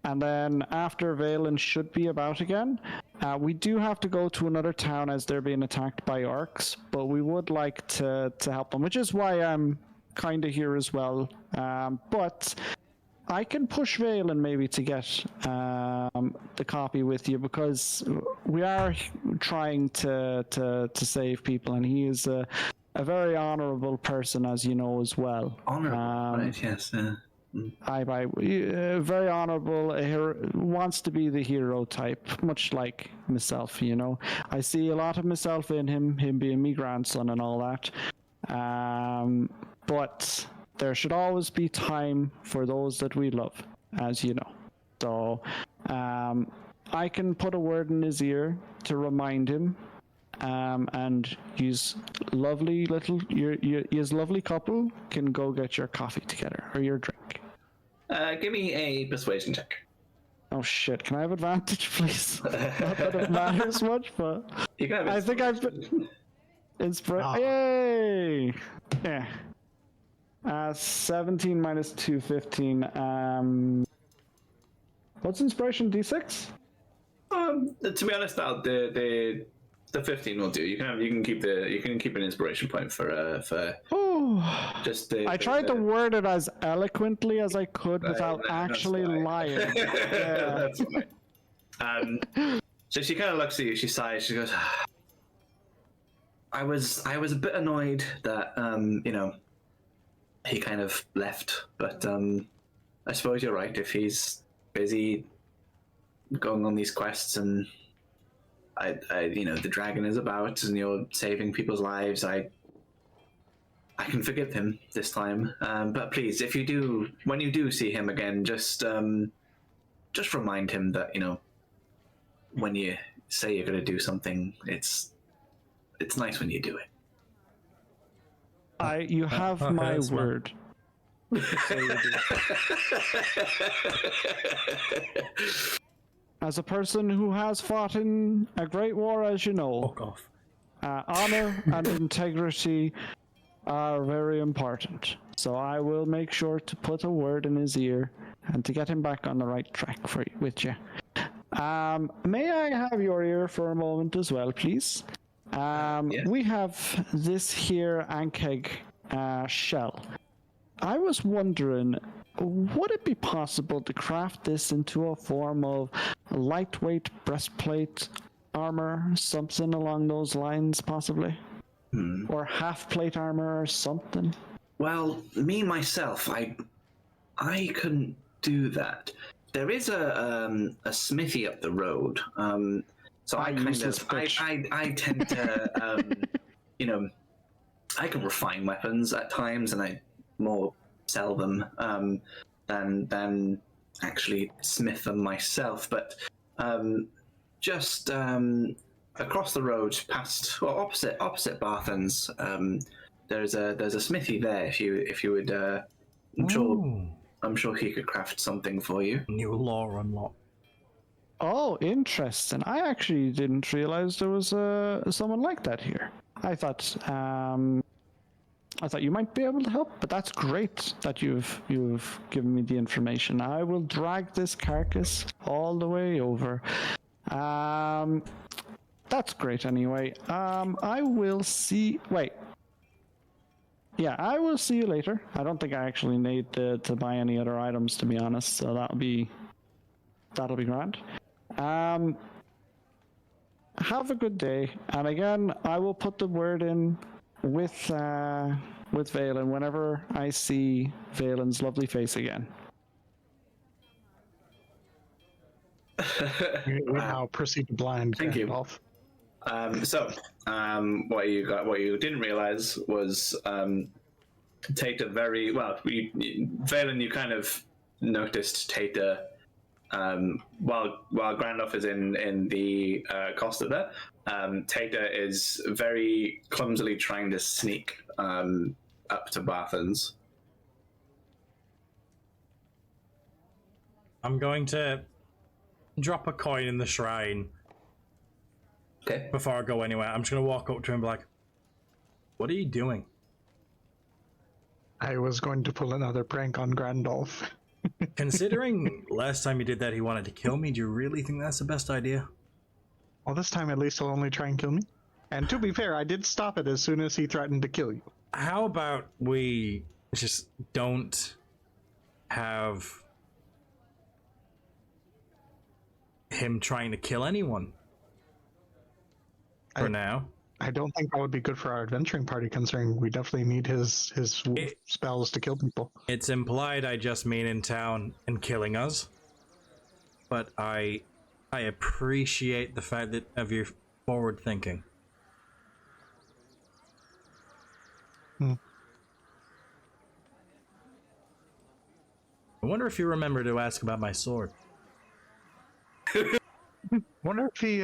And then after Valen should be about again, we do have to go to another town as they're being attacked by orcs, but we would like to help them, which is why I'm kind of here as well. But I can push Valen maybe to get the copy with you, because we are trying to save people, and he is a very honorable person, as you know as well. Honorable, right, yes. Very honorable, wants to be the hero type, much like myself, you know. I see a lot of myself in him being me grandson and all that. But there should always be time for those that we love, as you know. So I can put a word in his ear to remind him, and his lovely couple can go get your coffee together, or your drink. Give me a persuasion check. Oh shit, can I have advantage, please? Not that it matters much, but You can have I think I've been Yay! Yeah. 17 minus 2, 15. What's inspiration, D6? To be honest, the 15 will do. You can keep an inspiration point for just the. I tried to word it as eloquently as I could without actually lying. Yeah. That's fine. So she kind of looks at you. She sighs. She goes, I was a bit annoyed that he kind of left, but I suppose you're right. If he's busy going on these quests, and I the dragon is about, and you're saving people's lives, I can forgive him this time. But please, when you do see him again, just remind him that when you say you're going to do something, it's nice when you do it. You have my word. So you do. As a person who has fought in a great war, as you know, Fuck off. Honor and integrity are very important. So I will make sure to put a word in his ear and to get him back on the right track with you. May I have your ear for a moment as well, please? Yeah. We have this here Ankeg shell. I was wondering, would it be possible to craft this into a form of lightweight breastplate armor, something along those lines, possibly? Or half plate armor or something? Well, me myself, I couldn't do that. There is a smithy up the road. So I kind useless of bitch. I tend to you know, I can refine weapons at times, and I more sell them than actually smith them myself. But just across the road, past opposite Barthen's, there's a smithy there. If you would, I'm sure he could craft something for you. New law unlock. Oh, interesting. I actually didn't realize there was someone like that here. I thought you might be able to help, but that's great that you've given me the information. I will drag this carcass all the way over. That's great anyway. I will see. Wait. Yeah, I will see you later. I don't think I actually need to buy any other items, to be honest. So that'll be grand. Have a good day. And again, I will put the word in with Valen whenever I see Valen's lovely face again. We now proceed to blind. Thank you. Gandalf. What you didn't realize was Tata very well. Valen, you kind of noticed Tata while Gandalf is in the Costa there. Tata is very clumsily trying to sneak up to Barthen's. I'm going to drop a coin in the shrine. Okay. Before I go anywhere, I'm just going to walk up to him and be like, what are you doing? I was going to pull another prank on Gandalf. Considering last time you did that, he wanted to kill me, do you really think that's the best idea? Well, this time at least he'll only try and kill me. And to be fair, I did stop it as soon as he threatened to kill you. How about we just don't have him trying to kill anyone for now? I don't think that would be good for our adventuring party, considering we definitely need his spells to kill people. It's implied I just mean in town and killing us, but I appreciate the fact that of your forward thinking. I wonder if you remember to ask about my sword. Wonder if he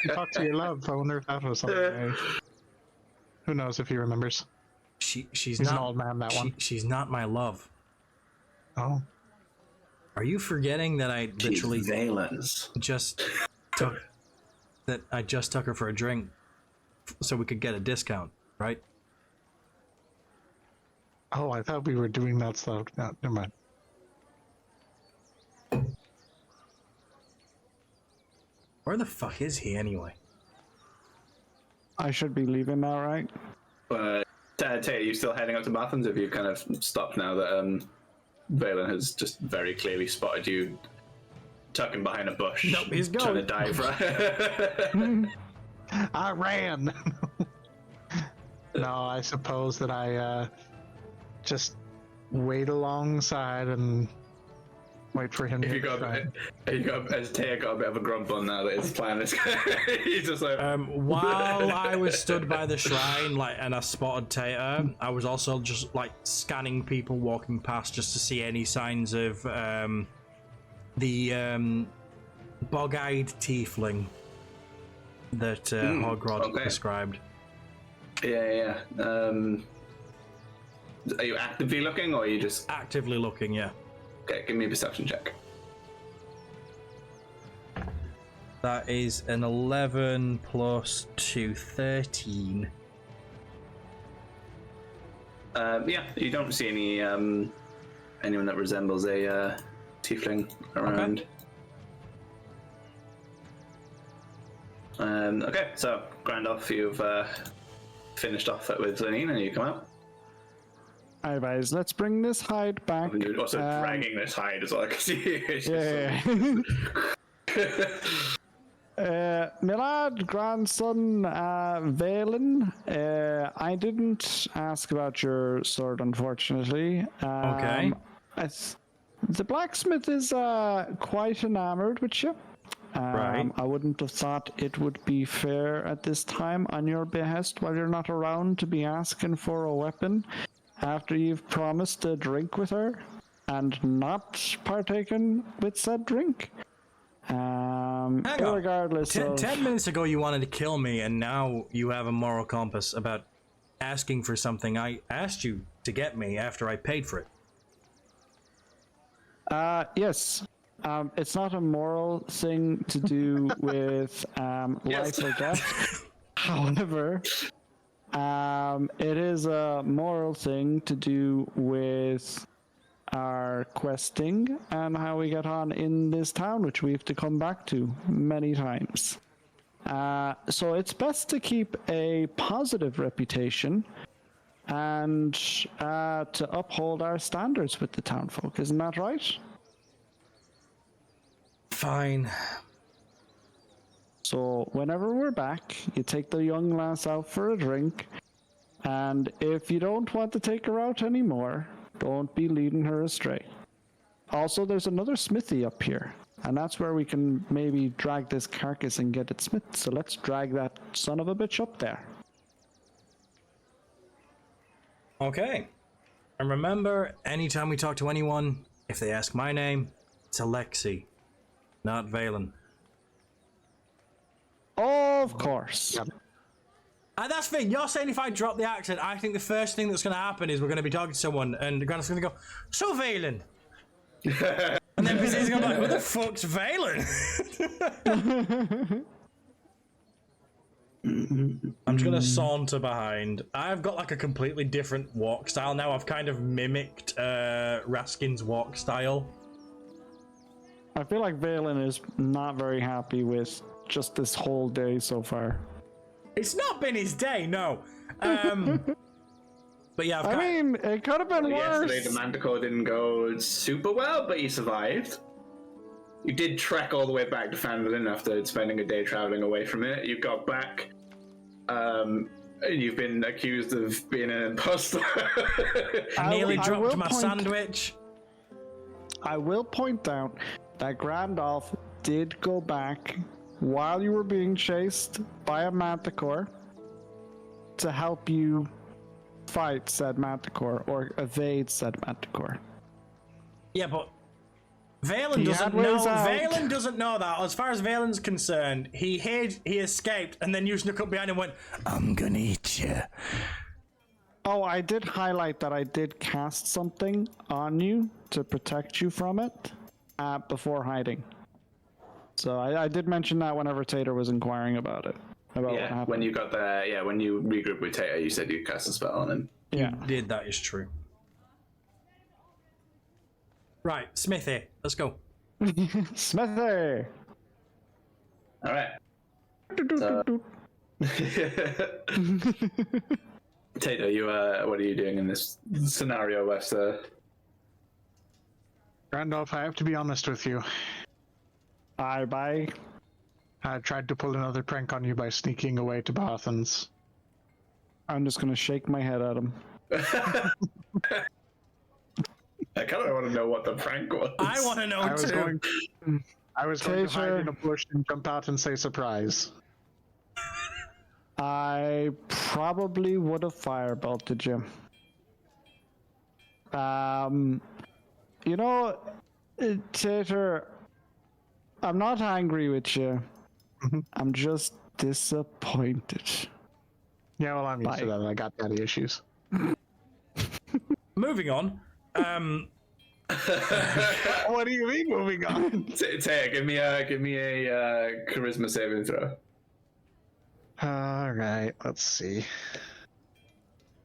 talked to your love. I wonder if that was something. Who knows if he remembers? She's He's not an old man, that one. She's not my love. Oh. Are you forgetting that I literally Valen's. just took her for a drink so we could get a discount, right? Oh, I thought we were doing that stuff. No, never mind. Where the fuck is he anyway? I should be leaving now, right? Tay, are you still heading up to Barthen's? Have you kind of stopped now that Valen has just very clearly spotted you tucking behind a bush? Nope, he's trying to going. dive right. I ran! No, I suppose that I just wait alongside and wait for him to as Taya got a bit of a grumble now that his plan is he's just like while I was stood by the shrine and I spotted Tater, I was also just scanning people walking past just to see any signs of the bog-eyed tiefling that Hogrod described. Yeah. Are you actively looking, or are you just actively looking? Yeah. Okay, give me a perception check. That is an 11 plus 2, 13. Yeah, you don't see any anyone that resembles a tiefling around. Okay, so Gandalf, you've finished off it with Lenine, and you come out. Alright, guys, let's bring this hide back. You're also dragging this hide as well. My lad, grandson, Valen, I didn't ask about your sword, unfortunately. Okay. The blacksmith is quite enamored with you. Right. I wouldn't have thought it would be fair at this time on your behest while you're not around to be asking for a weapon after you've promised a drink with her and not partaken with said drink. Hang on. Regardless of 10 minutes ago you wanted to kill me, and now you have a moral compass about asking for something I asked you to get me after I paid for it. yes. It's not a moral thing to do with life or death. However, it is a moral thing to do with our questing and how we get on in this town, which we have to come back to many times. So it's best to keep a positive reputation and to uphold our standards with the townfolk. Isn't that right? Fine. So whenever we're back, you take the young lass out for a drink, and if you don't want to take her out anymore, don't be leading her astray. Also, there's another smithy up here, and that's where we can maybe drag this carcass and get it smith. So let's drag that son of a bitch up there. Okay. And remember, anytime we talk to anyone, if they ask my name, it's Alexei, not Valen. Of course. Yep. And that's the thing, you're saying if I drop the accent, I think the first thing that's going to happen is we're going to be talking to someone, and the grand's going to go, "So Valen?" And then he's going to be like, "Who the fuck's Valen?" I'm just going to saunter behind. I've got like a completely different walk style now. I've kind of mimicked Raskin's walk style. I feel like Valen is not very happy with just this whole day so far. It's not been his day, no. But yeah, I mean, it could have been worse. Yesterday the Manticore didn't go super well, but you survived. You did trek all the way back to Fandolin after spending a day traveling away from it. You got back. You've been accused of being an imposter. I nearly dropped my sandwich. I will point out that Grandolph did go back while you were being chased by a manticore to help you fight said manticore or evade said manticore. Yeah, but Valen doesn't know. Valen doesn't know that. As far as Valen's concerned, he escaped, and then you snuck up behind him and went, "I'm gonna eat you." Oh, I did highlight that I did cast something on you to protect you from it before hiding. So I did mention that whenever Tater was inquiring about it. About what happened. When you got the when you regrouped with Tater, you said you cast a spell on him. Yeah. You did, that is true. Right, Smithy, let's go. Smithy! Alright. So... Tater, you what are you doing in this scenario, Wester? Randolph, I have to be honest with you. Bye. I tried to pull another prank on you by sneaking away to Barthen's. I'm just gonna shake my head at him. I kind of want to know what the prank was. I want to know too. I was going to hide in a bush and jump out and say surprise. I probably would have firebolted you. You know, Tater, I'm not angry with you. I'm just disappointed. Yeah, well, I'm used to that. I got daddy issues. Moving on. What do you mean moving on? Tater, give me a charisma saving throw. All right, let's see.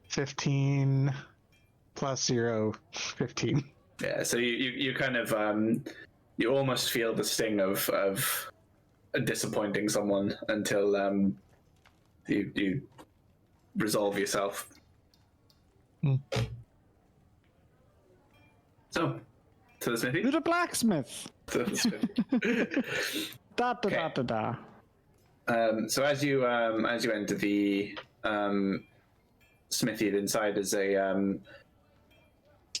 15 plus 0, 15. Yeah, so you kind of you almost feel the sting of disappointing someone until you resolve yourself. So, to the smithy. To the blacksmith. To the smithy. Da da da da da. So as you enter the smithy, inside is a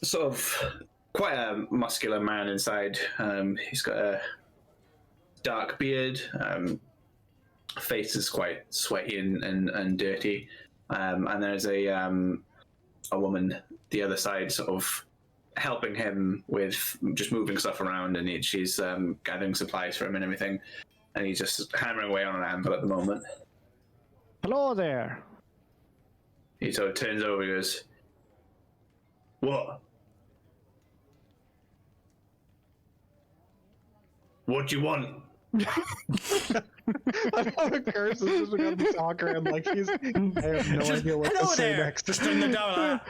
sort of quite a muscular man inside. He's got a dark beard. Face is quite sweaty and dirty. And there's a woman the other side, sort of helping him with just moving stuff around, and she's gathering supplies for him and everything. And he's just hammering away on an anvil at the moment. Hello there. He sort of turns over and goes, "What? What do you want?" I know the curse is just gonna be talker and like I have no idea what to Hello say there. next. Just in the door.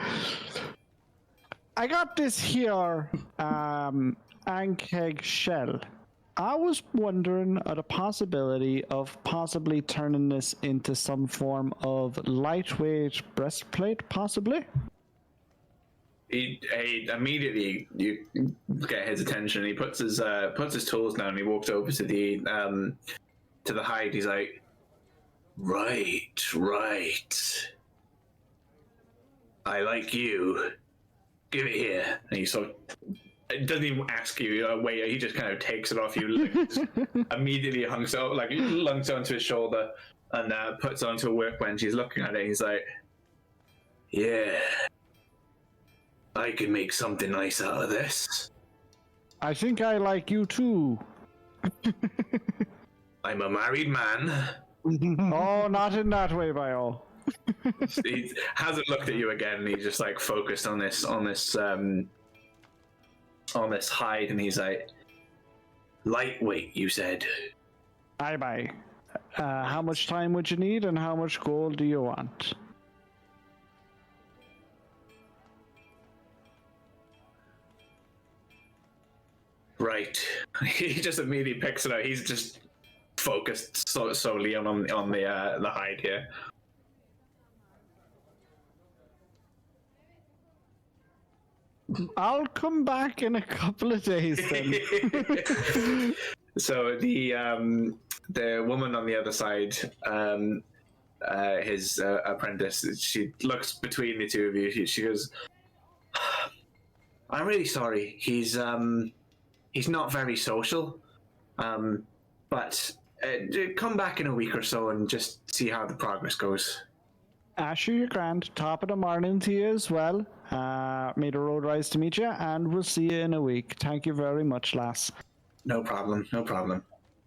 I got this here ankeg shell. I was wondering at a possibility of possibly turning this into some form of lightweight breastplate, possibly. He immediately you get his attention. He puts his tools down. And he walks over to the hide. He's like, right. I like you. Give it here. And he sort of doesn't even ask you. Wait. He just kind of takes it off you. Immediately lungs onto his shoulder and puts it onto a workbench. He's looking at it. He's like, yeah. I can make something nice out of this. I think I like you too. I'm a married man. Oh, not in that way, by all. He hasn't looked at you again. He's just like focused on this hide, and he's like, lightweight, you said. Bye. How much time would you need, and how much gold do you want? Right. He just immediately picks it up. He's just focused solely on the hide here. I'll come back in a couple of days then. So the woman on the other side, his apprentice, she looks between the two of you. She goes, "I'm really sorry. He's not very social, but come back in a week or so and just see how the progress goes." Asher, you're grand. Top of the morning to you as well. Made a road rise to meet you, and we'll see you in a week. Thank you very much, lass. No problem.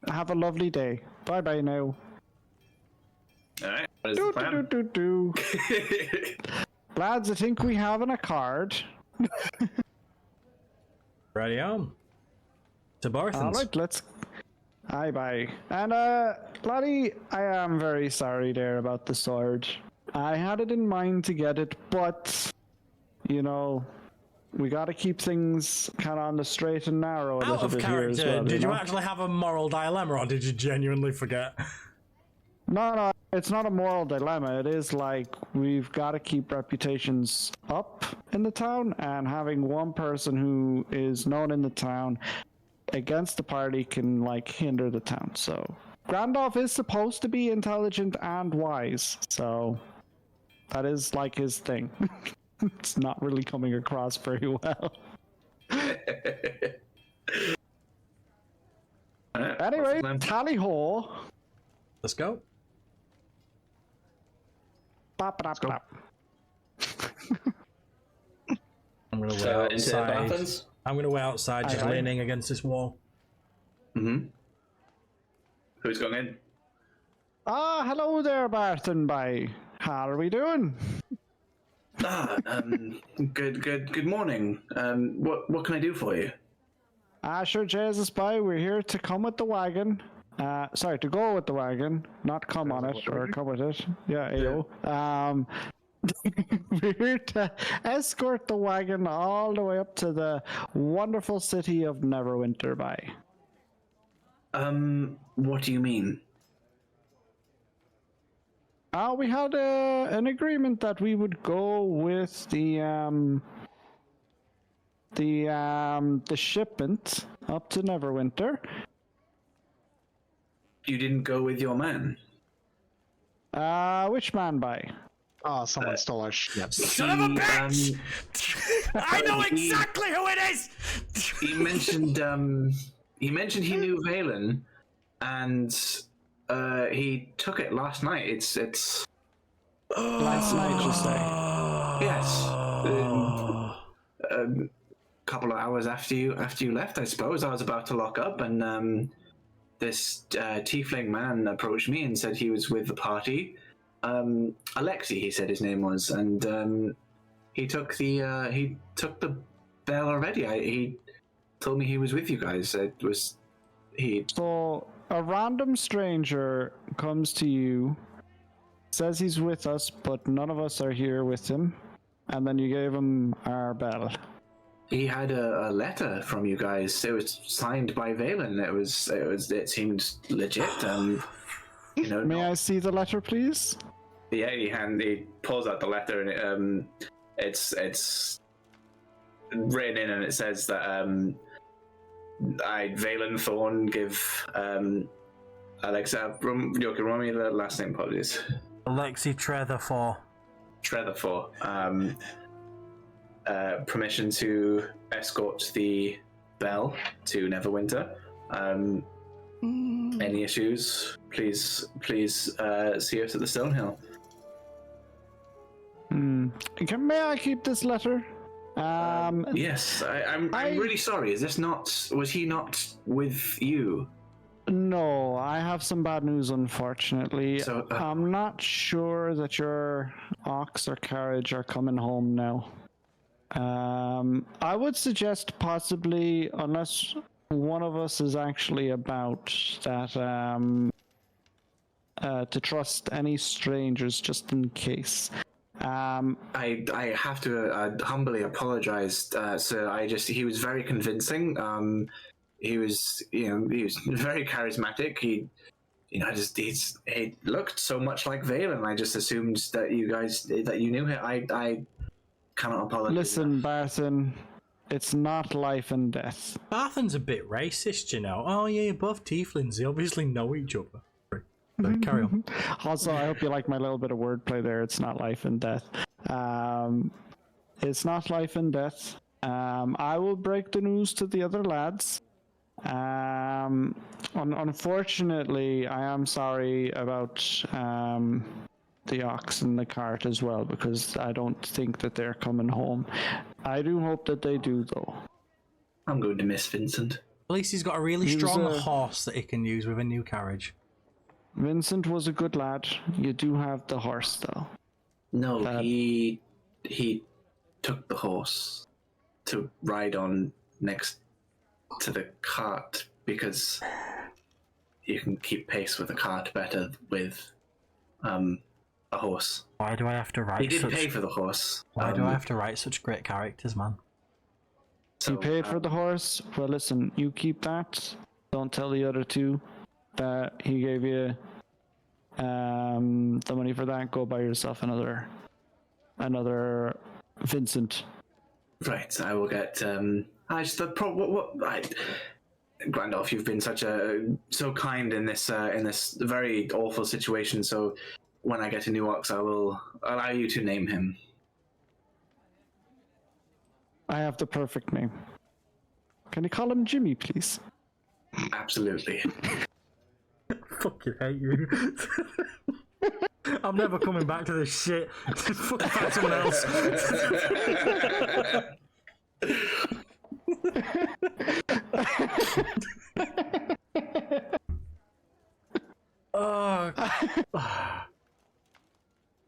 Have a lovely day. Bye now. All right. What is the plan? Lads, I think we have a card. Ready on. To Barthens. All right, let's. Bye. And laddie, I am very sorry there about the sword. I had it in mind to get it, but you know, we got to keep things kind of on the straight and narrow a Out little of bit here as character, well. did you know? actually have a moral dilemma, or did you genuinely forget? No, it's not a moral dilemma. It is like we've got to keep reputations up in the town, and having one person who is known in the town against the party can like hinder the town. So Grandolph is supposed to be intelligent and wise, so that is like his thing. It's not really coming across very well. Anyway, tally ho. Let's go. Bop, bop, bop. I'm gonna wait So into outside. Bathens? I'm gonna wait outside, just Aye. leaning against this wall. Mm-hmm. Who's going in? Hello there, Barthenby. How are we doing? Good morning. What can I do for you? Sure, Jesus, bye. We're here to come with the wagon. Sorry, to go with the wagon, not come on it or come with it. Yeah, AO. We're here to escort the wagon all the way up to the wonderful city of Neverwinter by. What do you mean? We had an agreement that we would go with the the shipment up to Neverwinter. You didn't go with your man. Which man by? Oh, someone stole our ship. Son of a bitch! I know exactly who it is! He mentioned he knew Valen, and he took it last night. It's Last night, you say? yes. A couple of hours after you left, I suppose. I was about to lock up, and this tiefling man approached me and said he was with the party. Alexei, he said his name was, and he took the bell already. He told me he was with you guys. It was he. So a random stranger comes to you, says he's with us, but none of us are here with him, and then you gave him our bell. He had a letter from you guys. It was signed by Valen. It seemed legit. You know. May I see the letter, please? Yeah, he pulls out the letter, and it's written in, and it says that Valen Thorn give Alexa. You can remind me the last name, apologies. Alexei Treatherfor. Permission to escort the bell to Neverwinter. Any issues? Please see us at the Stonehill. May I keep this letter? Yes, I'm really sorry. Was he not with you? No, I have some bad news, unfortunately. So, I'm not sure that your ox or carriage are coming home now. I would suggest possibly, unless one of us is actually about that, to trust any strangers just in case. I have to humbly apologize, sir. He was very convincing. He was very charismatic. He looked so much like Valen. I just assumed that you knew him. I cannot apologize. Listen, Barton, it's not life and death. Barthen's a bit racist, you know. Oh yeah, you're both tieflings. They obviously know each other. Right, carry on. Also, I hope you like my little bit of wordplay there. It's not life and death. It's not life and death. I will break the news to the other lads. Unfortunately, I am sorry about the ox and the cart as well, because I don't think that they're coming home. I do hope that they do, though. I'm going to miss Vincent. At least he's got a really strong horse that he can use with a new carriage. Vincent was a good lad. You do have the horse, though. No, he took the horse to ride on next to the cart because you can keep pace with a cart better with a horse. Why do I have to write? He did pay for the horse. Why do I have to write such great characters, man? So, you paid for the horse? Well, listen, you keep that. Don't tell the other two that he gave you the money for that. Go buy yourself another Vincent. Right, I will get. I just Grandolph, you've been so kind in this very awful situation. So when I get a new ox, I will allow you to name him. I have the perfect name. Can you call him Jimmy, please? Absolutely. Fucking hate you. I'm never coming back to this shit. Just fucking find someone else.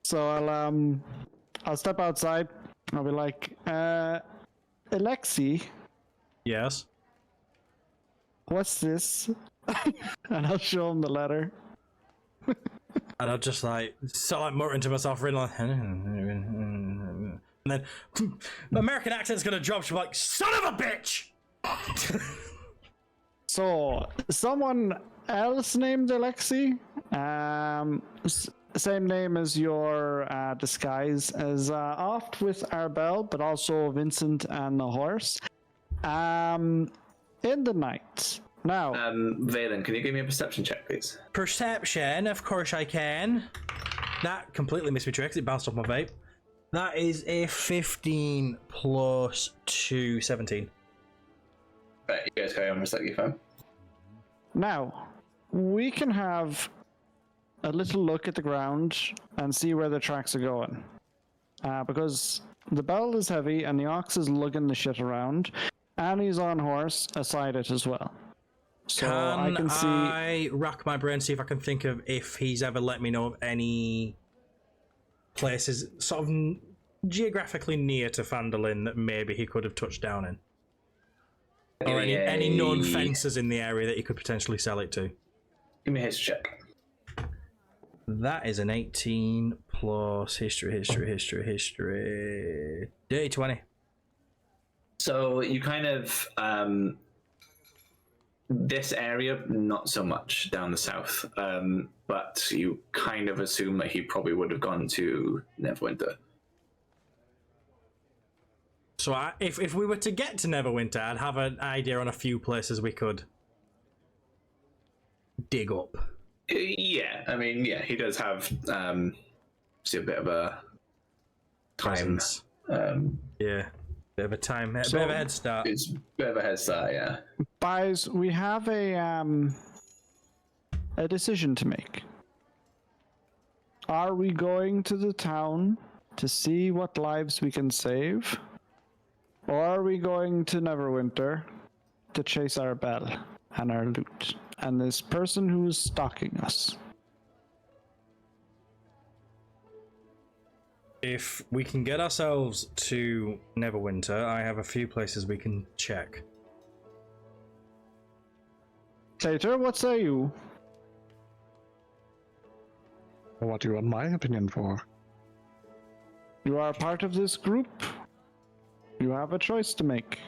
So I'll step outside. I'll be like, Alexei, Yes. what's this? And I'll show him the letter. And I'll just muttering to myself, really like, and then the American accent's gonna drop. She'll be like, "Son of a bitch!" So someone else named Alexei same name as your disguise, is off with Arbel, but also Vincent and the horse. In the night. Now, Valen, can you give me a perception check, please? Perception, of course I can. That completely missed me tricks. It bounced off my vape. That is a 15 plus 2, 17. Right, you guys carry on. Just like you phone. now, we can have a little look at the ground and see where the tracks are going. Because the bell is heavy and the ox is lugging the shit around, and he's on horse aside it as well. So I can see. I rack my brain, see if I can think of if he's ever let me know of any places sort of geographically near to Fandolin that maybe he could have touched down in. Or any known fences in the area that he could potentially sell it to. Give me a history check. That is an 18 plus history. Dirty 20. So you kind of this area, not so much down the south, but you kind of assume that he probably would have gone to Neverwinter. So if we were to get to Neverwinter, I'd have an idea on a few places we could dig up. Yeah, I mean, yeah, he does have see a bit of a time. Yeah, bit of a time, bit of a head start. It's a bit of a head start, yeah. Guys, we have a decision to make. Are we going to the town to see what lives we can save? Or are we going to Neverwinter to chase our bell and our loot and this person who's stalking us? If we can get ourselves to Neverwinter, I have a few places we can check. Tater, what say you? What do you want my opinion for? You are part of this group. You have a choice to make.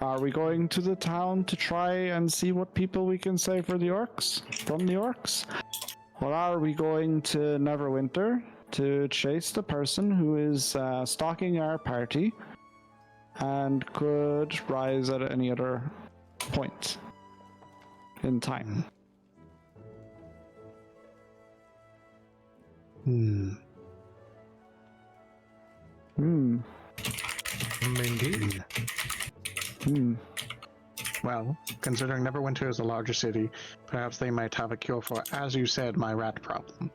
Are we going to the town to try and see what people we can save for the orcs, from the orcs? Or are we going to Neverwinter to chase the person who is stalking our party and could rise at any other point in time? Indeed. Well, considering Neverwinter is a larger city, perhaps they might have a cure for, as you said, my rat problem.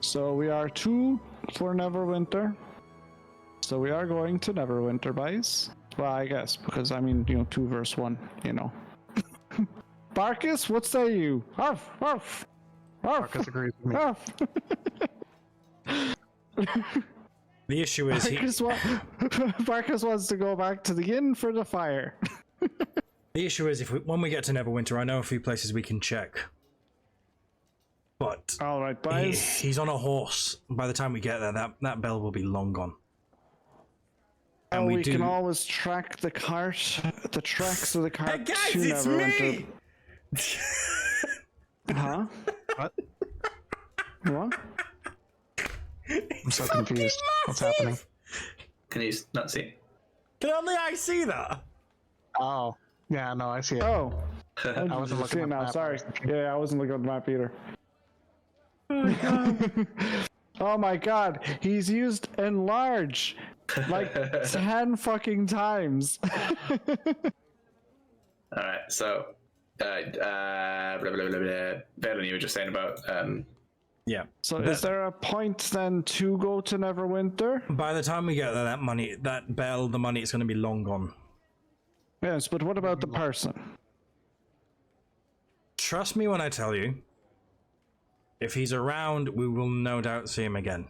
So we are 2 for Neverwinter. So we are going to Neverwinter, guys. Well, I guess, because I mean, 2 versus 1, Barkus, what say you? Arf, arf, arf, Marcus agrees with me. arf. The issue is Barkus wants to go back to the inn for the fire. the issue is when we get to Neverwinter, I know a few places we can check. But All right, boys. he's on a horse. By the time we get there, that bell will be long gone. And we can always track the tracks of the cart. Hey guys, to it's Neverwinter. me! Huh? What? What? I'm so confused. What's happening? Can you not see? Can only I see that? Oh, yeah, no, I see it. Oh. I wasn't looking at the now. map. Sorry. Yeah, I wasn't looking at the map either. Oh my god, he's used enlarge like 10 fucking times. Alright, so blah, blah, blah, blah. Valen, you were just saying about Yeah. So is there a point then to go to Neverwinter? By the time we get there, the money is going to be long gone. Yes, but what about the person? Trust me when I tell you, if he's around, we will no doubt see him again.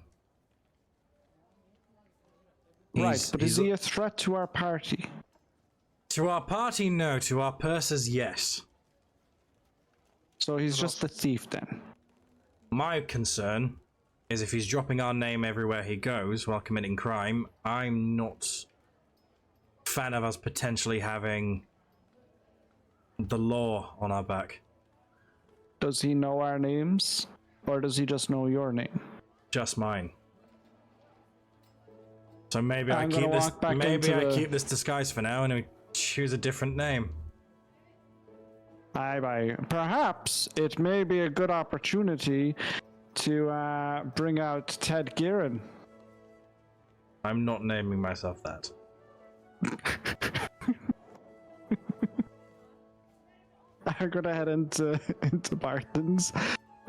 Right, but is he a threat to our party? To our party, no. To our purses, yes. So he's just a thief then? My concern is if he's dropping our name everywhere he goes while committing crime, I'm not a fan of us potentially having The law on our back. Does he know our names? Or does he just know your name? Just mine. So maybe I I'm keep gonna this. walk back Maybe into I the- keep this disguise for now, and we choose a different name. Aye. Perhaps it may be a good opportunity to bring out Ted Gearin. I'm not naming myself that. I'm gonna head into Barthen's.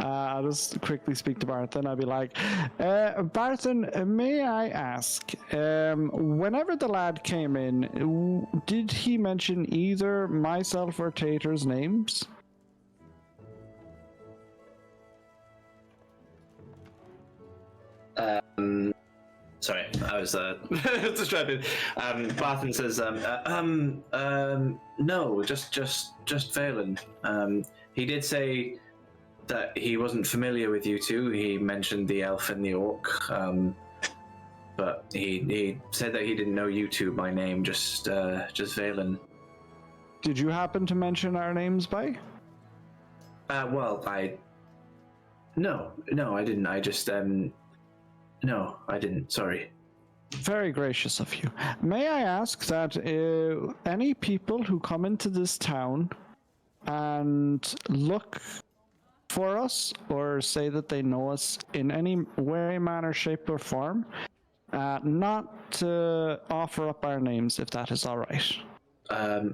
I'll just quickly speak to Barthen. I'll be like, Barthen, may I ask, whenever the lad came in, did he mention either myself or Tater's names? Sorry, I was distracted. Barthen says, no, just Valen. He did say that he wasn't familiar with you two. He mentioned the elf and the orc, but he said that he didn't know you two by name, just Valen. Did you happen to mention our names by? No, I didn't. I just no, I didn't. Sorry. Very gracious of you. May I ask that any people who come into this town and look for us or say that they know us in any way, manner, shape, or form, not to offer up our names, if that is all right.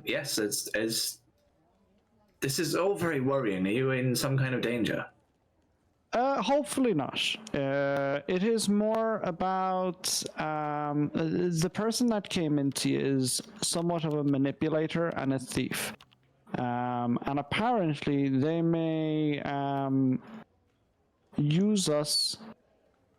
Yes, this is all very worrying. Are you in some kind of danger? Hopefully not. It is more about the person that came into you is somewhat of a manipulator and a thief. And apparently they may use us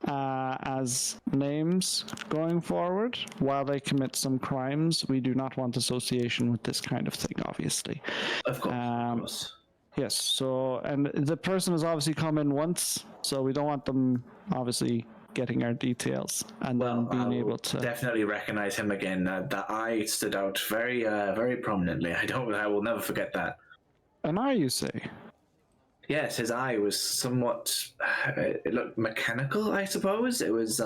as names going forward while they commit some crimes. We do not want association with this kind of thing, obviously. Of course. Yes, so, and the person has obviously come in once, so we don't want them obviously getting our details and then being able to definitely recognize him again. That eye stood out very prominently. I will never forget that. An eye, you say? Yes, his eye was somewhat. It looked mechanical, I suppose. It was.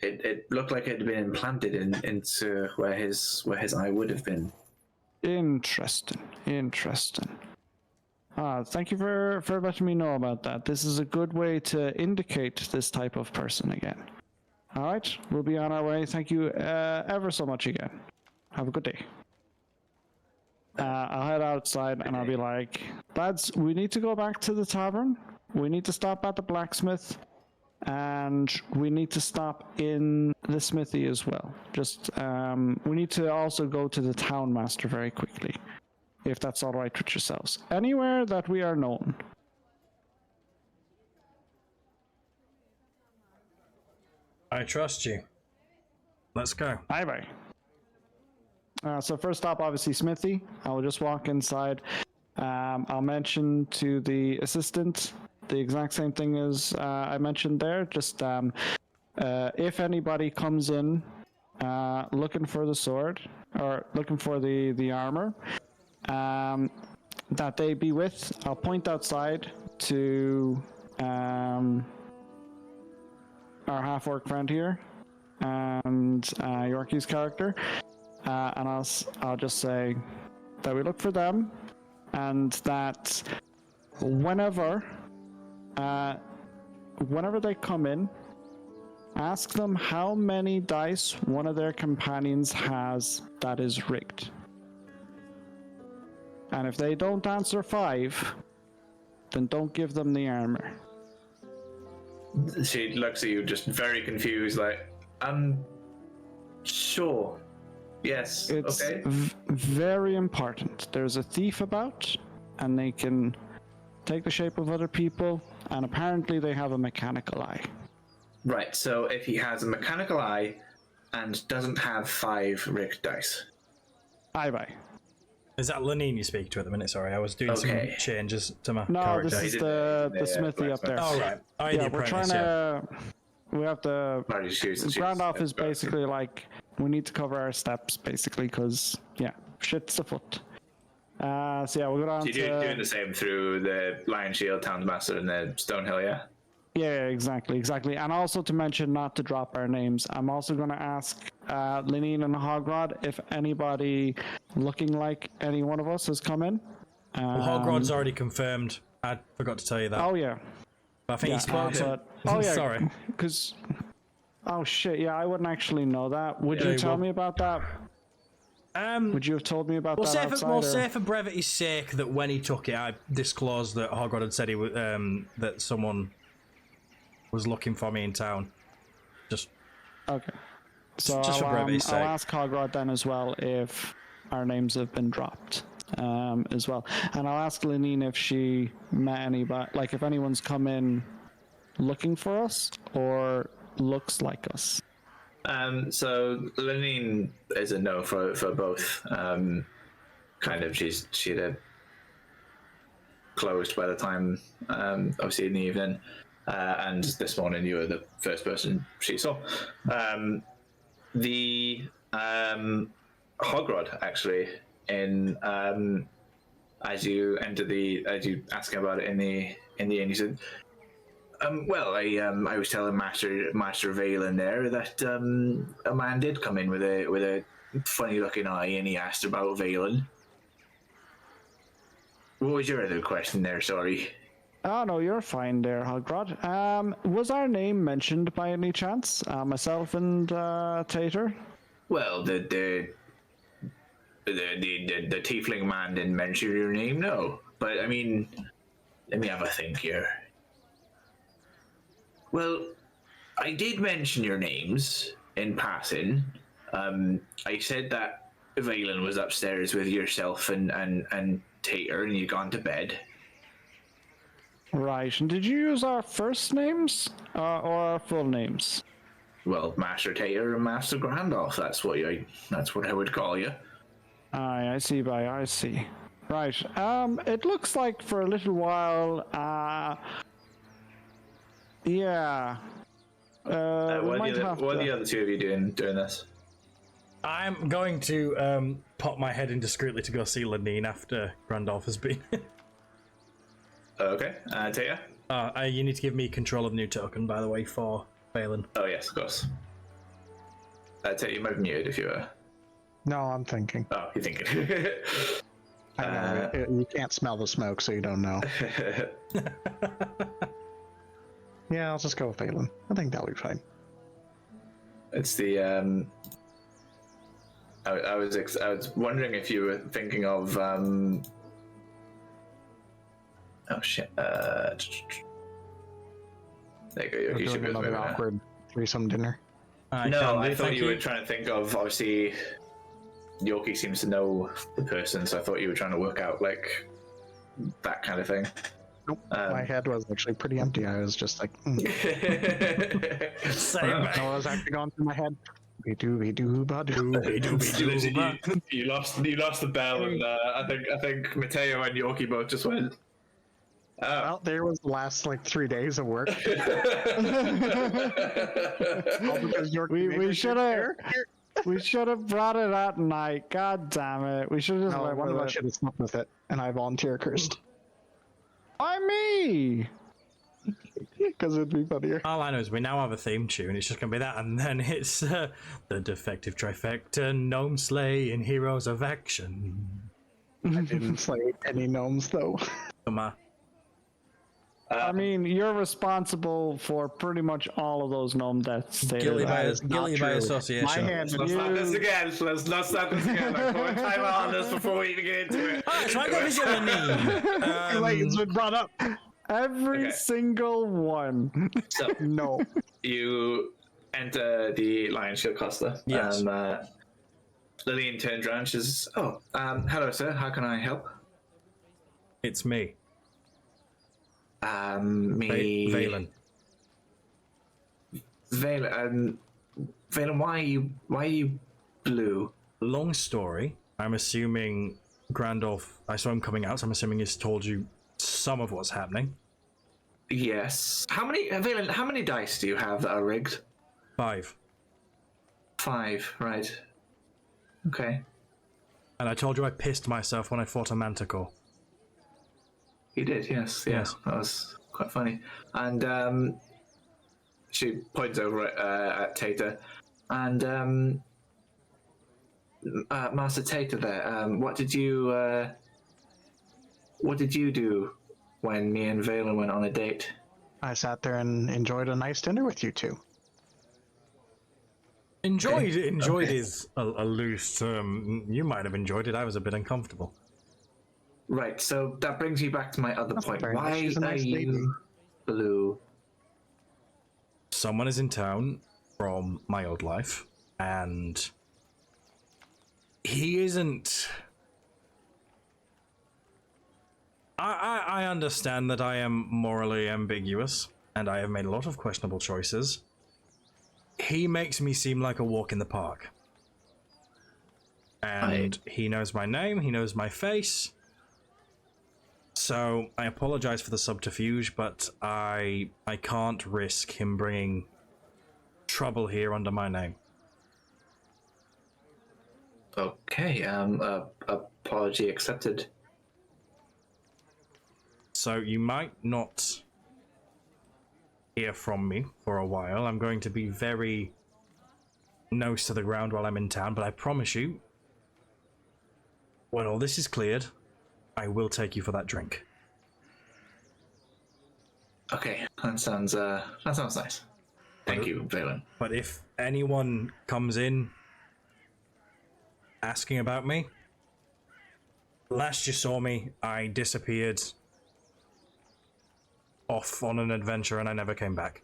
It looked like it had been implanted into where his eye would have been. Interesting. Thank you for letting me know about that. This is a good way to indicate this type of person again. All right, we'll be on our way. Thank you ever so much again. Have a good day. I'll head outside and I'll be like, lads, we need to go back to the tavern. We need to stop at the blacksmith. And we need to stop in the smithy as well. Just, we need to also go to the town master very quickly, if that's all right with yourselves. Anywhere that we are known. I trust you. Let's go. Bye. So first stop, obviously, smithy. I will just walk inside. I'll mention to the assistant the exact same thing as I mentioned there. Just if anybody comes in looking for the sword or looking for the armor, that they be with. I'll point outside to our half-orc friend here and Yorkie's character, and I'll just say that we look for them and that whenever they come in, ask them how many dice one of their companions has that is rigged. And if they don't answer 5, then don't give them the armor. She looks at you just very confused, like, sure. Yes, It's okay. very important. There's a thief about, and they can take the shape of other people, and apparently they have a mechanical eye. Right, so if he has a mechanical eye and doesn't have 5 rigged dice. Aye. Is that Lenine you speak to at the minute? Sorry, I was doing some changes to my No, character. this is the smithy up there. Oh, right. Yeah, we're trying to... We have to... Ground off is basically like, we need to cover our steps, basically, because, yeah, shit's afoot. So yeah, we'll go down So to... you're doing the same through the Lion Shield, Townsmaster, and the Stonehill, yeah? Yeah, exactly. And also to mention not to drop our names, I'm also going to ask Lineen and Hogrod if anybody looking like any one of us has come in. Well, Hogrod's already confirmed. I forgot to tell you that. Oh, yeah. But I think he spoke to... Oh, yeah. Sorry. Because... Oh, shit, yeah, I wouldn't actually know that. Would Yeah, you tell well- me about that? Would you have told me about that outside? We'll say for brevity's sake that when he took it, I disclosed that Hogrod had said he would, that someone was looking for me in town. Just Okay. So Just for I'll brevity's sake. ask Hogrod then as well if our names have been dropped as well. And I'll ask Lineen if she met anybody, like if anyone's come in looking for us or looks like us. So Lenine is a no for both. Kind of, she'd have closed by the time, obviously in the evening, and this morning you were the first person she saw. The Hogrod actually, in as you ask him about it in the inn, he said, well, I was telling Master Valen there that a man did come in with a funny looking eye, and he asked about Valen. What was your other question there? Sorry. Oh no, you're fine there, Hogrod. Was our name mentioned by any chance? Myself and Tater. Well, the tiefling man didn't mention your name, no. But I mean, let me have a think here. Well, I did mention your names in passing. I said that Valen was upstairs with yourself and Tater, and you'd gone to bed. Right. And did you use our first names or our full names? Well, Master Tater and Master Grandolph. That's what I would call you. Aye, I see. I see. Right. It looks like for a little while. Yeah. What are the other two of you doing this? I'm going to pop my head in discreetly to go see Lenine after Grandolph has been. Okay, Tater? You need to give me control of the new token, by the way, for Valen. Oh, yes, of course. Tater, you might be muted if you were... No, I'm thinking. Oh, you're thinking. I know, you can't smell the smoke, so you don't know. Yeah, I'll just go with Valen. I think that'll be fine. It's the... I was wondering if you were thinking of... Oh, shit. There you go. We're doing another awkward threesome dinner. No, I thought you were trying to think of, obviously, Yorkie seems to know the person, so I thought you were trying to work out, like, that kind of thing. Nope. My head was actually pretty empty. I was just like, Same, I was actually going through my head. You lost the bell, and I think Mateo and Yorkie both just went. Well, there was the last like 3 days of work. All because We should have brought it at night. God damn it! We should have just No, went one of with us it. should have slept with it, and I volunteer cursed Why me? because it'd be funnier. All I know is we now have a theme tune. It's just going to be that, and then it's the defective trifecta, gnome slay, and heroes of action. I didn't slay any gnomes though. Come on. I mean, you're responsible for pretty much all of those gnome deaths. Guilty by true. association. My hand. Let's not this again. Let's not start this again. I'm going to time out on this before we even get into it. Alright, so I got visit Lenine. Like it's been brought up. Every Okay. single one. So No. you enter the Lion Shield cluster. Yes. Lillian turns around. She says, "Oh, hello, sir. How can I help?" It's me, Me. Valen. Valen. Valen, why are you blue? Long story. I'm assuming Grandolph. I saw him coming out, so I'm assuming he's told you some of what's happening. Yes. Valen, how many dice do you have that are rigged? 5. 5, right. Okay. And I told you I pissed myself when I fought a manticore. You did, yes. Yeah, Yes. that was quite funny. And she points over at Tata. And Master Tata there, what did you do when me and Valen went on a date? I sat there and enjoyed a nice dinner with you two. Enjoyed Okay. is a loose term. You might have enjoyed it. I was a bit uncomfortable. Right, so that brings you back to my other That's point. very nice. Why She's a are nice you lady. blue? Someone is in town from my old life, and he isn't. I understand that I am morally ambiguous, and I have made a lot of questionable choices. He makes me seem like a walk in the park. And he knows my name, he knows my face. So I apologize for the subterfuge, but I can't risk him bringing trouble here under my name. Okay, apology accepted. So you might not hear from me for a while. I'm going to be very nose to the ground while I'm in town, but I promise you, when all this is cleared, I will take you for that drink. Okay, that sounds nice. Thank you, Valen. But if anyone comes in asking about me, last you saw me, I disappeared off on an adventure and I never came back.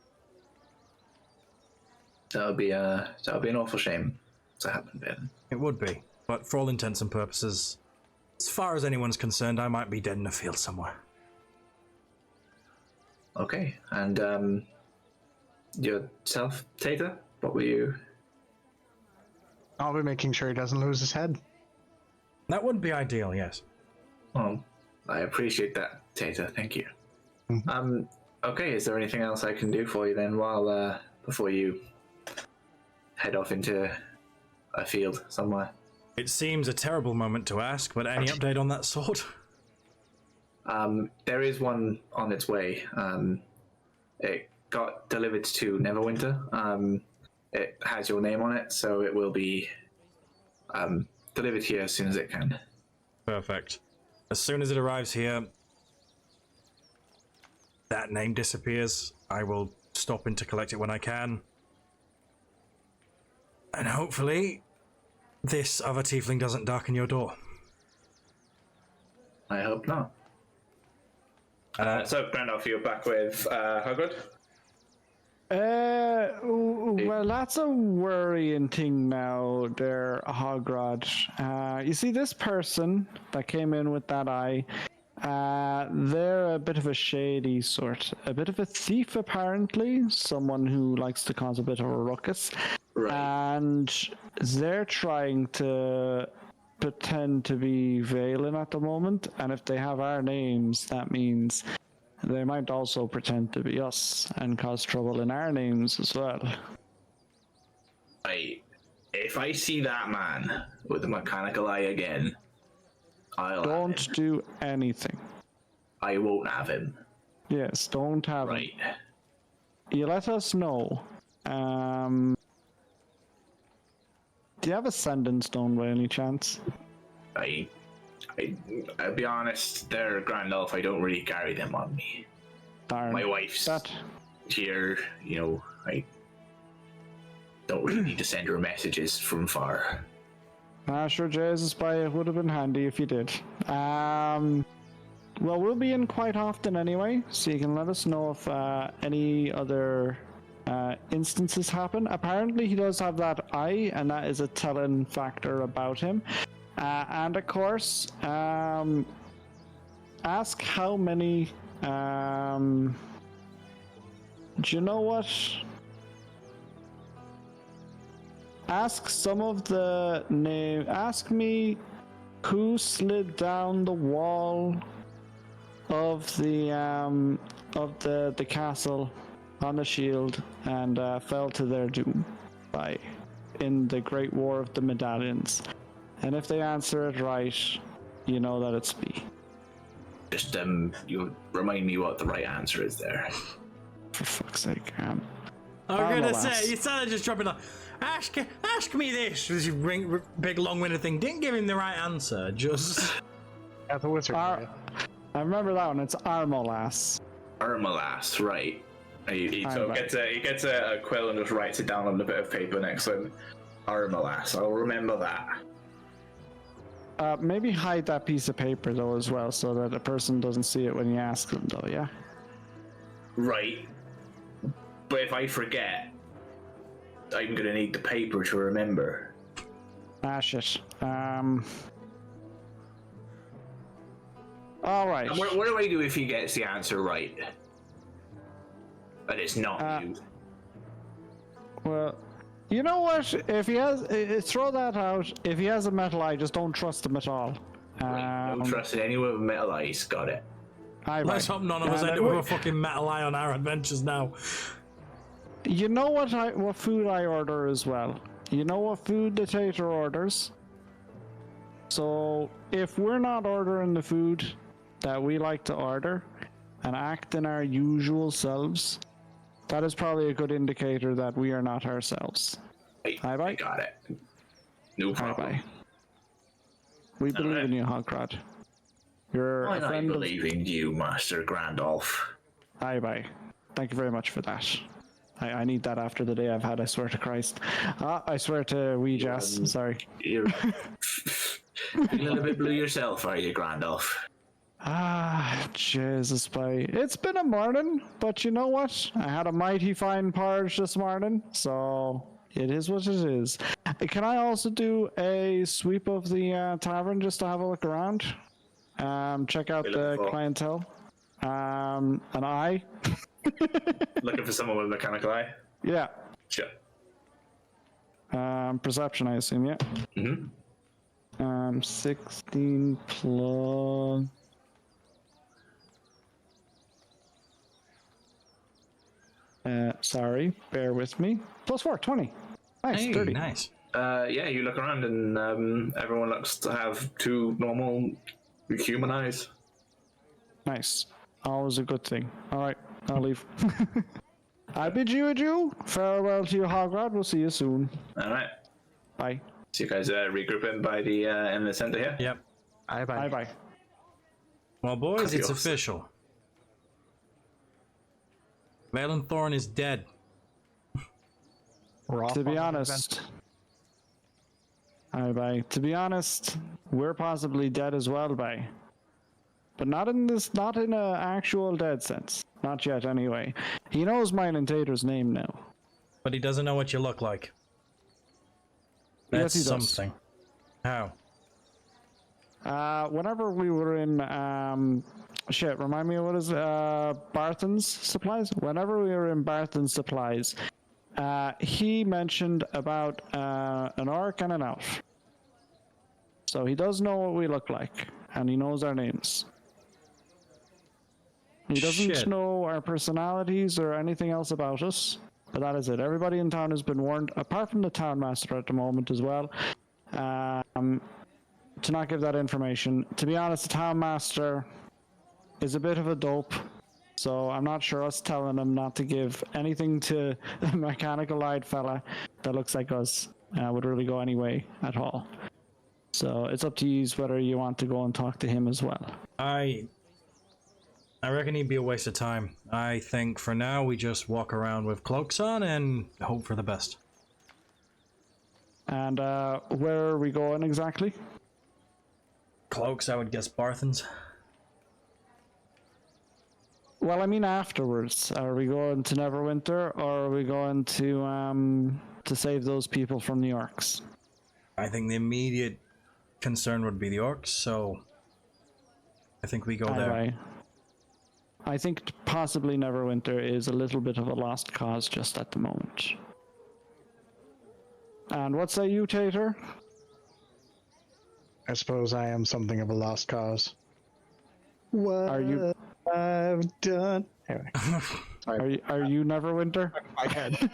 That would be an awful shame to happen, Valen. It would be, but for all intents and purposes, as far as anyone's concerned, I might be dead in a field somewhere. Okay, and yourself, Tata, what were you? I'll be making sure he doesn't lose his head. That would be ideal, yes. Well, I appreciate that, Tata. Thank you. Okay, is there anything else I can do for you then while before you head off into a field somewhere? It seems a terrible moment to ask, but any update on that sword? There is one on its way. It got delivered to Neverwinter. It has your name on it, so it will be delivered here as soon as it can. Perfect. As soon as it arrives here, that name disappears. I will stop in to collect it when I can. And hopefully, this other tiefling doesn't darken your door. I hope not. So, Grandolph, you're back with Hagrid? Well, that's a worrying thing now there, Hogrod. You see, this person that came in with that eye, they're a bit of a shady sort, a bit of a thief apparently, someone who likes to cause a bit of a ruckus. Right. And they're trying to pretend to be Valen at the moment, and if they have our names, that means they might also pretend to be us and cause trouble in our names as well. If I see that man with the mechanical eye again, I'll Don't have him. do anything. I won't have him. Yes, don't have Right. it. You let us know. Do you have a sending stone by any chance? I'll be honest, they're Grand Elf. I don't really carry them on me. Darn. My wife's That. here, I don't really need to send her messages from far. Sure, Jesus, but it would have been handy if you did. Well, we'll be in quite often anyway, so you can let us know if any other instances happen. Apparently, he does have that eye, and that is a telling factor about him. And of course, ask how many. Do you know what? Ask some of the name. Ask me who slid down the wall of the castle on the shield and fell to their doom in the Great War of the Medallions. And if they answer it right, you know that it's B. Just you remind me what the right answer is there. For fuck's sake. I'm gonna Armor say, you started just dropping a ask me this with your big long-winded thing. Didn't give him the right answer, just... Yeah, the wizard. I remember that one, it's Armolass. Armolass, right. He Right. gets a quill and just writes it down on a bit of paper next to him. Armolass, I'll remember that. Maybe hide that piece of paper though as well, so that a person doesn't see it when you ask them though, yeah? Right. But if I forget, I'm gonna need the paper to remember. Ah, shit. Alright. And what do I do if he gets the answer right? But it's not you. Well, you know what? If he has, throw that out. If he has a metal eye, just don't trust him at all. Right, don't trust anyone with metal eyes. Got it. Let's hope none of us end up with a fucking metal eye on our adventures now. You know what food I order as well? You know what food the Tater orders? So, if we're not ordering the food that we like to order and act in our usual selves, that is probably a good indicator that we are not ourselves. Right, I got it. No problem. Bye. We believe in you, Hogrod. You're a I friend believe in you, Master Grandolph. Bye. Thank you very much for that. I need that after the day I've had, I swear to Christ. I swear to wee Jess, sorry. You're a little bit blue yourself, are you, Grandolph? Jesus, bye. It's been a morning, but you know what? I had a mighty fine porridge this morning, so it is what it is. Can I also do a sweep of the tavern just to have a look around? Check out the clientele. An eye. Looking for someone with a mechanical eye? Yeah. Sure. Perception, I assume, yeah. Mm-hmm. 16 plus... sorry, bear with me. Plus 4, 20. Nice, Hey, 30. nice. Yeah, you look around and everyone looks to have two normal human eyes. Nice. Always a good thing. Alright, I'll leave. I bid you adieu. Farewell to you, Hogrod. We'll see you soon. Alright. Bye. So you guys regrouping by the in the center here? Yep. Bye. Bye. Well, boys, it's Adios. official. Valen Thorn is dead. We're off To be on an honest... Bye. To be honest, we're possibly dead as well, bye. But not in a actual dead sense. Not yet, anyway. He knows mine and Tater's name now. But he doesn't know what you look like. Yes, That's he does. something. How? Whenever we were in, remind me, what is it? Barthen's Supplies? Whenever we were in Barthen's Supplies, he mentioned about an orc and an elf. So he does know what we look like, and he knows our names. He doesn't Shit. know our personalities or anything else about us, but that is it. Everybody in town has been warned, apart from the town master at the moment as well, to not give that information. To be honest, the town master is a bit of a dope, so I'm not sure us telling him not to give anything to a mechanical-eyed fella that looks like us would really go any way at all. So it's up to you whether you want to go and talk to him as well. I reckon he'd be a waste of time. I think for now we just walk around with cloaks on and hope for the best. And where are we going exactly? Cloaks, I would guess Barthen's. Well, I mean afterwards. Are we going to Neverwinter, or are we going to save those people from the orcs? I think the immediate concern would be the orcs, so I think we go there. Aye. I think possibly Neverwinter is a little bit of a lost cause just at the moment. And what say you, Tater? I suppose I am something of a lost cause. What Are you- I've done. Anyway, Are you Neverwinter? my head.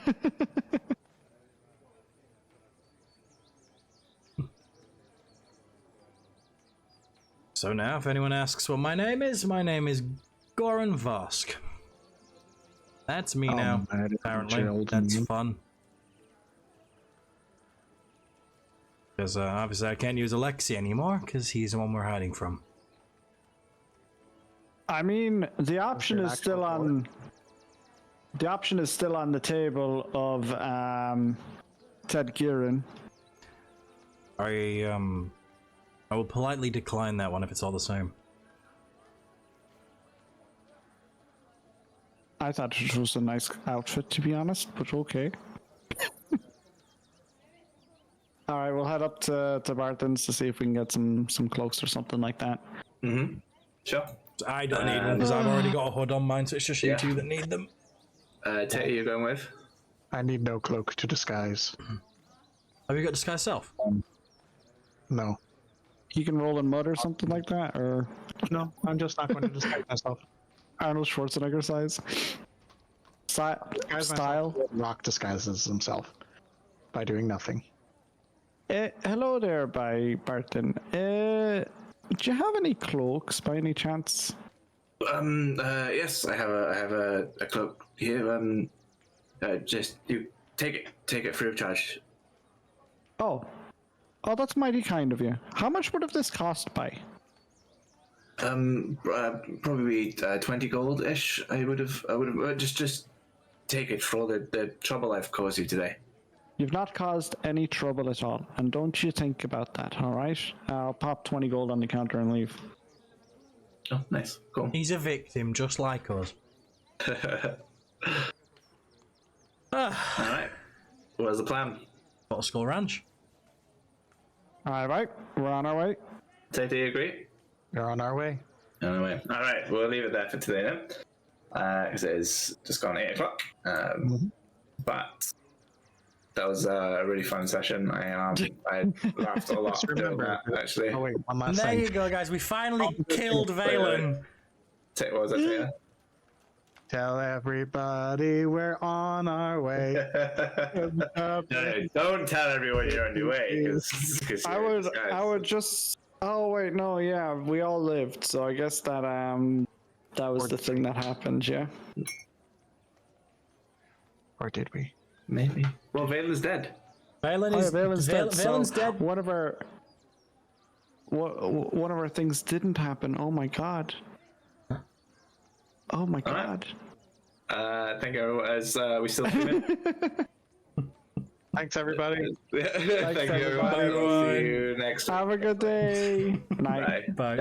So now, if anyone asks what my name is Goran Vosk. That's me now, apparently. That's fun. Because obviously I can't use Alexei anymore, because he's the one we're hiding from. I mean, the option is still on... The option is still on the table of Ted Kieran. I will politely decline that one if it's all the same. I thought it was a nice outfit, to be honest, but okay. Alright, we'll head up to Barton's to see if we can get some cloaks or something like that. Mm-hmm. Sure. I don't need one because I've already got a hood on mine, so it's just you two that need them. Tate, you're going with? I need no cloak to disguise. Have you got disguise self? No. You can roll in mud or something like that, or No, I'm just not going to disguise myself. Arnold Schwarzenegger size. Style. Rock disguises himself by doing nothing. Hello there, Barton. Do you have any cloaks by any chance? Yes, I have a cloak here. Just you take it free of charge. Oh, that's mighty kind of you. How much would have this cost by? Probably 20 gold ish. I would have just take it for all the trouble I've caused you today. You've not caused any trouble at all, and don't you think about that, alright? I'll pop 20 gold on the counter and leave. Oh, nice. Cool. He's a victim, just like us. Alright. What's the plan? Bottle Skull Ranch. Alright, we're on our way. Tate, do you agree? You're on our way. On our way. Alright, we'll leave it there for today then. Because it is just gone 8 o'clock. But that was a really fun session. I laughed a lot doing that, actually. Oh wait, one last And there thing. you go, guys. We finally killed Valen. What was that, Tate? Tell everybody we're on our way. No, don't tell everyone you're on your way. Cause I would just... Oh wait, no, yeah, we all lived, so I guess that was the thing that happened, yeah. Or did we? Maybe. Well, Valen's dead. Valen's dead. Valen's So dead. one of our things didn't happen. Oh my god. Oh my god. Thank you, as we still streaming. Thanks, everybody. Thank you, everyone. See you next week. Have a good day. Night. Bye.